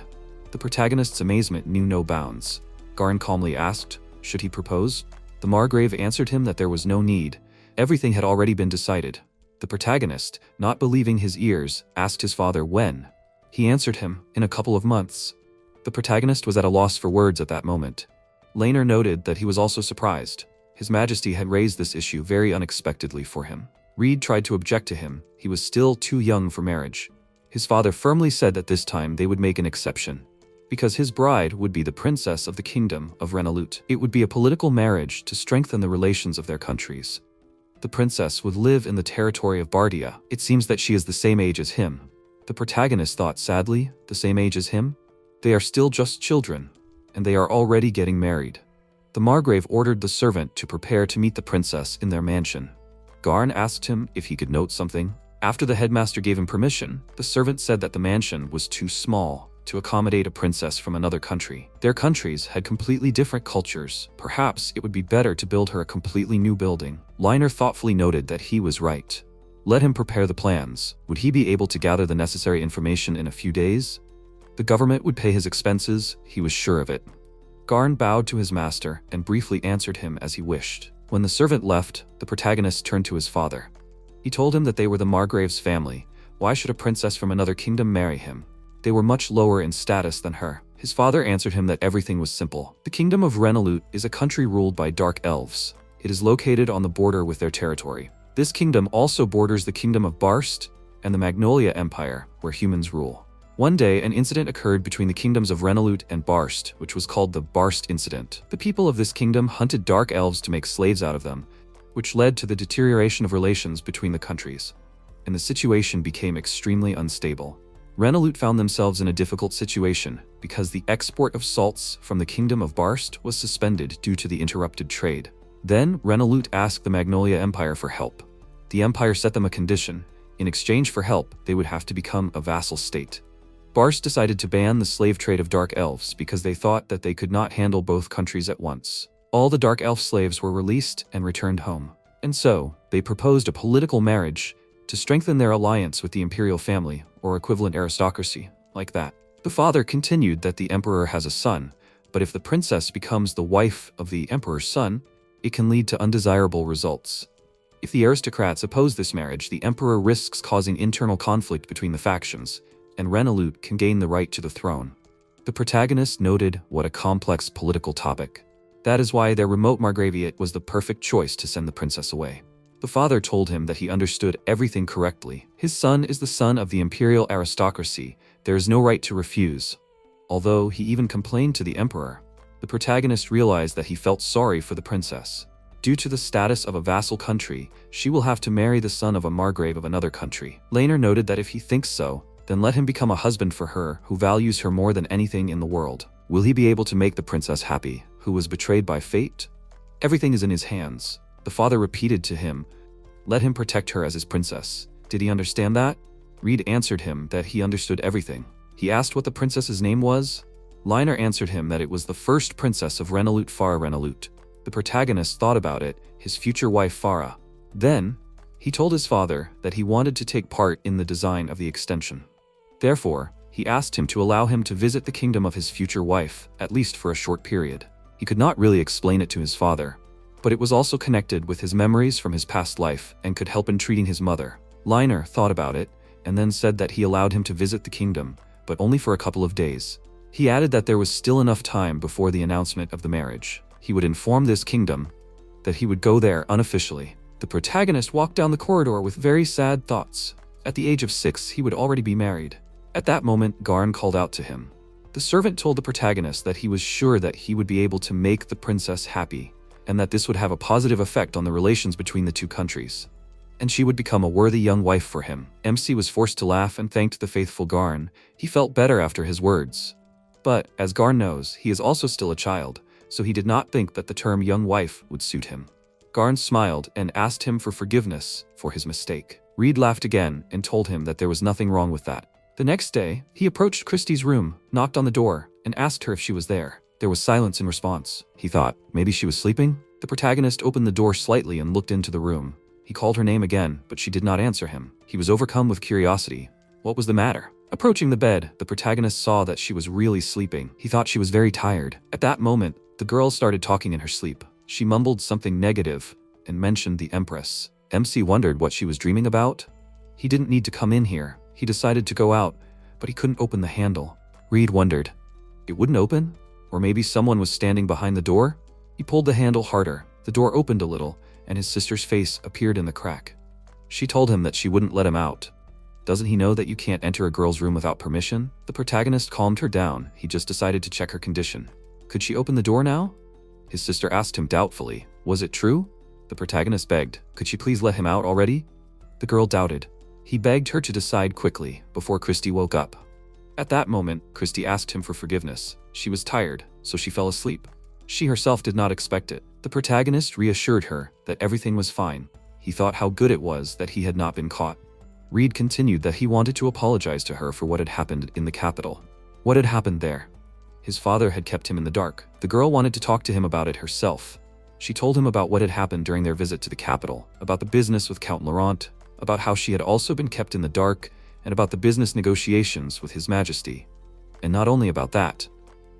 The protagonist's amazement knew no bounds. Garn calmly asked, should he propose? The Margrave answered him that there was no need. Everything had already been decided. The protagonist, not believing his ears, asked his father when. He answered him, in a couple of months. The protagonist was at a loss for words at that moment. Liner noted that he was also surprised. His Majesty had raised this issue very unexpectedly for him. Reed tried to object to him. He was still too young for marriage. His father firmly said that this time they would make an exception, because his bride would be the princess of the kingdom of Renolute. It would be a political marriage to strengthen the relations of their countries. The princess would live in the territory of Bardia. It seems that she is the same age as him. The protagonist thought sadly, the same age as him? They are still just children, and they are already getting married. The Margrave ordered the servant to prepare to meet the princess in their mansion. Garn asked him if he could note something. After the headmaster gave him permission, the servant said that the mansion was too small to accommodate a princess from another country. Their countries had completely different cultures. Perhaps it would be better to build her a completely new building. Liner thoughtfully noted that he was right. Let him prepare the plans. Would he be able to gather the necessary information in a few days? The government would pay his expenses, he was sure of it. Garn bowed to his master and briefly answered him as he wished. When the servant left, the protagonist turned to his father. He told him that they were the Margrave's family. Why should a princess from another kingdom marry him? They were much lower in status than her. His father answered him that everything was simple. The kingdom of Renolute is a country ruled by dark elves. It is located on the border with their territory. This kingdom also borders the kingdom of Barst and the Magnolia Empire, where humans rule. One day, an incident occurred between the kingdoms of Renolute and Barst, which was called the Barst Incident. The people of this kingdom hunted dark elves to make slaves out of them, which led to the deterioration of relations between the countries, and the situation became extremely unstable. Renolute found themselves in a difficult situation because the export of salts from the kingdom of Barst was suspended due to the interrupted trade. Then, Renolute asked the Magnolia Empire for help. The empire set them a condition. In exchange for help, they would have to become a vassal state. Barst decided to ban the slave trade of dark elves because they thought that they could not handle both countries at once. All the dark elf slaves were released and returned home. And so, they proposed a political marriage to strengthen their alliance with the Imperial family, or equivalent aristocracy, like that. The father continued that the emperor has a son, but if the princess becomes the wife of the emperor's son, it can lead to undesirable results. If the aristocrats oppose this marriage, the emperor risks causing internal conflict between the factions, and Renolute can gain the right to the throne. The protagonist noted what a complex political topic. That is why their remote Margraviate was the perfect choice to send the princess away. The father told him that he understood everything correctly. His son is the son of the imperial aristocracy. There is no right to refuse. Although he even complained to the emperor, the protagonist realized that he felt sorry for the princess. Due to the status of a vassal country, she will have to marry the son of a Margrave of another country. Liner noted that if he thinks so, then let him become a husband for her who values her more than anything in the world. Will he be able to make the princess happy, who was betrayed by fate? Everything is in his hands. The father repeated to him, let him protect her as his princess. Did he understand that? Reed answered him that he understood everything. He asked what the princess's name was. Liner answered him that it was the first princess of Renolute, Farra Renolute. The protagonist thought about it, his future wife Farra. Then, he told his father that he wanted to take part in the design of the extension. Therefore, he asked him to allow him to visit the kingdom of his future wife, at least for a short period. He could not really explain it to his father, but it was also connected with his memories from his past life and could help in treating his mother. Liner thought about it, and then said that he allowed him to visit the kingdom, but only for a couple of days. He added that there was still enough time before the announcement of the marriage. He would inform this kingdom that he would go there unofficially. The protagonist walked down the corridor with very sad thoughts. At the age of 6, he would already be married. At that moment, Garn called out to him. The servant told the protagonist that he was sure that he would be able to make the princess happy, and that this would have a positive effect on the relations between the two countries, and she would become a worthy young wife for him. MC was forced to laugh and thanked the faithful Garn. He felt better after his words. But, as Garn knows, he is also still a child, so he did not think that the term young wife would suit him. Garn smiled and asked him for forgiveness for his mistake. Reed laughed again and told him that there was nothing wrong with that. The next day, he approached Christie's room, knocked on the door, and asked her if she was there. There was silence in response. He thought, maybe she was sleeping? The protagonist opened the door slightly and looked into the room. He called her name again, but she did not answer him. He was overcome with curiosity. What was the matter? Approaching the bed, the protagonist saw that she was really sleeping. He thought she was very tired. At that moment, the girl started talking in her sleep. She mumbled something negative and mentioned the Empress. MC wondered what she was dreaming about. He didn't need to come in here. He decided to go out, but he couldn't open the handle. Reed wondered. It wouldn't open? Or maybe someone was standing behind the door? He pulled the handle harder. The door opened a little, and his sister's face appeared in the crack. She told him that she wouldn't let him out. Doesn't he know that you can't enter a girl's room without permission? The protagonist calmed her down. He just decided to check her condition. Could she open the door now? His sister asked him doubtfully. Was it true? The protagonist begged. Could she please let him out already? The girl doubted. He begged her to decide quickly before Christy woke up. At that moment, Christy asked him for forgiveness. She was tired, so she fell asleep. She herself did not expect it. The protagonist reassured her that everything was fine. He thought how good it was that he had not been caught. Reed continued that he wanted to apologize to her for what had happened in the capital. What had happened there? His father had kept him in the dark. The girl wanted to talk to him about it herself. She told him about what had happened during their visit to the capital, about the business with Count Laurent, about how she had also been kept in the dark, and about the business negotiations with His Majesty. And not only about that,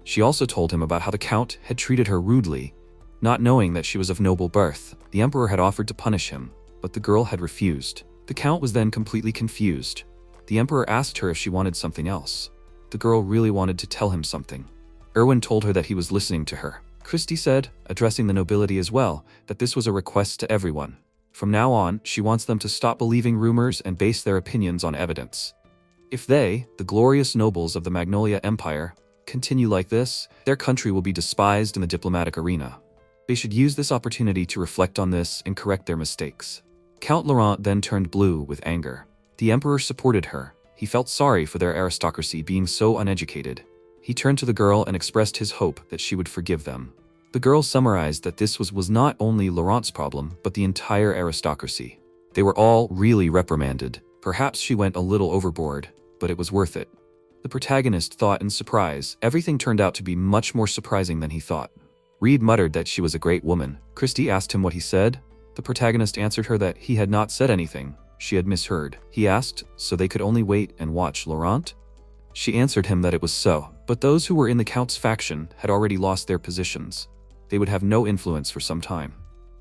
she also told him about how the Count had treated her rudely, not knowing that she was of noble birth. The Emperor had offered to punish him, but the girl had refused. The Count was then completely confused. The Emperor asked her if she wanted something else. The girl really wanted to tell him something. Erwin told her that he was listening to her. Christy said, addressing the nobility as well, that this was a request to everyone. From now on, she wants them to stop believing rumors and base their opinions on evidence. If they, the glorious nobles of the Magnolia Empire, continue like this, their country will be despised in the diplomatic arena. They should use this opportunity to reflect on this and correct their mistakes. Count Laurent then turned blue with anger. The Emperor supported her. He felt sorry for their aristocracy being so uneducated. He turned to the girl and expressed his hope that she would forgive them. The girl summarized that this was not only Laurent's problem, but the entire aristocracy. They were all really reprimanded. Perhaps she went a little overboard, but it was worth it. The protagonist thought in surprise. Everything turned out to be much more surprising than he thought. Reed muttered that she was a great woman. Christy asked him what he said. The protagonist answered her that he had not said anything. She had misheard. He asked, so they could only wait and watch Laurent? She answered him that it was so, but those who were in the Count's faction had already lost their positions. They would have no influence for some time.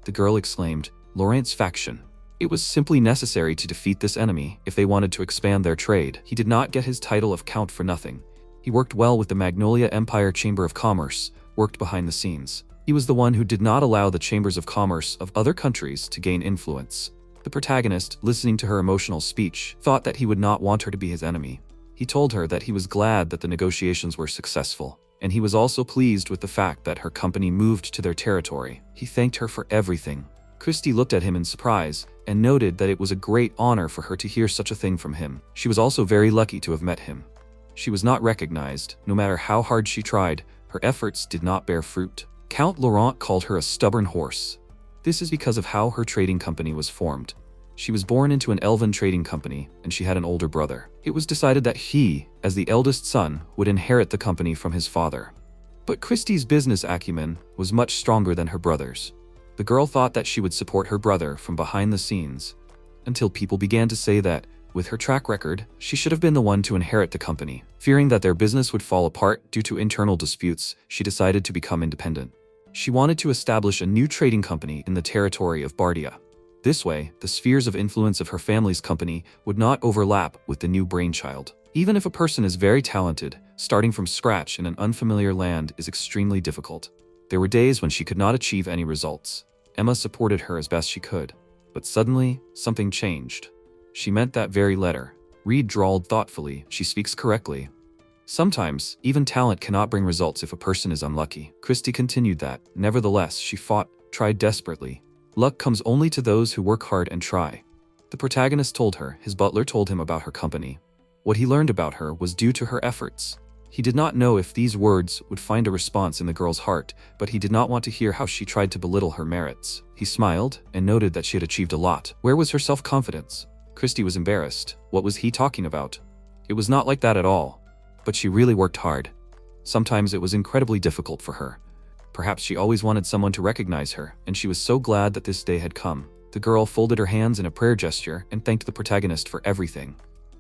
The girl exclaimed, Laurent's faction. It was simply necessary to defeat this enemy if they wanted to expand their trade. He did not get his title of Count for nothing. He worked well with the Magnolia Empire Chamber of Commerce, worked behind the scenes. He was the one who did not allow the chambers of commerce of other countries to gain influence. The protagonist, listening to her emotional speech, thought that he would not want her to be his enemy. He told her that he was glad that the negotiations were successful, and he was also pleased with the fact that her company moved to their territory. He thanked her for everything. Christy looked at him in surprise and noted that it was a great honor for her to hear such a thing from him. She was also very lucky to have met him. She was not recognized. No matter how hard she tried, her efforts did not bear fruit. Count Laurent called her a stubborn horse. This is because of how her trading company was formed. She was born into an elven trading company, and she had an older brother. It was decided that he, as the eldest son, would inherit the company from his father. But Christie's business acumen was much stronger than her brother's. The girl thought that she would support her brother from behind the scenes, until people began to say that, with her track record, she should have been the one to inherit the company. Fearing that their business would fall apart due to internal disputes, she decided to become independent. She wanted to establish a new trading company in the territory of Bardia. This way, the spheres of influence of her family's company would not overlap with the new brainchild. Even if a person is very talented, starting from scratch in an unfamiliar land is extremely difficult. There were days when she could not achieve any results. Emma supported her as best she could. But suddenly, something changed. She meant that very letter. Reed drawled thoughtfully, "She speaks correctly. Sometimes, even talent cannot bring results if a person is unlucky." Christie continued that, nevertheless, she fought, tried desperately. Luck comes only to those who work hard and try. The protagonist told her his butler told him about her company. What he learned about her was due to her efforts. He did not know if these words would find a response in the girl's heart, but he did not want to hear how she tried to belittle her merits. He smiled and noted that she had achieved a lot. Where was her self-confidence? Christie was embarrassed. What was he talking about? It was not like that at all. But she really worked hard. Sometimes it was incredibly difficult for her. Perhaps she always wanted someone to recognize her, and she was so glad that this day had come. The girl folded her hands in a prayer gesture and thanked the protagonist for everything.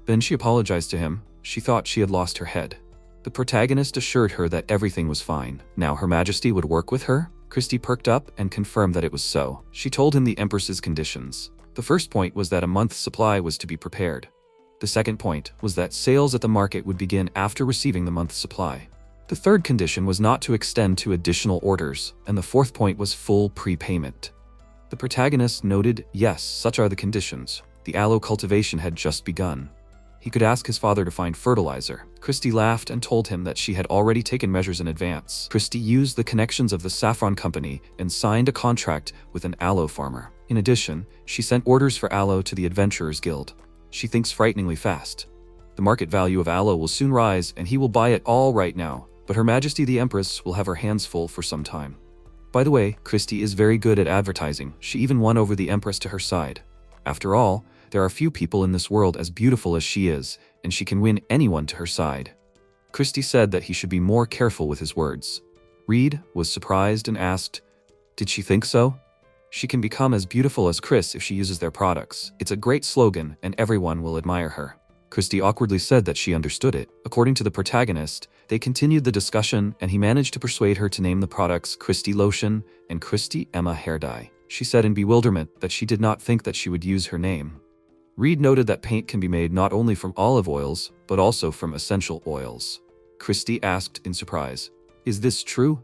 Then she apologized to him. She thought she had lost her head. The protagonist assured her that everything was fine. Now Her Majesty would work with her? Christie perked up and confirmed that it was so. She told him the Empress's conditions. The first point was that a month's supply was to be prepared. The second point was that sales at the market would begin after receiving the month's supply. The third condition was not to extend to additional orders, and the fourth point was full prepayment. The protagonist noted, yes, such are the conditions. The aloe cultivation had just begun. He could ask his father to find fertilizer. Christie laughed and told him that she had already taken measures in advance. Christie used the connections of the saffron company and signed a contract with an aloe farmer. In addition, she sent orders for aloe to the Adventurers Guild. She thinks frighteningly fast. The market value of aloe will soon rise, and he will buy it all right now. But Her Majesty the Empress will have her hands full for some time. By the way, Christie is very good at advertising. She even won over the Empress to her side. After all, there are few people in this world as beautiful as she is, and she can win anyone to her side. Christie said that he should be more careful with his words. Reed was surprised and asked, "Did she think so?" "She can become as beautiful as Chris if she uses their products. It's a great slogan, and everyone will admire her." Christie awkwardly said that she understood it. According to the protagonist, they continued the discussion, and he managed to persuade her to name the products Christie Lotion and Christie Emma Hair Dye. She said in bewilderment that she did not think that she would use her name. Reed noted that paint can be made not only from olive oils, but also from essential oils. Christie asked in surprise, "Is this true?"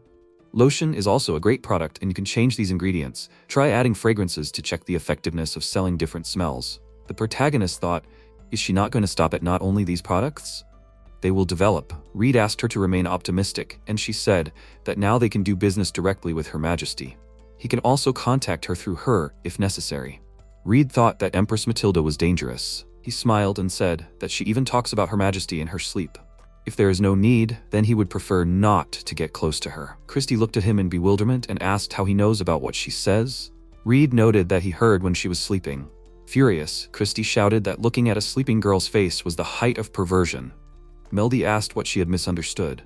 Lotion is also a great product, and you can change these ingredients. Try adding fragrances to check the effectiveness of selling different smells. The protagonist thought, is she not going to stop at not only these products? They will develop. Reed asked her to remain optimistic, and she said that now they can do business directly with Her Majesty. He can also contact her through her, if necessary. Reed thought that Empress Matilda was dangerous. He smiled and said that she even talks about Her Majesty in her sleep. If there is no need, then he would prefer not to get close to her. Christie looked at him in bewilderment and asked how he knows about what she says. Reed noted that he heard when she was sleeping. Furious, Christie shouted that looking at a sleeping girl's face was the height of perversion. Meldy asked what she had misunderstood.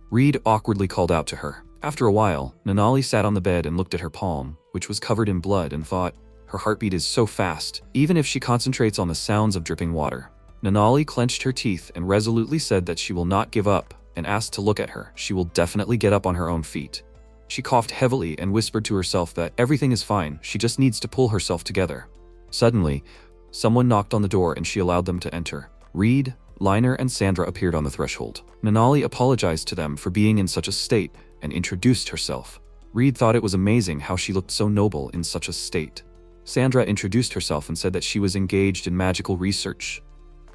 Reed awkwardly called out to her. After a while, Nanali sat on the bed and looked at her palm, which was covered in blood, and thought, her heartbeat is so fast, even if she concentrates on the sounds of dripping water. Nanali clenched her teeth and resolutely said that she will not give up, and asked to look at her. She will definitely get up on her own feet. She coughed heavily and whispered to herself that everything is fine, she just needs to pull herself together. Suddenly, someone knocked on the door and she allowed them to enter. Reed, Liner, and Sandra appeared on the threshold. Nanali apologized to them for being in such a state and introduced herself. Reed thought it was amazing how she looked so noble in such a state. Sandra introduced herself and said that she was engaged in magical research.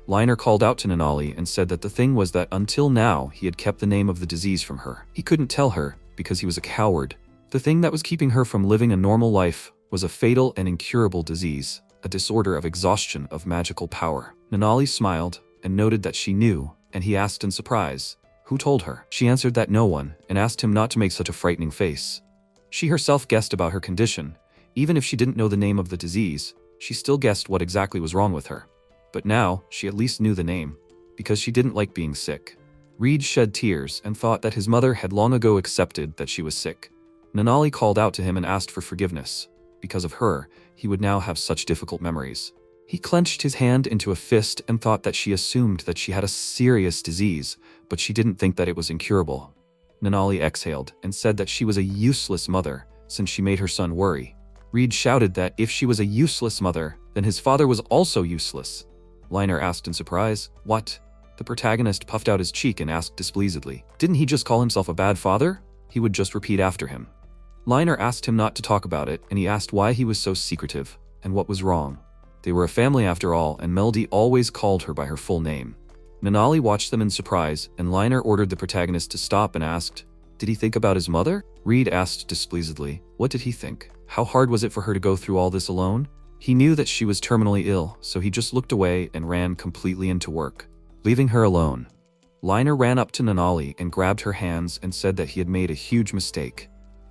Liner called out to Nanali and said that the thing was that until now he had kept the name of the disease from her. He couldn't tell her because he was a coward. The thing that was keeping her from living a normal life was a fatal and incurable disease, a disorder of exhaustion of magical power. Nanali smiled and noted that she knew, and he asked in surprise, who told her? She answered that no one, and asked him not to make such a frightening face. She herself guessed about her condition. Even if she didn't know the name of the disease, She still guessed what exactly was wrong with her. But now, she at least knew the name, because she didn't like being sick. Reed shed tears and thought that his mother had long ago accepted that she was sick. Nanali called out to him and asked for forgiveness. Because of her, he would now have such difficult memories. He clenched his hand into a fist and thought that she assumed that she had a serious disease, but she didn't think that it was incurable. Nanali exhaled and said that she was a useless mother, since she made her son worry. Reed shouted that if she was a useless mother, then his father was also useless. Liner asked in surprise, "What?" The protagonist puffed out his cheek and asked displeasedly, "Didn't he just call himself a bad father?" He would just repeat after him. Liner asked him not to talk about it, and he asked why he was so secretive, and what was wrong. They were a family after all, and Melody always called her by her full name. Nanali watched them in surprise, and Liner ordered the protagonist to stop and asked, "Did he think about his mother?" Reed asked displeasedly, "What did he think? How hard was it for her to go through all this alone?" He knew that she was terminally ill, so he just looked away and ran completely into work, leaving her alone. Liner ran up to Nanali and grabbed her hands and said that he had made a huge mistake.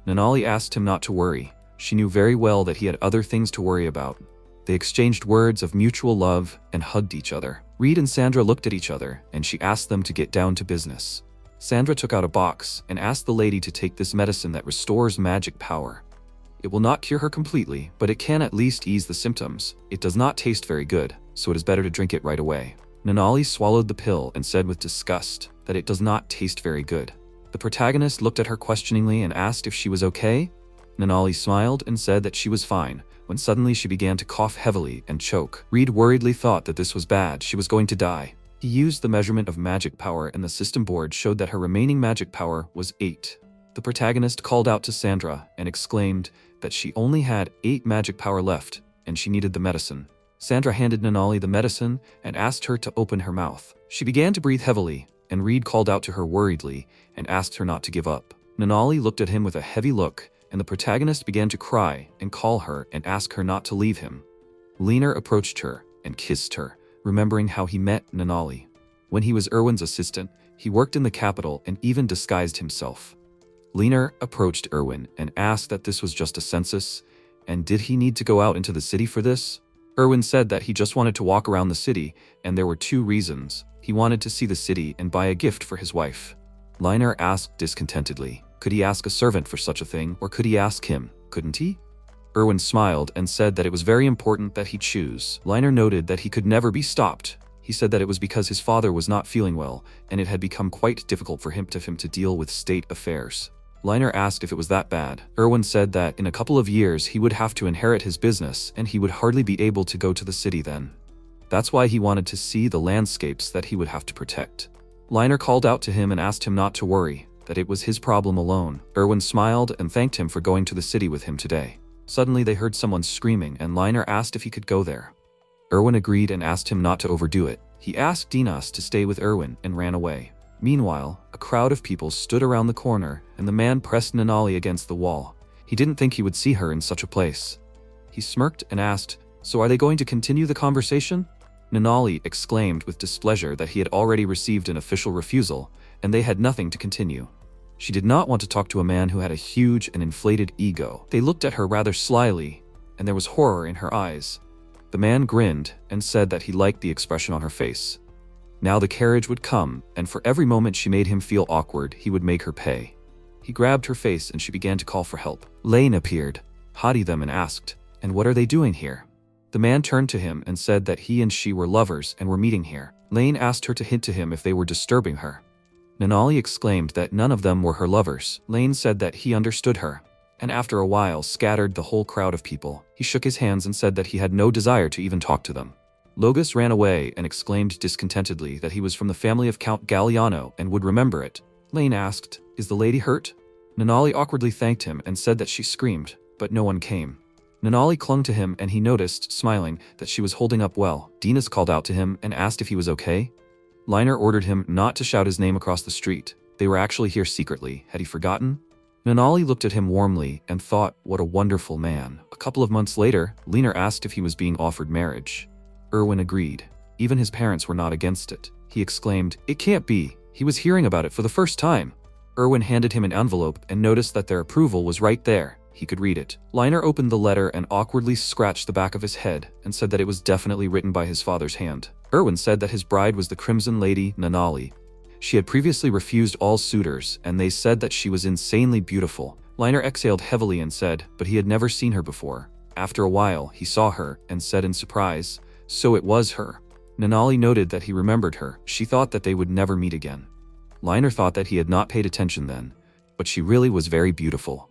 Nanali asked him not to worry. She knew very well that he had other things to worry about. They exchanged words of mutual love and hugged each other. Reed and Sandra looked at each other, and she asked them to get down to business. Sandra took out a box and asked the lady to take this medicine that restores magic power. It will not cure her completely, but it can at least ease the symptoms. It does not taste very good, so it is better to drink it right away. Nanali swallowed the pill and said with disgust that it does not taste very good. The protagonist looked at her questioningly and asked if she was okay. Nanali smiled and said that she was fine, when suddenly she began to cough heavily and choke. Reed worriedly thought that this was bad, she was going to die. He used the measurement of magic power, and the system board showed that her remaining magic power was 8. The protagonist called out to Sandra and exclaimed that she only had 8 magic power left and she needed the medicine. Sandra handed Nanali the medicine and asked her to open her mouth. She began to breathe heavily, and Reed called out to her worriedly and asked her not to give up. Nanali looked at him with a heavy look, and the protagonist began to cry and call her and ask her not to leave him. Liner approached her and kissed her, remembering how he met Nanali. When he was Erwin's assistant, he worked in the capital and even disguised himself. Liner approached Erwin and asked that this was just a census, and did he need to go out into the city for this? Erwin said that he just wanted to walk around the city, and there were 2 reasons. He wanted to see the city and buy a gift for his wife. Liner asked discontentedly, could he ask a servant for such a thing, or could he ask him? Couldn't he? Erwin smiled and said that it was very important that he choose. Liner noted that he could never be stopped. He said that it was because his father was not feeling well, and it had become quite difficult for him to deal with state affairs. Liner asked if it was that bad. Erwin said that in a couple of years he would have to inherit his business, and he would hardly be able to go to the city then. That's why he wanted to see the landscapes that he would have to protect. Liner called out to him and asked him not to worry, that it was his problem alone. Erwin smiled and thanked him for going to the city with him today. Suddenly they heard someone screaming, and Liner asked if he could go there. Erwin agreed and asked him not to overdo it. He asked Dinas to stay with Erwin and ran away. Meanwhile, a crowd of people stood around the corner, and the man pressed Nanali against the wall. He didn't think he would see her in such a place. He smirked and asked, "So are they going to continue the conversation?" Nanali exclaimed with displeasure that he had already received an official refusal, and they had nothing to continue. She did not want to talk to a man who had a huge and inflated ego. They looked at her rather slyly, and there was horror in her eyes. The man grinned and said that he liked the expression on her face. Now the carriage would come, and for every moment she made him feel awkward, he would make her pay. He grabbed her face and she began to call for help. Lane appeared, haughty them, and asked, "And what are they doing here?" The man turned to him and said that he and she were lovers and were meeting here. Lane asked her to hint to him if they were disturbing her. Nanali exclaimed that none of them were her lovers. Lane said that he understood her, and after a while scattered the whole crowd of people. He shook his hands and said that he had no desire to even talk to them. Logus ran away and exclaimed discontentedly that he was from the family of Count Galliano and would remember it. Lane asked, "Is the lady hurt?" Nanali awkwardly thanked him and said that she screamed, but no one came. Nanali clung to him and he noticed, smiling, that she was holding up well. Dinas called out to him and asked if he was okay. Liner ordered him not to shout his name across the street. They were actually here secretly. Had he forgotten? Nanali looked at him warmly and thought, what a wonderful man. A couple of months later, Liner asked if he was being offered marriage. Erwin agreed. Even his parents were not against it. He exclaimed, "It can't be. He was hearing about it for the first time." Erwin handed him an envelope and noticed that their approval was right there. he could read it. Liner opened the letter and awkwardly scratched the back of his head and said that it was definitely written by his father's hand. Erwin said that his bride was the Crimson Lady, Nanali. She had previously refused all suitors, and they said that she was insanely beautiful. Liner exhaled heavily and said, but he had never seen her before. After a while, he saw her and said in surprise, so it was her. Nanali noted that he remembered her. She thought that they would never meet again. Liner thought that he had not paid attention then, but she really was very beautiful.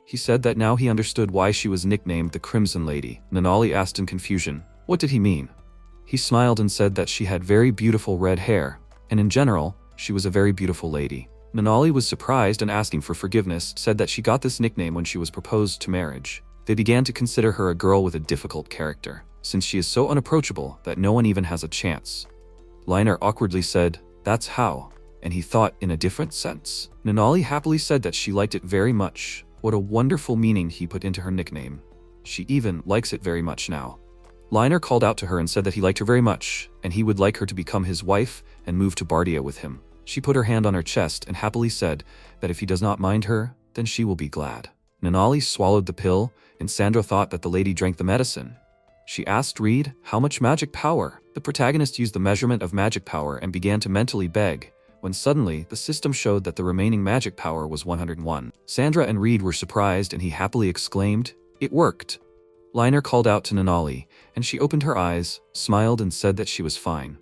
He said that now he understood why she was nicknamed the Crimson Lady. Nanali asked in confusion, what did he mean? He smiled and said that she had very beautiful red hair, and in general, she was a very beautiful lady. Nanali was surprised and asking for forgiveness, said that she got this nickname when she was proposed to marriage. They began to consider her a girl with a difficult character, since she is so unapproachable that no one even has a chance. Liner awkwardly said, that's how, and he thought in a different sense. Nanali happily said that she liked it very much. What a wonderful meaning he put into her nickname. She even likes it very much now. Liner called out to her and said that he liked her very much, and he would like her to become his wife and move to Bardia with him. She put her hand on her chest and happily said that if he does not mind her, then she will be glad. Nanali swallowed the pill, and Sandra thought that the lady drank the medicine. She asked Reed, how much magic power? The protagonist used the measurement of magic power and began to mentally beg, when suddenly the system showed that the remaining magic power was 101. Sandra and Reed were surprised and he happily exclaimed, it worked. Liner called out to Nanali, and she opened her eyes, smiled and said that she was fine.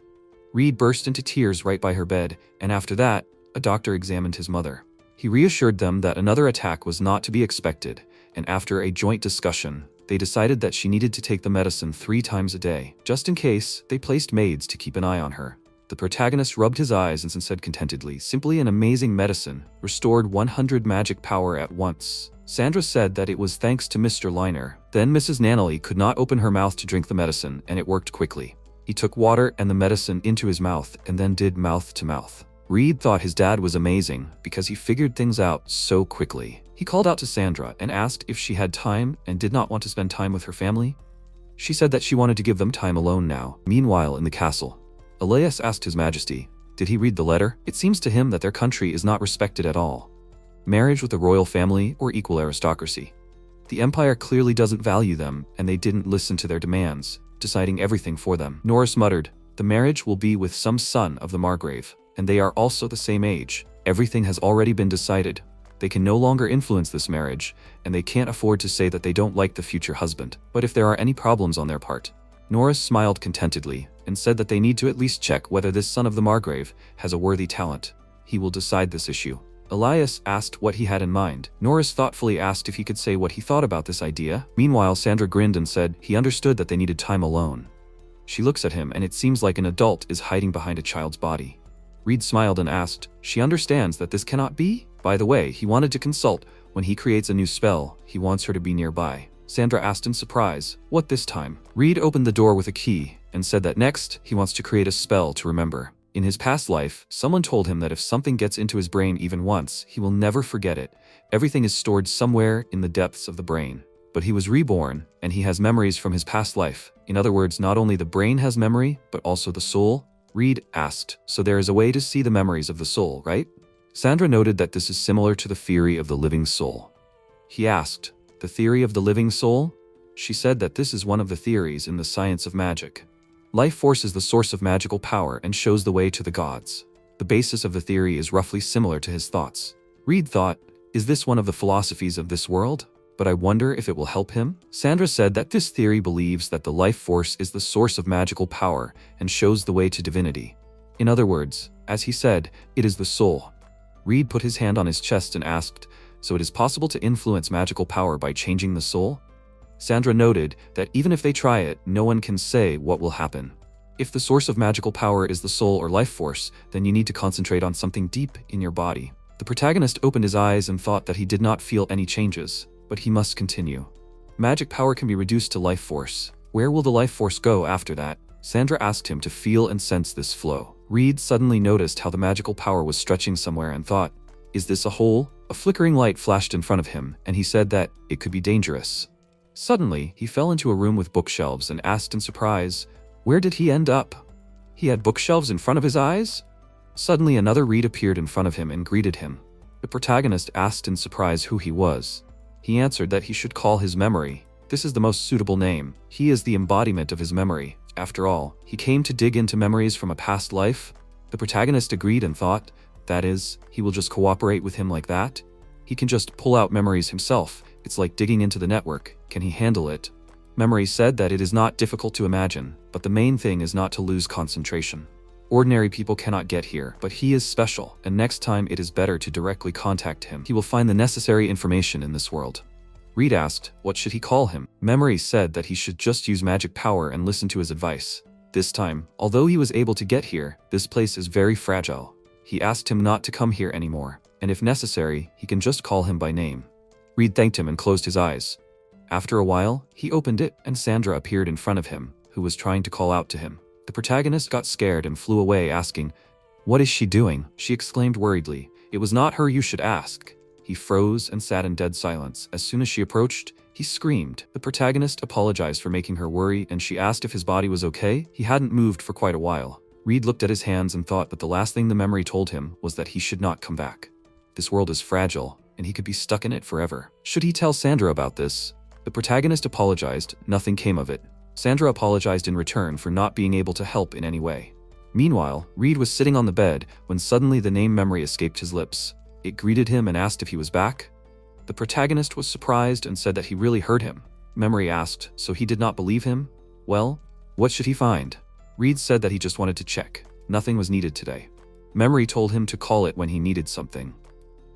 Reed burst into tears right by her bed, and after that, a doctor examined his mother. He reassured them that another attack was not to be expected, and after a joint discussion, they decided that she needed to take the medicine 3 times a day. Just in case, they placed maids to keep an eye on her. The protagonist rubbed his eyes and said contentedly, simply an amazing medicine, restored 100 magic power at once. Sandra said that it was thanks to Mr. Liner. Then Mrs. Nanali could not open her mouth to drink the medicine, and it worked quickly. He took water and the medicine into his mouth and then did mouth to mouth. Reed thought his dad was amazing because he figured things out so quickly. He called out to Sandra and asked if she had time and did not want to spend time with her family. She said that she wanted to give them time alone now. Meanwhile, in the castle, Elias asked His Majesty, did he read the letter? It seems to him that their country is not respected at all. Marriage with a royal family or equal aristocracy. The Empire clearly doesn't value them, and they didn't listen to their demands, deciding everything for them. Norris muttered, the marriage will be with some son of the Margrave, and they are also the same age. Everything has already been decided. They can no longer influence this marriage, and they can't afford to say that they don't like the future husband. But if there are any problems on their part, Norris smiled contentedly and said that they need to at least check whether this son of the Margrave has a worthy talent. He will decide this issue. Elias asked what he had in mind. Norris thoughtfully asked if he could say what he thought about this idea. Meanwhile, Sandra grinned and said he understood that they needed time alone. She looks at him and it seems like an adult is hiding behind a child's body. Reed smiled and asked, she understands that this cannot be? By the way, he wanted to consult. When he creates a new spell, he wants her to be nearby. Sandra asked in surprise, what this time? Reed opened the door with a key and said that next, he wants to create a spell to remember. In his past life, someone told him that if something gets into his brain even once, he will never forget it. Everything is stored somewhere in the depths of the brain. But he was reborn, and he has memories from his past life. In other words, not only the brain has memory, but also the soul. Reed asked, so there is a way to see the memories of the soul, right? Sandra noted that this is similar to the theory of the living soul. He asked, the theory of the living soul? She said that this is one of the theories in the science of magic. Life force is the source of magical power and shows the way to the gods. The basis of the theory is roughly similar to his thoughts. Reed thought, is this one of the philosophies of this world? But I wonder if it will help him? Sandra said that this theory believes that the life force is the source of magical power and shows the way to divinity. In other words, as he said, it is the soul. Reed put his hand on his chest and asked, so it is possible to influence magical power by changing the soul? Sandra noted that even if they try it, no one can say what will happen. If the source of magical power is the soul or life force, then you need to concentrate on something deep in your body. The protagonist opened his eyes and thought that he did not feel any changes, but he must continue. Magic power can be reduced to life force. Where will the life force go after that? Sandra asked him to feel and sense this flow. Reed suddenly noticed how the magical power was stretching somewhere and thought, is this a hole? A flickering light flashed in front of him, and he said that it could be dangerous. Suddenly, he fell into a room with bookshelves and asked in surprise, where did he end up? He had bookshelves in front of his eyes? Suddenly another Reed appeared in front of him and greeted him. The protagonist asked in surprise who he was. He answered that he should call his memory. This is the most suitable name. He is the embodiment of his memory. After all, he came to dig into memories from a past life. The protagonist agreed and thought, that is, he will just cooperate with him like that? He can just pull out memories himself. It's like digging into the network. Can he handle it? Memory said that it is not difficult to imagine, but the main thing is not to lose concentration. Ordinary people cannot get here, but he is special, and next time it is better to directly contact him. He will find the necessary information in this world. Reed asked, what should he call him? Memory said that he should just use magic power and listen to his advice. This time, although he was able to get here, this place is very fragile. He asked him not to come here anymore, and if necessary, he can just call him by name. Reed thanked him and closed his eyes. After a while, he opened it and Sandra appeared in front of him, who was trying to call out to him. The protagonist got scared and flew away asking, "What is she doing?" She exclaimed worriedly, "It was not her you should ask." He froze and sat in dead silence. As soon as she approached, he screamed. The protagonist apologized for making her worry and she asked if his body was okay. He hadn't moved for quite a while. Reed looked at his hands and thought that the last thing the memory told him was that he should not come back. This world is fragile, and he could be stuck in it forever. Should he tell Sandra about this? The protagonist apologized. Nothing came of it. Sandra apologized in return for not being able to help in any way. Meanwhile, Reed was sitting on the bed when suddenly the name memory escaped his lips. It greeted him and asked if he was back. The protagonist was surprised and said that he really heard him. Memory asked, so he did not believe him? Well, what should he find? Reed said that he just wanted to check. Nothing was needed today. Memory told him to call it when he needed something.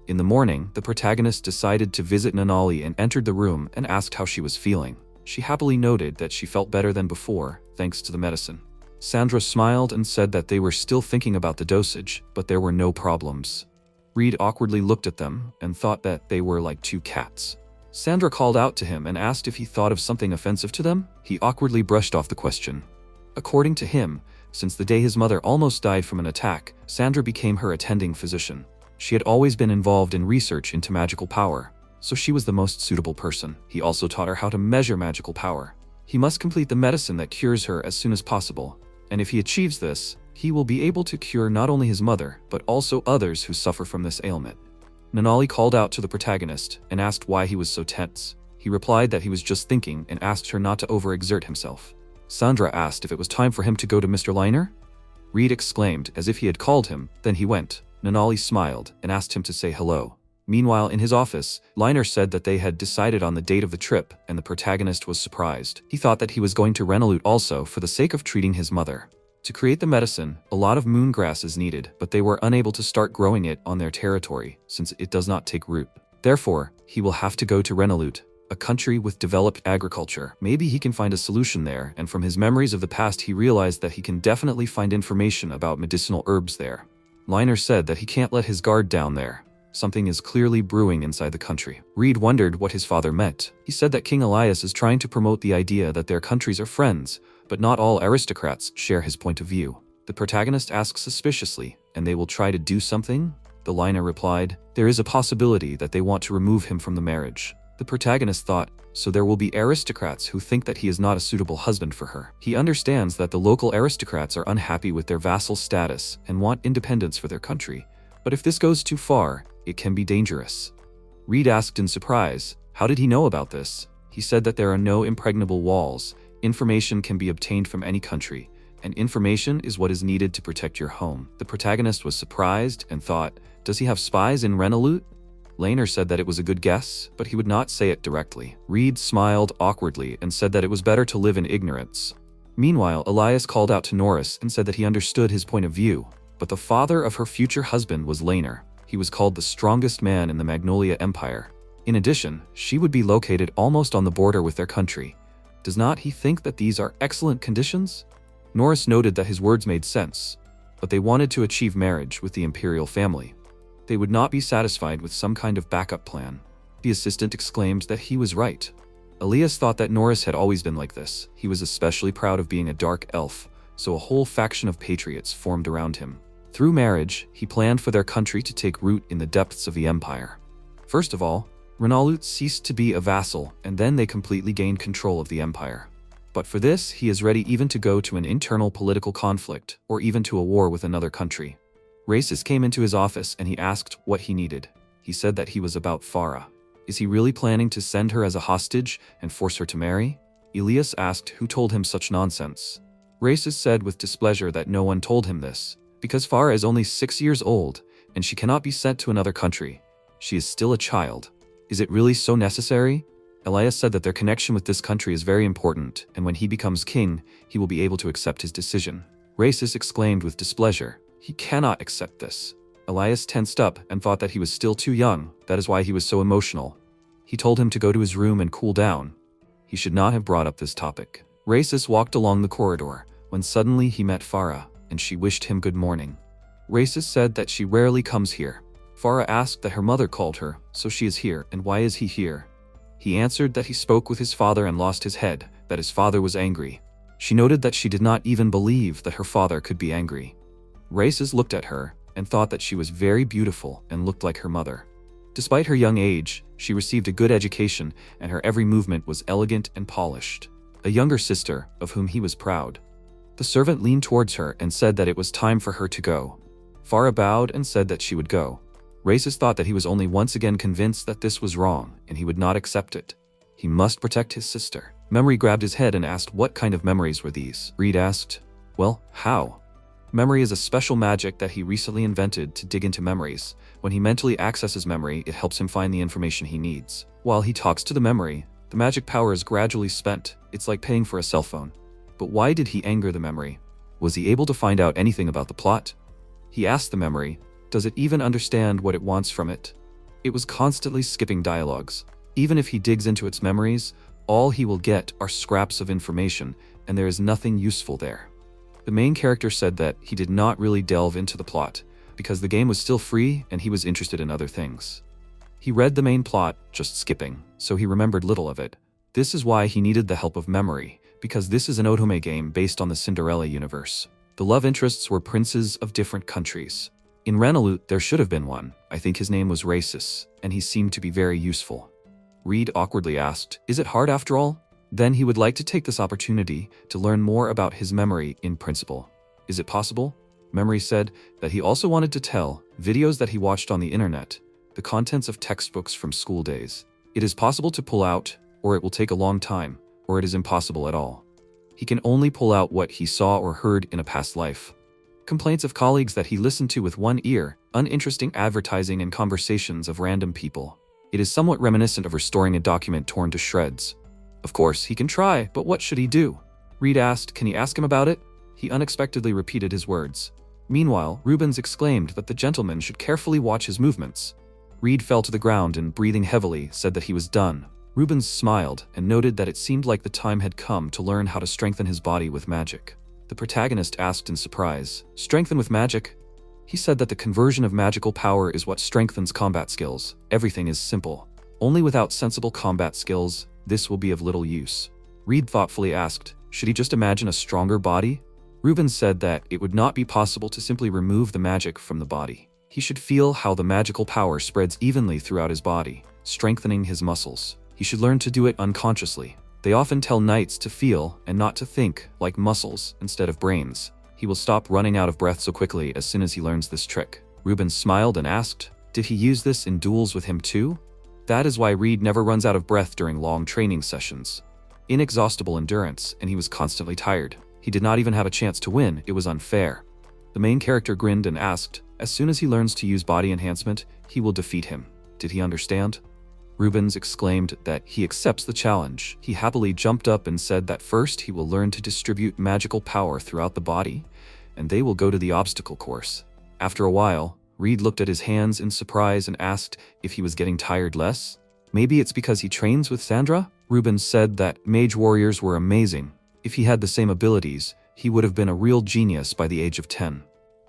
In the morning, the protagonist decided to visit Nanali and entered the room and asked how she was feeling. She happily noted that she felt better than before, thanks to the medicine. Sandra smiled and said that they were still thinking about the dosage, but there were no problems. Reed awkwardly looked at them and thought that they were like two cats. Sandra called out to him and asked if he thought of something offensive to them. He awkwardly brushed off the question. According to him, since the day his mother almost died from an attack, Sandra became her attending physician. She had always been involved in research into magical power, so she was the most suitable person. He also taught her how to measure magical power. He must complete the medicine that cures her as soon as possible, and if he achieves this, he will be able to cure not only his mother, but also others who suffer from this ailment. Nanali called out to the protagonist and asked why he was so tense. He replied that he was just thinking and asked her not to overexert himself. Sandra asked if it was time for him to go to Mr. Liner. Reed exclaimed as if he had called him, then he went. Nanali smiled and asked him to say hello. Meanwhile, in his office, Liner said that they had decided on the date of the trip, and the protagonist was surprised. He thought that he was going to Renolute also for the sake of treating his mother. To create the medicine, a lot of moongrass is needed, but they were unable to start growing it on their territory, since it does not take root. Therefore, he will have to go to Renolute, a country with developed agriculture. Maybe he can find a solution there, and from his memories of the past he realized that he can definitely find information about medicinal herbs there. Liner said that he can't let his guard down there. Something is clearly brewing inside the country. Reed wondered what his father meant. He said that King Elias is trying to promote the idea that their countries are friends, but not all aristocrats share his point of view. The protagonist asked suspiciously, and they will try to do something? The Liner replied, there is a possibility that they want to remove him from the marriage. The protagonist thought, so there will be aristocrats who think that he is not a suitable husband for her. He understands that the local aristocrats are unhappy with their vassal status and want independence for their country, but if this goes too far, it can be dangerous. Reed asked in surprise, how did he know about this? He said that there are no impregnable walls, information can be obtained from any country, and information is what is needed to protect your home. The protagonist was surprised and thought, does he have spies in Renolute? Liner said that it was a good guess, but he would not say it directly. Reed smiled awkwardly and said that it was better to live in ignorance. Meanwhile, Elias called out to Norris and said that he understood his point of view, but the father of her future husband was Liner. He was called the strongest man in the Magnolia Empire. In addition, she would be located almost on the border with their country. Does not he think that these are excellent conditions? Norris noted that his words made sense, but they wanted to achieve marriage with the Imperial family. They would not be satisfied with some kind of backup plan. The assistant exclaimed that he was right. Elias thought that Norris had always been like this. He was especially proud of being a dark elf, so a whole faction of patriots formed around him. Through marriage, he planned for their country to take root in the depths of the empire. First of all, Renolute ceased to be a vassal, and then they completely gained control of the empire. But for this, he is ready even to go to an internal political conflict, or even to a war with another country. Races came into his office and he asked what he needed. He said that he was about Farra. Is he really planning to send her as a hostage and force her to marry? Elias asked who told him such nonsense. Raisis said with displeasure that no one told him this, because Farra is only 6 years old, and she cannot be sent to another country. She is still a child. Is it really so necessary? Elias said that their connection with this country is very important, and when he becomes king, he will be able to accept his decision. Raisis exclaimed with displeasure. He cannot accept this. Elias tensed up and thought that he was still too young, that is why he was so emotional. He told him to go to his room and cool down. He should not have brought up this topic. Raisis walked along the corridor, when suddenly he met Farra, and she wished him good morning. Raisis said that she rarely comes here. Farra asked that her mother called her, so she is here, and why is he here? He answered that he spoke with his father and lost his head, that his father was angry. She noted that she did not even believe that her father could be angry. Raisis looked at her and thought that she was very beautiful and looked like her mother. Despite her young age, she received a good education and her every movement was elegant and polished. A younger sister, of whom he was proud. The servant leaned towards her and said that it was time for her to go. Farra bowed and said that she would go. Raisis thought that he was only once again convinced that this was wrong and he would not accept it. He must protect his sister. Memory grabbed his head and asked what kind of memories were these. Reed asked, well, how? Memory is a special magic that he recently invented to dig into memories. When he mentally accesses memory, it helps him find the information he needs. While he talks to the memory, the magic power is gradually spent. It's like paying for a cell phone. But why did he anger the memory? Was he able to find out anything about the plot? He asked the memory, does it even understand what it wants from it? It was constantly skipping dialogues. Even if he digs into its memories, all he will get are scraps of information, and there is nothing useful there. The main character said that he did not really delve into the plot, because the game was still free and he was interested in other things. He read the main plot, just skipping, so he remembered little of it. This is why he needed the help of memory, because this is an otome game based on the Cinderella universe. The love interests were princes of different countries. In Renolute, there should have been one. I think his name was Raisis, and he seemed to be very useful. Reed awkwardly asked, is it hard after all? Then he would like to take this opportunity to learn more about his memory in principle. Is it possible? Memory said that he also wanted to tell videos that he watched on the internet, the contents of textbooks from school days. It is possible to pull out, or it will take a long time, or it is impossible at all. He can only pull out what he saw or heard in a past life. Complaints of colleagues that he listened to with one ear, uninteresting advertising and conversations of random people. It is somewhat reminiscent of restoring a document torn to shreds. Of course, he can try, but what should he do? Reed asked, can he ask him about it? He unexpectedly repeated his words. Meanwhile, Rubens exclaimed that the gentleman should carefully watch his movements. Reed fell to the ground and, breathing heavily, said that he was done. Rubens smiled and noted that it seemed like the time had come to learn how to strengthen his body with magic. The protagonist asked in surprise, strengthen with magic? He said that the conversion of magical power is what strengthens combat skills. Everything is simple. Only without sensible combat skills, this will be of little use. Reed thoughtfully asked, should he just imagine a stronger body? Rubens said that it would not be possible to simply remove the magic from the body. He should feel how the magical power spreads evenly throughout his body, strengthening his muscles. He should learn to do it unconsciously. They often tell knights to feel and not to think, like muscles instead of brains. He will stop running out of breath so quickly as soon as he learns this trick. Rubens smiled and asked, did he use this in duels with him too? That is why Reed never runs out of breath during long training sessions. Inexhaustible endurance, and he was constantly tired. He did not even have a chance to win, it was unfair. The main character grinned and asked, as soon as he learns to use body enhancement, he will defeat him. Did he understand? Rubens exclaimed that he accepts the challenge. He happily jumped up and said that first he will learn to distribute magical power throughout the body, and they will go to the obstacle course. After a while, Reed looked at his hands in surprise and asked if he was getting tired less. Maybe it's because he trains with Sandra? Rubens said that mage warriors were amazing. If he had the same abilities, he would have been a real genius by the age of 10.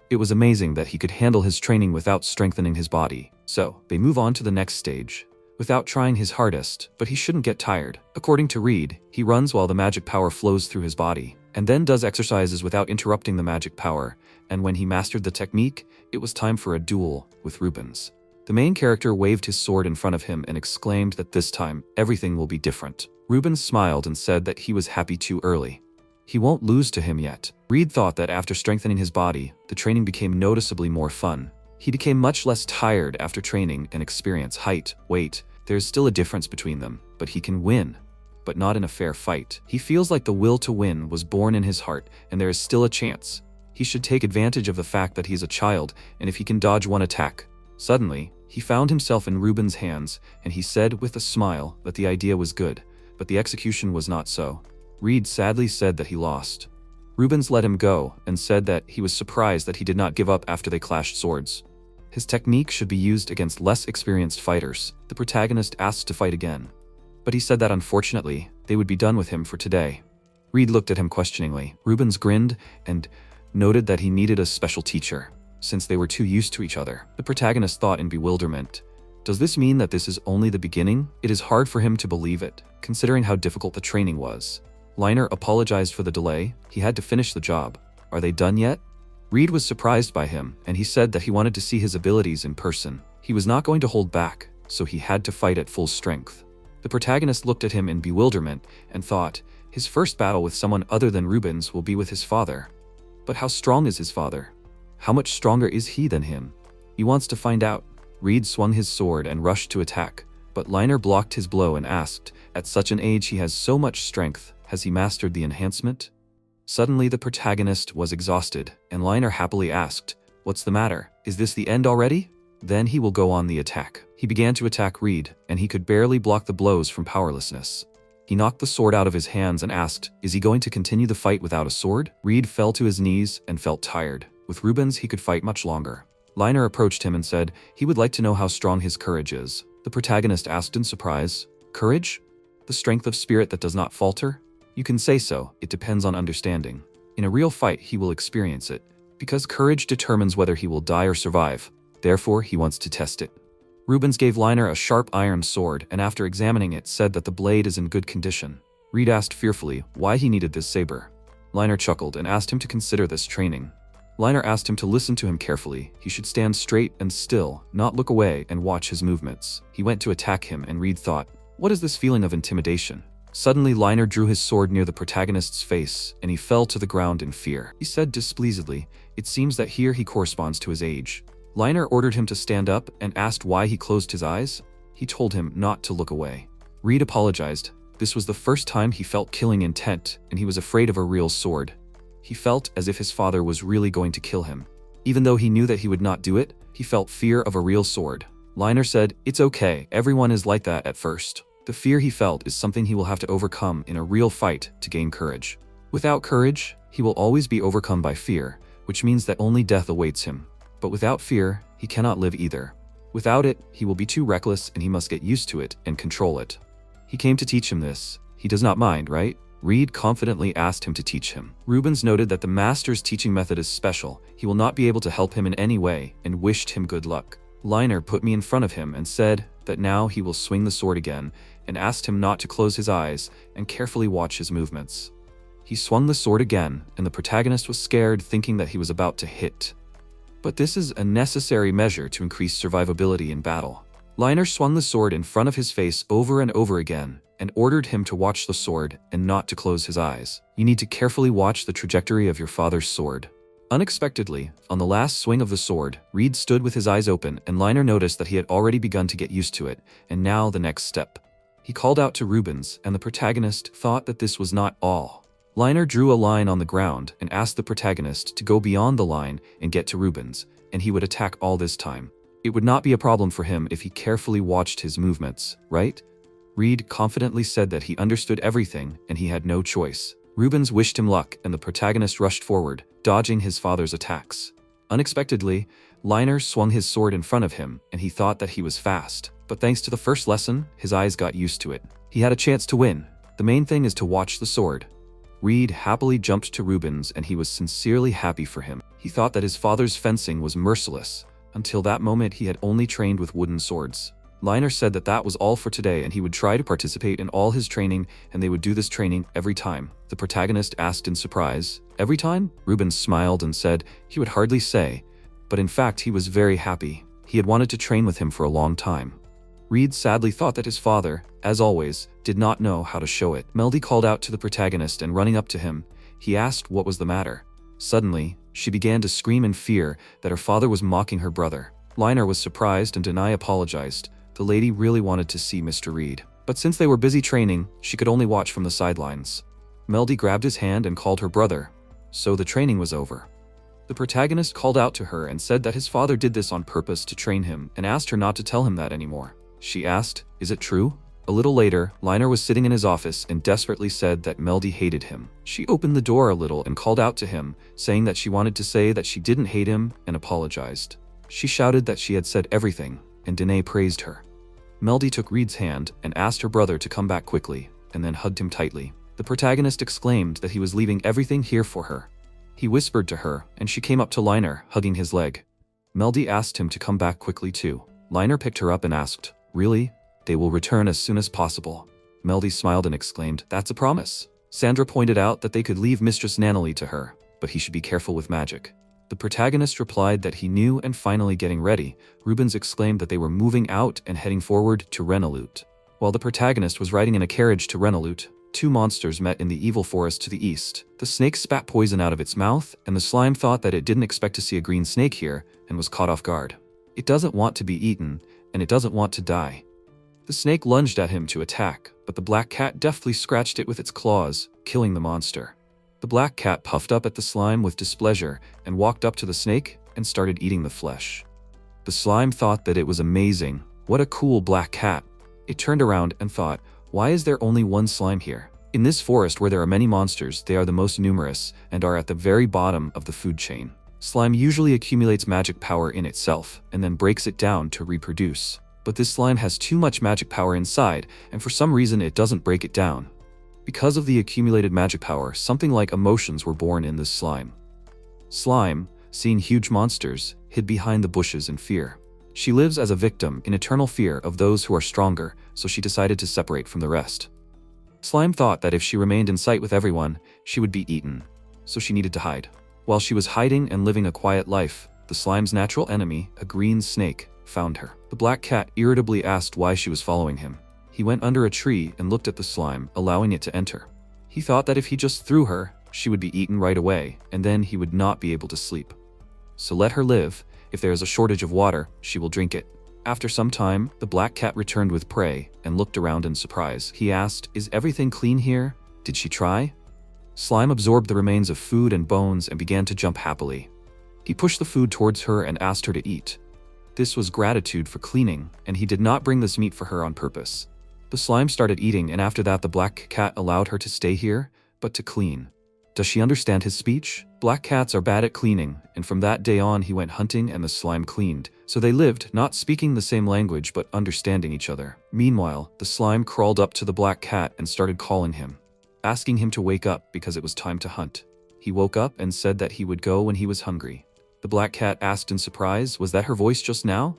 It was amazing that he could handle his training without strengthening his body. So, they move on to the next stage. Without trying his hardest, but he shouldn't get tired. According to Reed, he runs while the magic power flows through his body, and then does exercises without interrupting the magic power, and when he mastered the technique, it was time for a duel with Rubens. The main character waved his sword in front of him and exclaimed that this time, everything will be different. Rubens smiled and said that he was happy too early. He won't lose to him yet. Reed thought that after strengthening his body, the training became noticeably more fun. He became much less tired after training and experienced height, weight, There's still a difference between them, but he can win. But not in a fair fight. He feels like the will to win was born in his heart, and there is still a chance. He should take advantage of the fact that he's a child, and if he can dodge one attack. Suddenly, he found himself in Ruben's hands, and he said with a smile that the idea was good, but the execution was not so. Reed sadly said that he lost. Rubens let him go, and said that he was surprised that he did not give up after they clashed swords. His technique should be used against less experienced fighters. The protagonist asked to fight again. But he said that unfortunately, they would be done with him for today. Reed looked at him questioningly. Rubens grinned and noted that he needed a special teacher, since they were too used to each other. The protagonist thought in bewilderment. Does this mean that this is only the beginning? It is hard for him to believe it, considering how difficult the training was. Liner apologized for the delay. He had to finish the job. Are they done yet? Reed was surprised by him, and he said that he wanted to see his abilities in person. He was not going to hold back, so he had to fight at full strength. The protagonist looked at him in bewilderment and thought, his first battle with someone other than Rubens will be with his father. But how strong is his father? How much stronger is he than him? He wants to find out. Reed swung his sword and rushed to attack, but Liner blocked his blow and asked, at such an age he has so much strength, has he mastered the enhancement? Suddenly the protagonist was exhausted, and Liner happily asked, what's the matter? Is this the end already? Then he will go on the attack. He began to attack Reed, and he could barely block the blows from powerlessness. He knocked the sword out of his hands and asked, is he going to continue the fight without a sword? Reed fell to his knees and felt tired. With Rubens he could fight much longer. Liner approached him and said he would like to know how strong his courage is. The protagonist asked in surprise, courage? The strength of spirit that does not falter? You can say so, it depends on understanding. In a real fight he will experience it, because courage determines whether he will die or survive. Therefore he wants to test it. Rubens gave Liner a sharp iron sword, and after examining it said that the blade is in good condition. Reed asked fearfully why he needed this saber. Liner chuckled and asked him to consider this training. Liner asked him to listen to him carefully. He should stand straight and still, not look away and watch his movements. He went to attack him, and Reed thought, what is this feeling of intimidation? Suddenly Liner drew his sword near the protagonist's face, and he fell to the ground in fear. He said displeasedly, it seems that here he corresponds to his age. Liner ordered him to stand up and asked why he closed his eyes. He told him not to look away. Reed apologized. This was the first time he felt killing intent, and he was afraid of a real sword. He felt as if his father was really going to kill him. Even though he knew that he would not do it, he felt fear of a real sword. Liner said, it's okay, everyone is like that at first. The fear he felt is something he will have to overcome in a real fight to gain courage. Without courage, he will always be overcome by fear, which means that only death awaits him. But without fear, he cannot live either. Without it, he will be too reckless and he must get used to it and control it. He came to teach him this. He does not mind, right? Reed confidently asked him to teach him. Rubens noted that the master's teaching method is special. He will not be able to help him in any way and wished him good luck. Liner put me in front of him and said that now he will swing the sword again and asked him not to close his eyes and carefully watch his movements. He swung the sword again, and the protagonist was scared, thinking that he was about to hit. But this is a necessary measure to increase survivability in battle. Liner swung the sword in front of his face over and over again and ordered him to watch the sword and not to close his eyes. You need to carefully watch the trajectory of your father's sword. Unexpectedly, on the last swing of the sword, Reed stood with his eyes open, and Liner noticed that he had already begun to get used to it, and now the next step. He called out to Rubens, and the protagonist thought that this was not all. Liner drew a line on the ground and asked the protagonist to go beyond the line and get to Rubens, and he would attack all this time. It would not be a problem for him if he carefully watched his movements, right? Reed confidently said that he understood everything and he had no choice. Rubens wished him luck, and the protagonist rushed forward, dodging his father's attacks. Unexpectedly, Liner swung his sword in front of him, and he thought that he was fast. But thanks to the first lesson, his eyes got used to it. He had a chance to win. The main thing is to watch the sword. Reed happily jumped to Rubens, and he was sincerely happy for him. He thought that his father's fencing was merciless. Until that moment, he had only trained with wooden swords. Liner said that that was all for today, and he would try to participate in all his training, and they would do this training every time. The protagonist asked in surprise, every time? Rubens smiled and said he would hardly say, but in fact he was very happy. He had wanted to train with him for a long time. Reed sadly thought that his father, as always, did not know how to show it. Melody called out to the protagonist, and running up to him, he asked what was the matter. Suddenly, she began to scream in fear that her father was mocking her brother. Liner was surprised and Denai apologized. The lady really wanted to see Mr. Reed, but since they were busy training, she could only watch from the sidelines. Melody grabbed his hand and called her brother. So the training was over. The protagonist called out to her and said that his father did this on purpose to train him and asked her not to tell him that anymore. She asked, "Is it true?" A little later, Liner was sitting in his office and desperately said that Melody hated him. She opened the door a little and called out to him, saying that she wanted to say that she didn't hate him and apologized. She shouted that she had said everything, and Danae praised her. Melody took Reed's hand and asked her brother to come back quickly, and then hugged him tightly. The protagonist exclaimed that he was leaving everything here for her. He whispered to her, and she came up to Liner, hugging his leg. Melody asked him to come back quickly too. Liner picked her up and asked, "Really? They will return as soon as possible." Melody smiled and exclaimed, "That's a promise." Sandra pointed out that they could leave Mistress Nanali to her, but he should be careful with magic. The protagonist replied that he knew, and finally getting ready, Rubens exclaimed that they were moving out and heading forward to Renolute. While the protagonist was riding in a carriage to Renolute, two monsters met in the evil forest to the east. The snake spat poison out of its mouth, and the slime thought that it didn't expect to see a green snake here, and was caught off guard. It doesn't want to be eaten, and it doesn't want to die. The snake lunged at him to attack, but the black cat deftly scratched it with its claws, killing the monster. The black cat puffed up at the slime with displeasure and walked up to the snake and started eating the flesh. The slime thought that it was amazing. What a cool black cat. It turned around and thought, why is there only one slime here? In this forest where there are many monsters, they are the most numerous and are at the very bottom of the food chain. Slime usually accumulates magic power in itself and then breaks it down to reproduce. But this slime has too much magic power inside, and for some reason it doesn't break it down. Because of the accumulated magic power, something like emotions were born in this slime. Slime, seeing huge monsters, hid behind the bushes in fear. She lives as a victim in eternal fear of those who are stronger, so she decided to separate from the rest. Slime thought that if she remained in sight with everyone, she would be eaten, so she needed to hide. While she was hiding and living a quiet life, the slime's natural enemy, a green snake, found her. The black cat irritably asked why she was following him. He went under a tree and looked at the slime, allowing it to enter. He thought that if he just threw her, she would be eaten right away, and then he would not be able to sleep. So let her live. If there is a shortage of water, she will drink it. After some time, the black cat returned with prey and looked around in surprise. He asked, "Is everything clean here? Did she try?" Slime absorbed the remains of food and bones and began to jump happily. He pushed the food towards her and asked her to eat. This was gratitude for cleaning, and he did not bring this meat for her on purpose. The slime started eating, and after that the black cat allowed her to stay here, but to clean. Does she understand his speech? Black cats are bad at cleaning, and from that day on he went hunting and the slime cleaned. So they lived, not speaking the same language but understanding each other. Meanwhile, the slime crawled up to the black cat and started calling him, asking him to wake up because it was time to hunt. He woke up and said that he would go when he was hungry. The black cat asked in surprise, "Was that her voice just now?"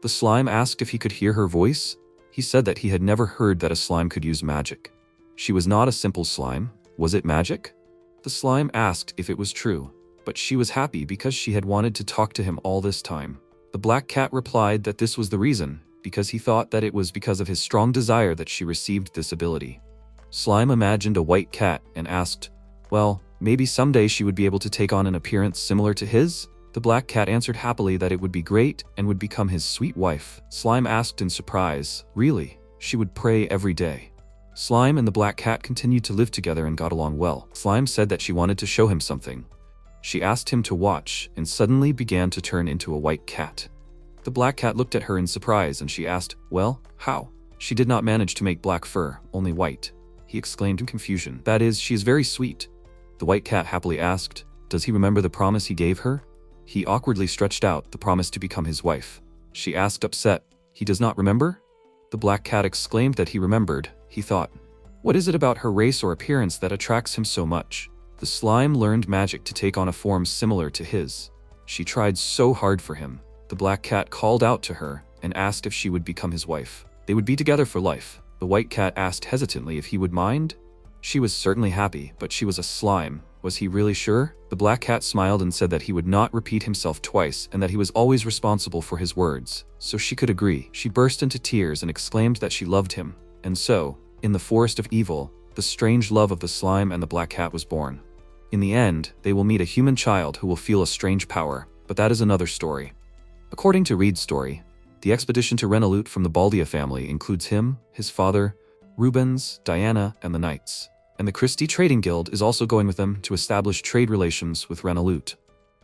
The slime asked if he could hear her voice. He said that he had never heard that a slime could use magic. She was not a simple slime. Was it magic? The slime asked if it was true, but she was happy because she had wanted to talk to him all this time. The black cat replied that this was the reason, because he thought that it was because of his strong desire that she received this ability. Slime imagined a white cat and asked, well, maybe someday she would be able to take on an appearance similar to his? The black cat answered happily that it would be great and would become his sweet wife. Slime asked in surprise, really? She would pray every day. Slime and the black cat continued to live together and got along well. Slime said that she wanted to show him something. She asked him to watch and suddenly began to turn into a white cat. The black cat looked at her in surprise and she asked, well, how? She did not manage to make black fur, only white. He exclaimed in confusion. That is, she is very sweet. The white cat happily asked, does he remember the promise he gave her? He awkwardly stretched out the promise to become his wife. She asked upset, he does not remember? The black cat exclaimed that he remembered. He thought, what is it about her race or appearance that attracts him so much? The slime learned magic to take on a form similar to his. She tried so hard for him. The black cat called out to her and asked if she would become his wife. They would be together for life. The white cat asked hesitantly if he would mind. She was certainly happy, but she was a slime. Was he really sure? The black cat smiled and said that he would not repeat himself twice and that he was always responsible for his words, so she could agree. She burst into tears and exclaimed that she loved him. And so, in the forest of evil, the strange love of the slime and the black cat was born. In the end, they will meet a human child who will feel a strange power, but that is another story. According to Reed's story, The expedition to Renolute from the Baldia family includes him, his father, Rubens, Diana, and the Knights. And the Christie Trading Guild is also going with them to establish trade relations with Renolute.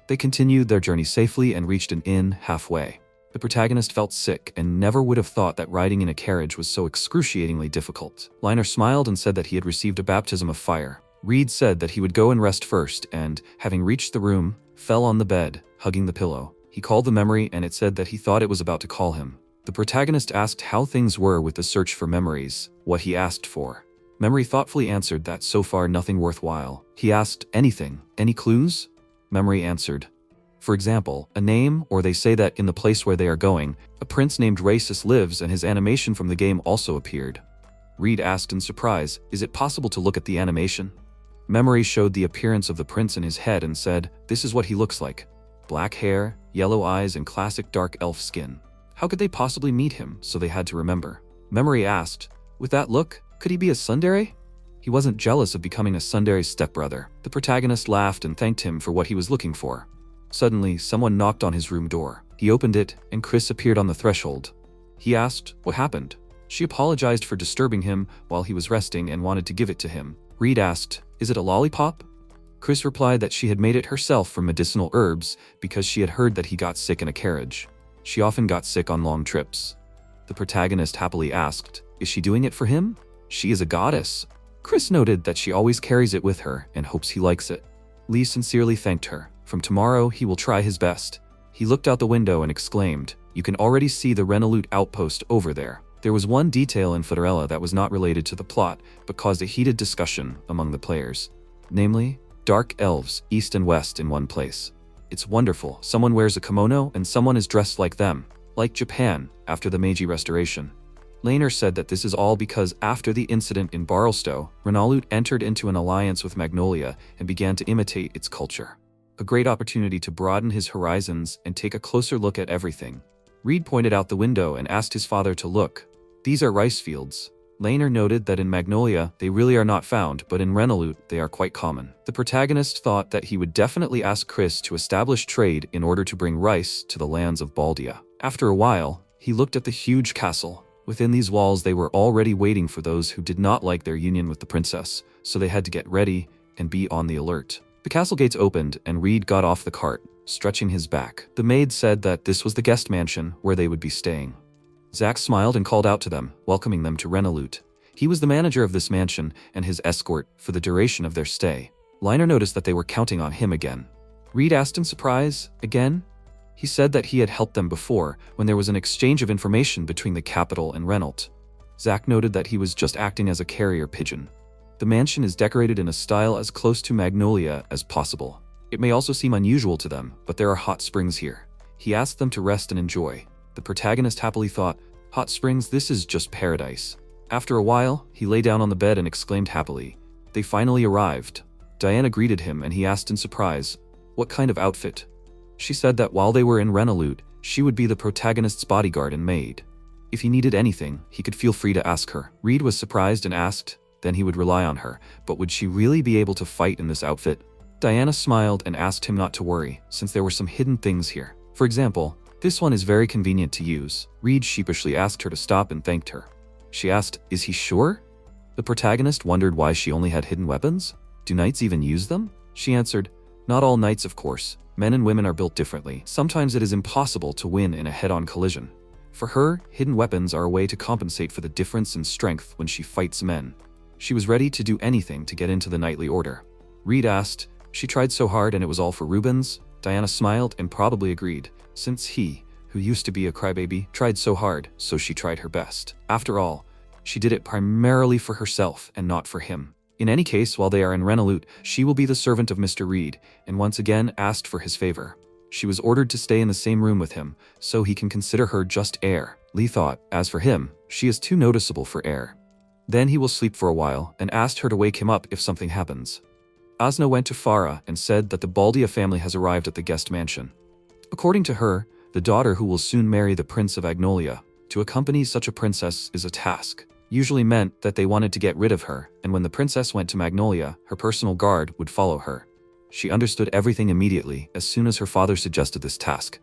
They continued their journey safely and reached an inn halfway. The protagonist felt sick and never would have thought that riding in a carriage was so excruciatingly difficult. Liner smiled and said that he had received a baptism of fire. Reed said that he would go and rest first and, having reached the room, fell on the bed, hugging the pillow. He called the memory and it said that he thought it was about to call him. The protagonist asked how things were with the search for memories, what he asked for. Memory thoughtfully answered that so far nothing worthwhile. He asked, anything, any clues? Memory answered, for example, a name, or they say that in the place where they are going, a prince named Racist lives and his animation from the game also appeared. Reed asked in surprise, is it possible to look at the animation? Memory showed the appearance of the prince in his head and said, this is what he looks like. Black hair, yellow eyes, and classic dark elf skin. How could they possibly meet him, so they had to remember? Memory asked, with that look, could he be a tsundere? He wasn't jealous of becoming a tsundere's stepbrother. The protagonist laughed and thanked him for what he was looking for. Suddenly, someone knocked on his room door. He opened it, and Chris appeared on the threshold. He asked, what happened? She apologized for disturbing him while he was resting and wanted to give it to him. Reed asked, is it a lollipop? Chris replied that she had made it herself from medicinal herbs because she had heard that he got sick in a carriage. She often got sick on long trips. The protagonist happily asked, is she doing it for him? She is a goddess. Chris noted that she always carries it with her and hopes he likes it. Lee sincerely thanked her. From tomorrow, he will try his best. He looked out the window and exclaimed, you can already see the Renolute outpost over there. There was one detail in Florella that was not related to the plot, but caused a heated discussion among the players. Namely, dark elves, east and west in one place. It's wonderful. Someone wears a kimono and someone is dressed like them. Like Japan, after the Meiji Restoration. Laner said that this is all because after the incident in Barlstow, Renolute entered into an alliance with Magnolia and began to imitate its culture. A great opportunity to broaden his horizons and take a closer look at everything. Reed pointed out the window and asked his father to look. These are rice fields. Laner noted that in Magnolia, they really are not found, but in Renolute, they are quite common. The protagonist thought that he would definitely ask Chris to establish trade in order to bring rice to the lands of Baldia. After a while, he looked at the huge castle. Within these walls, they were already waiting for those who did not like their union with the princess, so they had to get ready and be on the alert. The castle gates opened and Reed got off the cart, stretching his back. The maid said that this was the guest mansion where they would be staying. Zack smiled and called out to them, welcoming them to Renolute. He was the manager of this mansion and his escort for the duration of their stay. Liner noticed that they were counting on him again. Reed asked in surprise, again? He said that he had helped them before when there was an exchange of information between the capital and Renolute. Zack noted that he was just acting as a carrier pigeon. The mansion is decorated in a style as close to Magnolia as possible. It may also seem unusual to them, but there are hot springs here. He asked them to rest and enjoy. The protagonist happily thought, hot springs, this is just paradise. After a while, he lay down on the bed and exclaimed happily. They finally arrived. Diana greeted him and he asked in surprise, what kind of outfit? She said that while they were in Renolute, she would be the protagonist's bodyguard and maid. If he needed anything, he could feel free to ask her. Reed was surprised and asked, then he would rely on her, but would she really be able to fight in this outfit? Diana smiled and asked him not to worry, since there were some hidden things here. For example, this one is very convenient to use. Reed sheepishly asked her to stop and thanked her. She asked, is he sure? The protagonist wondered why she only had hidden weapons. Do knights even use them? She answered, not all knights, of course. Men and women are built differently. Sometimes it is impossible to win in a head-on collision. For her, hidden weapons are a way to compensate for the difference in strength when she fights men. She was ready to do anything to get into the knightly order. Reed asked, she tried so hard and it was all for Rubens? Diana smiled and probably agreed, since he, who used to be a crybaby, tried so hard, so she tried her best. After all, she did it primarily for herself and not for him. In any case, while they are in Renolute, she will be the servant of Mr. Reed, and once again asked for his favor. She was ordered to stay in the same room with him, so he can consider her just air. Lee thought, as for him, she is too noticeable for air. Then he will sleep for a while, and asked her to wake him up if something happens. Asna went to Farra and said that the Baldia family has arrived at the guest mansion. According to her, the daughter who will soon marry the Prince of Agnolia, to accompany such a princess is a task. Usually meant that they wanted to get rid of her, and when the princess went to Magnolia, her personal guard would follow her. She understood everything immediately as soon as her father suggested this task.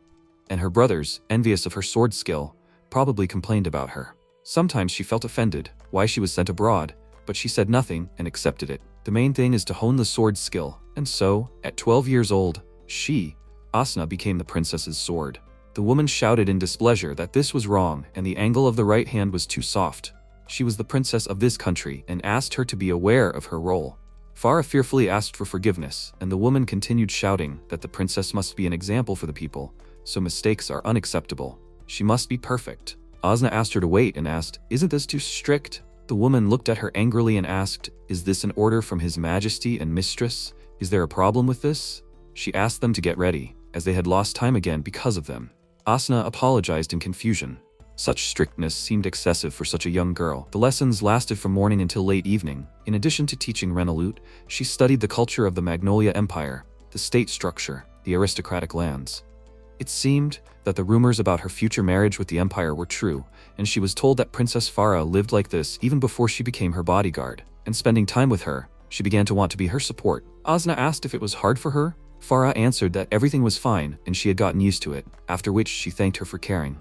And her brothers, envious of her sword skill, probably complained about her. Sometimes she felt offended why she was sent abroad, but she said nothing and accepted it. The main thing is to hone the sword skill, and so, at 12 years old, she, Asuna, became the princess's sword. The woman shouted in displeasure that this was wrong and the angle of the right hand was too soft. She was the princess of this country and asked her to be aware of her role. Farra fearfully asked for forgiveness, and the woman continued shouting that the princess must be an example for the people, so mistakes are unacceptable. She must be perfect. Asuna asked her to wait and asked, "Isn't this too strict?" The woman looked at her angrily and asked, "Is this an order from His Majesty and Mistress? Is there a problem with this?" She asked them to get ready, as they had lost time again because of them. Asuna apologized in confusion. Such strictness seemed excessive for such a young girl. The lessons lasted from morning until late evening. In addition to teaching Renolute, she studied the culture of the Magnolia Empire, the state structure, the aristocratic lands. It seemed that the rumors about her future marriage with the Empire were true, and she was told that Princess Farra lived like this even before she became her bodyguard. And spending time with her, she began to want to be her support. Asuna asked if it was hard for her. Farra answered that everything was fine and she had gotten used to it, after which she thanked her for caring.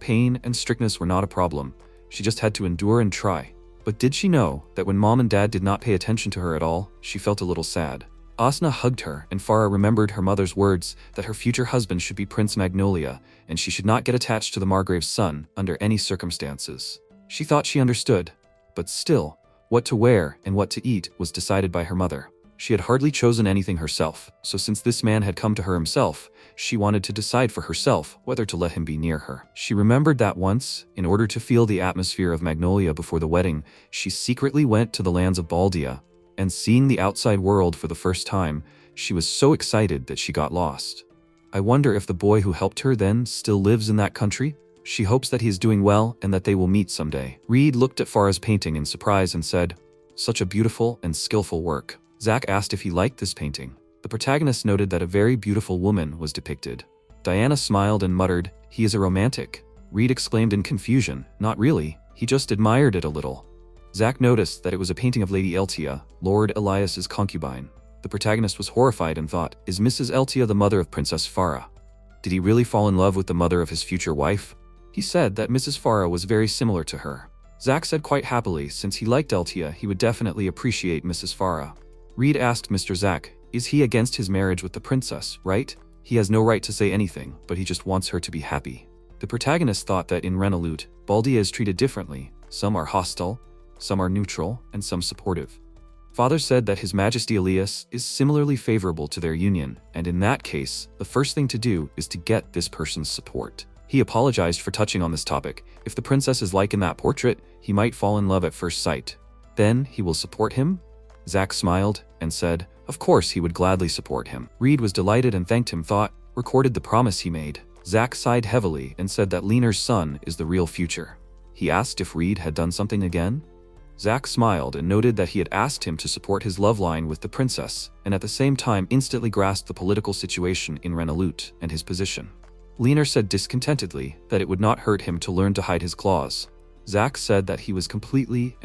Pain and strictness were not a problem. She just had to endure and try. But did she know that when Mom and Dad did not pay attention to her at all, she felt a little sad? Asuna hugged her, and Farra remembered her mother's words that her future husband should be Prince Magnolia, and she should not get attached to the Margrave's son under any circumstances. She thought she understood, but still, what to wear and what to eat was decided by her mother. She had hardly chosen anything herself, so since this man had come to her himself, she wanted to decide for herself whether to let him be near her. She remembered that once, in order to feel the atmosphere of Magnolia before the wedding, she secretly went to the lands of Baldia, and seeing the outside world for the first time, she was so excited that she got lost. I wonder if the boy who helped her then still lives in that country? She hopes that he is doing well and that they will meet someday. Reed looked at Farra's painting in surprise and said, "Such a beautiful and skillful work." Zach asked if he liked this painting. The protagonist noted that a very beautiful woman was depicted. Diana smiled and muttered, "He is a romantic." Reed exclaimed in confusion, "Not really, he just admired it a little." Zach noticed that it was a painting of Lady Eltia, Lord Elias's concubine. The protagonist was horrified and thought, "Is Mrs. Eltia the mother of Princess Farra? Did he really fall in love with the mother of his future wife?" He said that Mrs. Farra was very similar to her. Zach said quite happily, since he liked Eltia, he would definitely appreciate Mrs. Farra. Reed asked Mr. Zach, "Is he against his marriage with the princess, right? He has no right to say anything, but he just wants her to be happy." The protagonist thought that in Renolute, Baldia is treated differently. Some are hostile, some are neutral, and some supportive. Father said that His Majesty Elias is similarly favorable to their union, and in that case, the first thing to do is to get this person's support. He apologized for touching on this topic. If the princess is like in that portrait, he might fall in love at first sight. Then he will support him? Zach smiled and said, of course he would gladly support him. Reed was delighted and thanked him, recorded the promise he made. Zach sighed heavily and said that Leaner's son is the real future. He asked if Reed had done something again. Zach smiled and noted that he had asked him to support his love line with the princess, and at the same time instantly grasped the political situation in Renolute and his position. Leaner said discontentedly that it would not hurt him to learn to hide his claws. Zach said that he was completely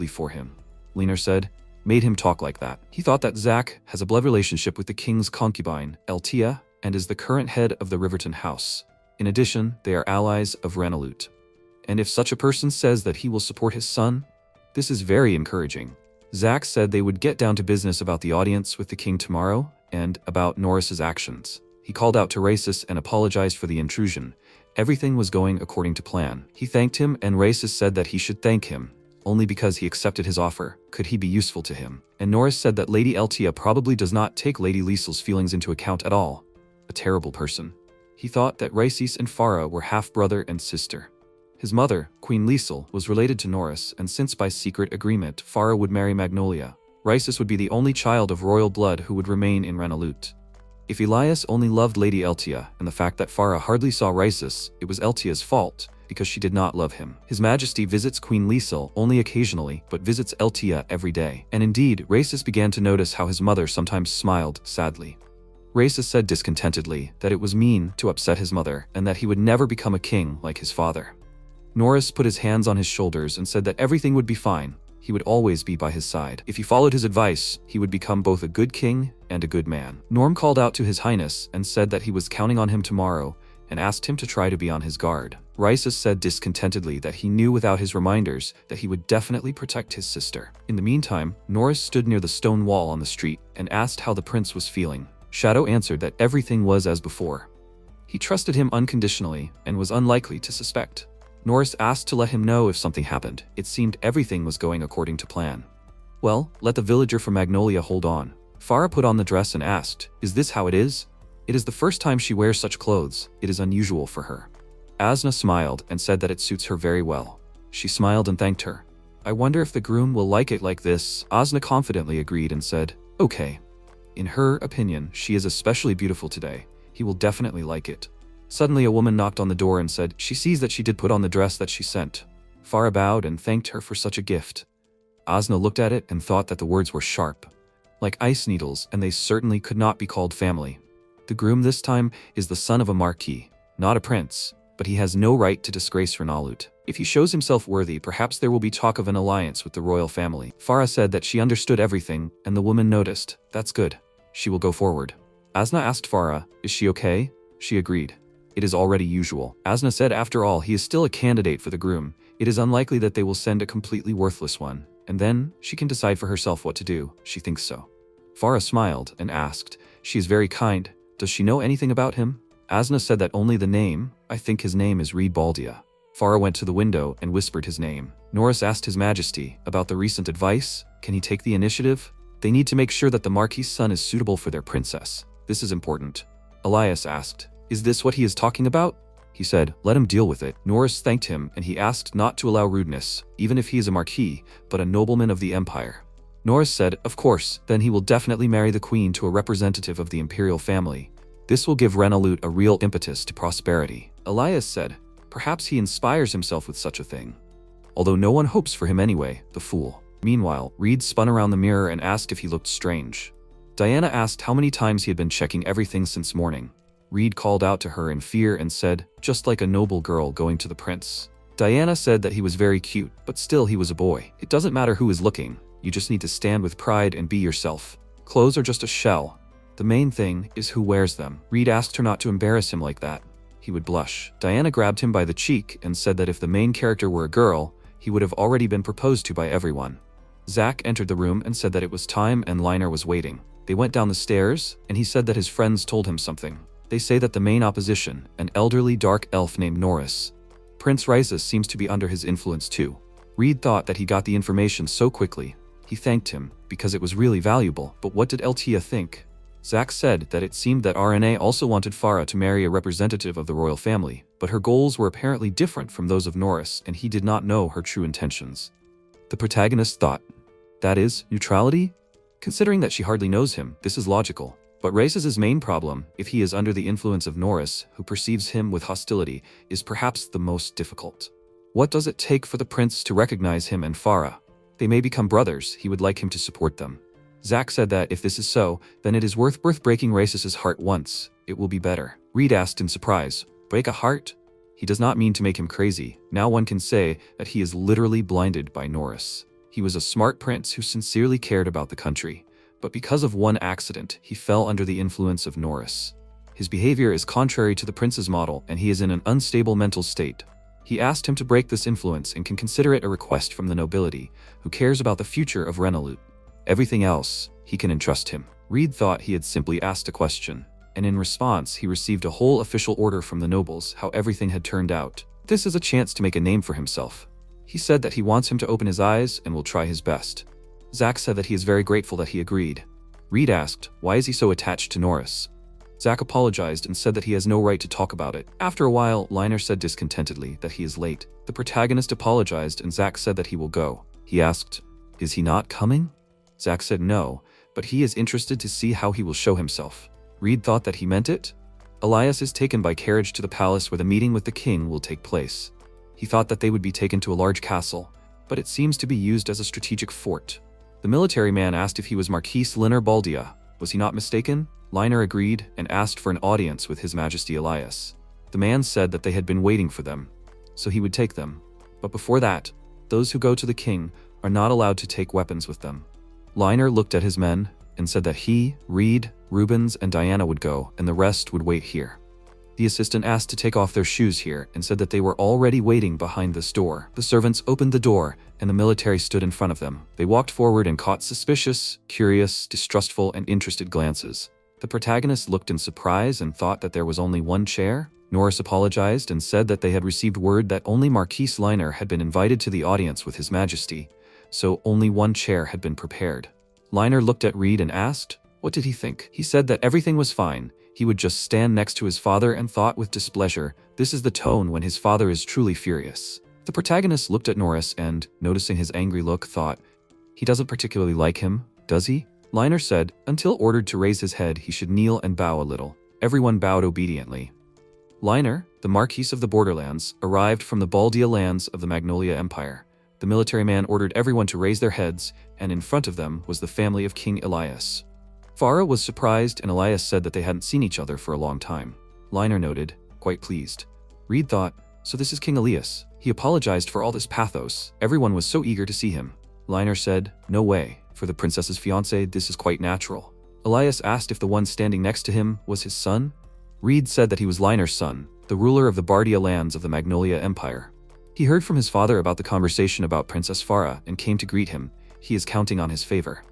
for him. Leaner said, made him talk like that. He thought that Zach has a blood relationship with the king's concubine, Eltia, and is the current head of the Riverton house. In addition, they are allies of Renolute. And if such a person says that he will support his son, this is very encouraging. Zach said they would get down to business about the audience with the king tomorrow and about Norris's actions. He called out to Raisis and apologized for the intrusion. Everything was going according to plan. He thanked him and Raisis said that he should thank him. Only because he accepted his offer could he be useful to him. And Norris said that Lady Eltia probably does not take Lady Liesel's feelings into account at all. A terrible person. He thought that Raisis and Farra were half-brother and sister. His mother, Queen Liesel, was related to Norris, and since by secret agreement Farra would marry Magnolia, Raisis would be the only child of royal blood who would remain in Renolute. If Elias only loved Lady Eltia, and the fact that Farra hardly saw Raisis, it was Eltia's fault, because she did not love him. His Majesty visits Queen Liesel only occasionally, but visits Eltia every day. And indeed, Raisis began to notice how his mother sometimes smiled sadly. Raisis said discontentedly that it was mean to upset his mother, and that he would never become a king like his father. Norris put his hands on his shoulders and said that everything would be fine. He would always be by his side. If he followed his advice, he would become both a good king and a good man. Norm called out to His Highness and said that he was counting on him tomorrow and asked him to try to be on his guard. Raisis said discontentedly that he knew without his reminders that he would definitely protect his sister. In the meantime, Norris stood near the stone wall on the street and asked how the prince was feeling. Shadow answered that everything was as before. He trusted him unconditionally and was unlikely to suspect. Norris asked to let him know if something happened. It seemed everything was going according to plan. Well, let the villager from Magnolia hold on. Farra put on the dress and asked, "Is this how it is?" It is the first time she wears such clothes. It is unusual for her. Asna smiled and said that it suits her very well. She smiled and thanked her. I wonder if the groom will like it like this. Asna confidently agreed and said, "Okay." In her opinion, she is especially beautiful today. He will definitely like it. Suddenly a woman knocked on the door and said she sees that she did put on the dress that she sent. Farra bowed and thanked her for such a gift. Asna looked at it and thought that the words were sharp, like ice needles, and they certainly could not be called family. The groom this time is the son of a marquis, not a prince, but he has no right to disgrace Renolute. If he shows himself worthy, perhaps there will be talk of an alliance with the royal family. Farra said that she understood everything, and the woman noticed. That's good. She will go forward. Asna asked Farra, "Is she okay?" She agreed. It is already usual. Asna said after all, he is still a candidate for the groom. It is unlikely that they will send a completely worthless one, and then she can decide for herself what to do. She thinks so. Farra smiled and asked, "She is very kind. Does she know anything about him?" Asna said that only the name. I think his name is Reed Baldia. Farra went to the window and whispered his name. Norris asked His Majesty about the recent advice. Can he take the initiative? They need to make sure that the Marquis' son is suitable for their princess. This is important. Elias asked, "Is this what he is talking about?" He said, "Let him deal with it." Norris thanked him and he asked not to allow rudeness, even if he is a marquis, but a nobleman of the empire. Norris said, "Of course, then he will definitely marry the queen to a representative of the Imperial family. This will give Renolute a real impetus to prosperity." Elias said, "Perhaps he inspires himself with such a thing. Although no one hopes for him anyway, the fool." Meanwhile, Reed spun around the mirror and asked if he looked strange. Diana asked how many times he had been checking everything since morning. Reed called out to her in fear and said, "Just like a noble girl going to the prince." Diana said that he was very cute, but still he was a boy. It doesn't matter who is looking, you just need to stand with pride and be yourself. Clothes are just a shell. The main thing is who wears them. Reed asked her not to embarrass him like that. He would blush. Diana grabbed him by the cheek and said that if the main character were a girl, he would have already been proposed to by everyone. Zach entered the room and said that it was time and Liner was waiting. They went down the stairs, and he said that his friends told him something. They say that the main opposition, an elderly dark elf named Norris. Prince Raisis seems to be under his influence too. Reed thought that he got the information so quickly. He thanked him, because it was really valuable, but what did Eltia think? Zach said that it seemed that RNA also wanted Farra to marry a representative of the royal family, but her goals were apparently different from those of Norris, and he did not know her true intentions. The protagonist thought, that is, neutrality? Considering that she hardly knows him, this is logical. But Raisis' main problem, if he is under the influence of Norris, who perceives him with hostility, is perhaps the most difficult. What does it take for the prince to recognize him and Farra? They may become brothers, he would like him to support them. Zach said that if this is so, then it is worth breaking Raisis' heart once. It will be better. Reed asked in surprise, break a heart? He does not mean to make him crazy. Now one can say that he is literally blinded by Norris. He was a smart prince who sincerely cared about the country, but because of one accident, he fell under the influence of Norris. His behavior is contrary to the prince's model, and he is in an unstable mental state. He asked him to break this influence and can consider it a request from the nobility, who cares about the future of Renolute. Everything else, he can entrust him. Reed thought he had simply asked a question, and in response, he received a whole official order from the nobles how everything had turned out. This is a chance to make a name for himself. He said that he wants him to open his eyes and will try his best. Zach said that he is very grateful that he agreed. Reed asked, why is he so attached to Norris? Zach apologized and said that he has no right to talk about it. After a while, Liner said discontentedly that he is late. The protagonist apologized and Zach said that he will go. He asked, is he not coming? Zach said no, but he is interested to see how he will show himself. Reed thought that he meant it. Elias is taken by carriage to the palace where the meeting with the king will take place. He thought that they would be taken to a large castle, but it seems to be used as a strategic fort. The military man asked if he was Marquis Liner Baldia. Was he not mistaken? Liner agreed and asked for an audience with His Majesty Elias. The man said that they had been waiting for them, so he would take them. But before that, those who go to the king are not allowed to take weapons with them. Liner looked at his men and said that he, Reed, Rubens, and Diana would go, and the rest would wait here. The assistant asked to take off their shoes here and said that they were already waiting behind this door. The servants opened the door and the military stood in front of them. They walked forward and caught suspicious, curious, distrustful, and interested glances. The protagonist looked in surprise and thought that there was only one chair. Norris apologized and said that they had received word that only Marquis Liner had been invited to the audience with His Majesty, so only one chair had been prepared. Liner looked at Reed and asked, what did he think? He said that everything was fine. He would just stand next to his father and thought with displeasure, this is the tone when his father is truly furious. The protagonist looked at Norris and, noticing his angry look, thought, he doesn't particularly like him, does he? Liner said, until ordered to raise his head, he should kneel and bow a little. Everyone bowed obediently. Liner, the Marquis of the Borderlands, arrived from the Baldia lands of the Magnolia Empire. The military man ordered everyone to raise their heads, and in front of them was the family of King Elias. Farra was surprised, and Elias said that they hadn't seen each other for a long time. Liner noted, quite pleased. Reed thought, so this is King Elias. He apologized for all this pathos. Everyone was so eager to see him. Liner said, no way. For the princess's fiancé, this is quite natural. Elias asked if the one standing next to him was his son. Reed said that he was Liner's son, the ruler of the Bardia lands of the Magnolia Empire. He heard from his father about the conversation about Princess Farra and came to greet him. He is counting on his favor.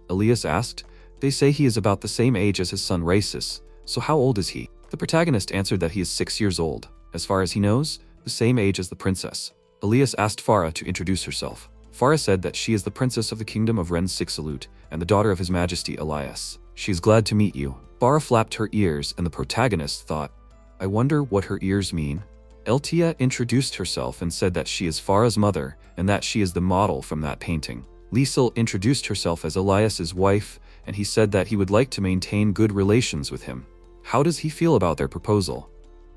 Elias asked, they say he is about the same age as his son Raisis, so how old is he? The protagonist answered that he is 6 years old. As far as he knows, the same age as the princess. Elias asked Farra to introduce herself. Farra said that she is the princess of the kingdom of Renolute and the daughter of His Majesty Elias. She is glad to meet you. Farra flapped her ears and the protagonist thought, I wonder what her ears mean. Eltia introduced herself and said that she is Farra's mother and that she is the model from that painting. Liesel introduced herself as Elias's wife and he said that he would like to maintain good relations with him. How does he feel about their proposal?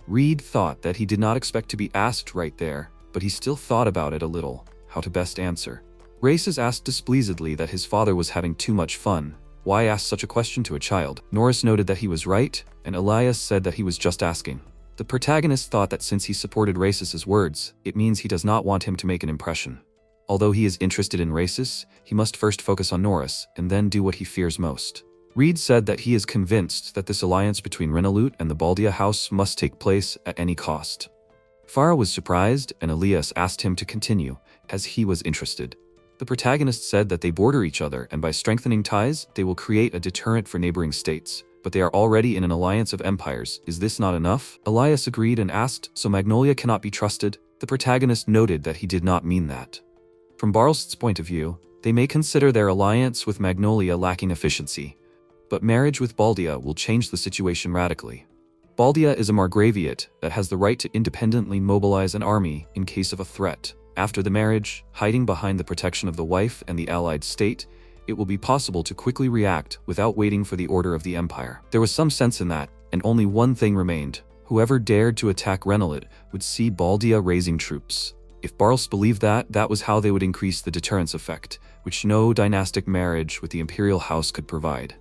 Reed thought that he did not expect to be asked right there, but he still thought about it a little. How to best answer. Raisis asked displeasedly that his father was having too much fun. Why ask such a question to a child? Norris noted that he was right, and Elias said that he was just asking. The protagonist thought that since he supported Raisis's words, it means he does not want him to make an impression. Although he is interested in Raisis, he must first focus on Norris, and then do what he fears most. Reed said that he is convinced that this alliance between Renolute and the Baldia house must take place at any cost. Farra was surprised, and Elias asked him to continue, as he was interested. The protagonist said that they border each other and by strengthening ties, they will create a deterrent for neighboring states, but they are already in an alliance of empires. Is this not enough? Elias agreed and asked, so Magnolia cannot be trusted? The protagonist noted that he did not mean that. From Barlst's point of view, they may consider their alliance with Magnolia lacking efficiency, but marriage with Baldia will change the situation radically. Baldia is a margraviate that has the right to independently mobilize an army in case of a threat. After the marriage, hiding behind the protection of the wife and the allied state, it will be possible to quickly react without waiting for the order of the empire. There was some sense in that, and only one thing remained. Whoever dared to attack Renolute would see Baldia raising troops. If Barlst believed that, that was how they would increase the deterrence effect, which no dynastic marriage with the Imperial house could provide.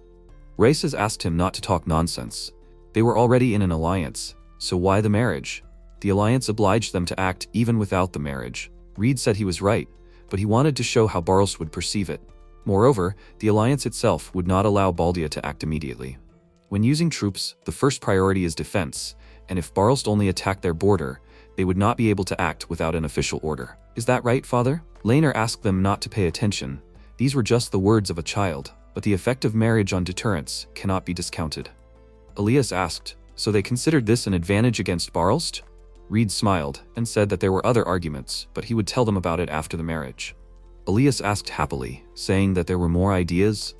Raisis asked him not to talk nonsense. They were already in an alliance, so why the marriage? The alliance obliged them to act even without the marriage. Reed said he was right, but he wanted to show how Barlst would perceive it. Moreover, the alliance itself would not allow Baldia to act immediately. When using troops, the first priority is defense, and if Barlst only attacked their border, they would not be able to act without an official order. Is that right, father? Laner asked them not to pay attention. These were just the words of a child, but the effect of marriage on deterrence cannot be discounted. Elias asked, so they considered this an advantage against Barlst? Reed smiled and said that there were other arguments, but he would tell them about it after the marriage. Elias asked happily, saying that there were more ideas.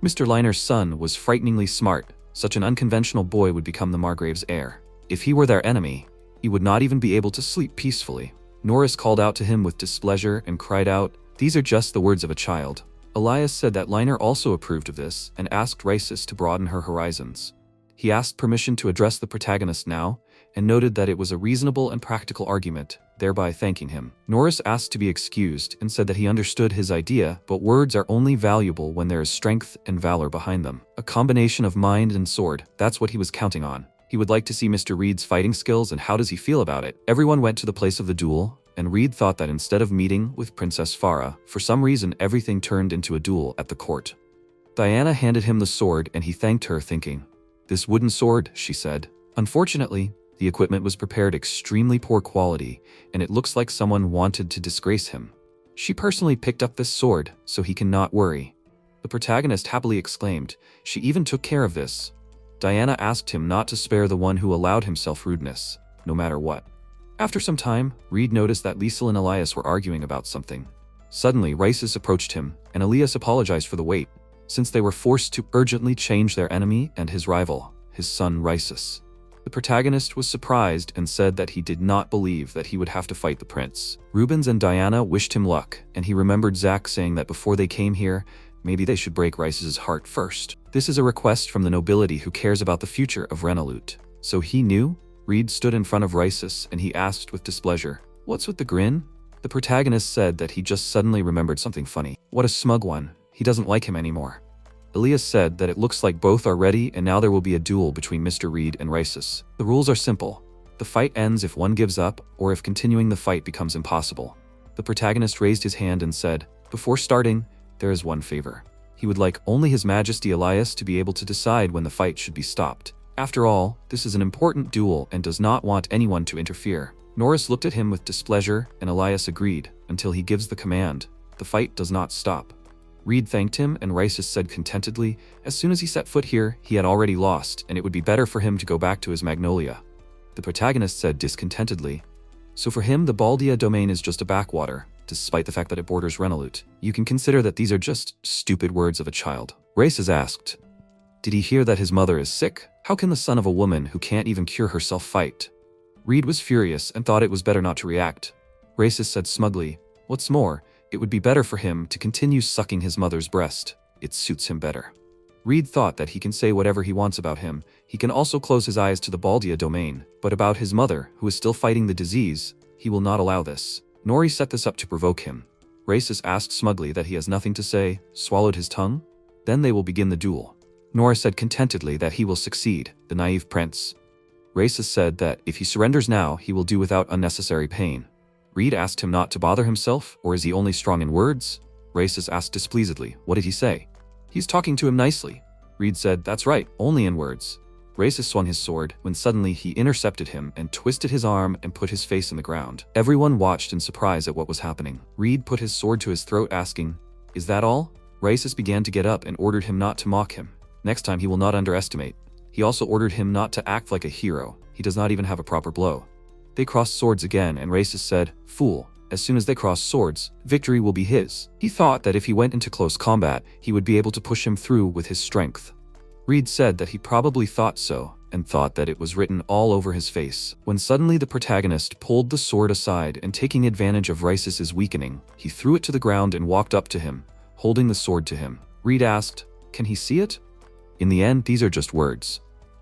Mr. Liner's son was frighteningly smart. Such an unconventional boy would become the Margrave's heir. If he were their enemy, he would not even be able to sleep peacefully. Norris called out to him with displeasure and cried out, these are just the words of a child. Elias said that Liner also approved of this and asked Raisis to broaden her horizons. He asked permission to address the protagonist now, and noted that it was a reasonable and practical argument, thereby thanking him. Norris asked to be excused and said that he understood his idea, but words are only valuable when there is strength and valor behind them. A combination of mind and sword, that's what he was counting on. He would like to see Mr. Reed's fighting skills, and how does he feel about it? Everyone went to the place of the duel, and Reed thought that instead of meeting with Princess Farra, for some reason everything turned into a duel at the court. Diana handed him the sword and he thanked her, thinking, this wooden sword, she said. Unfortunately, The equipment was prepared extremely poor quality, and it looks like someone wanted to disgrace him. She personally picked up this sword, so he cannot worry. The protagonist happily exclaimed, she even took care of this. Diana asked him not to spare the one who allowed himself rudeness, no matter what. After some time, Reed noticed that Liesel and Elias were arguing about something. Suddenly, Raisis approached him, and Elias apologized for the wait, since they were forced to urgently change their enemy and his rival, his son Raisis. The protagonist was surprised and said that he did not believe that he would have to fight the prince. Rubens and Diana wished him luck, and he remembered Zack saying that before they came here, maybe they should break Raisis' heart first. This is a request from the nobility who cares about the future of Renolute. So he knew? Reed stood in front of Raisis and he asked with displeasure, "What's with the grin?" The protagonist said that he just suddenly remembered something funny. What a smug one. He doesn't like him anymore. Elias said that it looks like both are ready and now there will be a duel between Mr. Reed and Raisis. The rules are simple. The fight ends if one gives up or if continuing the fight becomes impossible. The protagonist raised his hand and said, "Before starting, there is one favor. He would like only His Majesty Elias to be able to decide when the fight should be stopped. After all, this is an important duel and does not want anyone to interfere." Norris looked at him with displeasure and Elias agreed. Until he gives the command, the fight does not stop. Reed thanked him and Raisis said contentedly, as soon as he set foot here, he had already lost and it would be better for him to go back to his Magnolia. The protagonist said discontentedly, "So for him the Baldia domain is just a backwater, despite the fact that it borders Renolute. You can consider that these are just stupid words of a child." Raisis asked, "Did he hear that his mother is sick? How can the son of a woman who can't even cure herself fight?" Reed was furious and thought it was better not to react. Raisis said smugly, "What's more, it would be better for him to continue sucking his mother's breast. It suits him better." Reed thought that he can say whatever he wants about him. He can also close his eyes to the Baldia domain, but about his mother, who is still fighting the disease, he will not allow this. Norris set this up to provoke him. Raisis asked smugly that he has nothing to say, swallowed his tongue. Then they will begin the duel. Norris said contentedly that he will succeed, the naive prince. Raisis said that if he surrenders now, he will do without unnecessary pain. Reed asked him not to bother himself, or is he only strong in words? Raisis asked displeasedly, what did he say? He's talking to him nicely. Reed said, that's right, only in words. Raisis swung his sword, when suddenly he intercepted him and twisted his arm and put his face in the ground. Everyone watched in surprise at what was happening. Reed put his sword to his throat asking, is that all? Raisis began to get up and ordered him not to mock him. Next time he will not underestimate. He also ordered him not to act like a hero. He does not even have a proper blow. They crossed swords again and Raisis said, fool, as soon as they cross swords, victory will be his. He thought that if he went into close combat, he would be able to push him through with his strength. Reed said that he probably thought so, and thought that it was written all over his face, when suddenly the protagonist pulled the sword aside and taking advantage of Raisis's weakening, he threw it to the ground and walked up to him, holding the sword to him. Reed asked, can he see it? In the end, these are just words.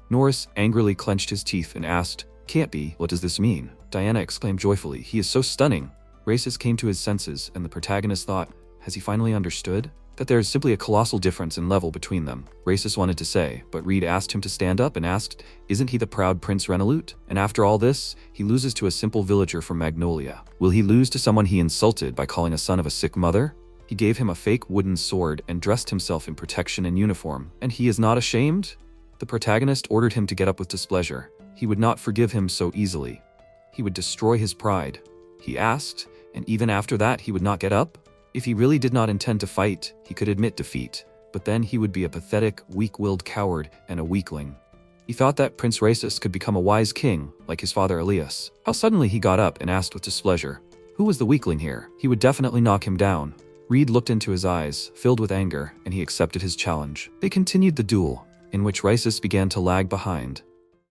Norris angrily clenched his teeth and asked, can't be, what does this mean? Diana exclaimed joyfully, he is so stunning. Raisis came to his senses and the protagonist thought, has he finally understood? That there is simply a colossal difference in level between them. Raisis wanted to say, but Reed asked him to stand up and asked, isn't he the proud Prince Renolute? And after all this, he loses to a simple villager from Magnolia. Will he lose to someone he insulted by calling a son of a sick mother? He gave him a fake wooden sword and dressed himself in protection and uniform, and he is not ashamed? The protagonist ordered him to get up with displeasure. He would not forgive him so easily. He would destroy his pride. He asked, and even after that he would not get up? If he really did not intend to fight, he could admit defeat, but then he would be a pathetic, weak-willed coward and a weakling. He thought that Prince Raisis could become a wise king, like his father Elias. How suddenly he got up and asked with displeasure, who was the weakling here? He would definitely knock him down. Reed looked into his eyes, filled with anger, and he accepted his challenge. They continued the duel, in which Raisis began to lag behind.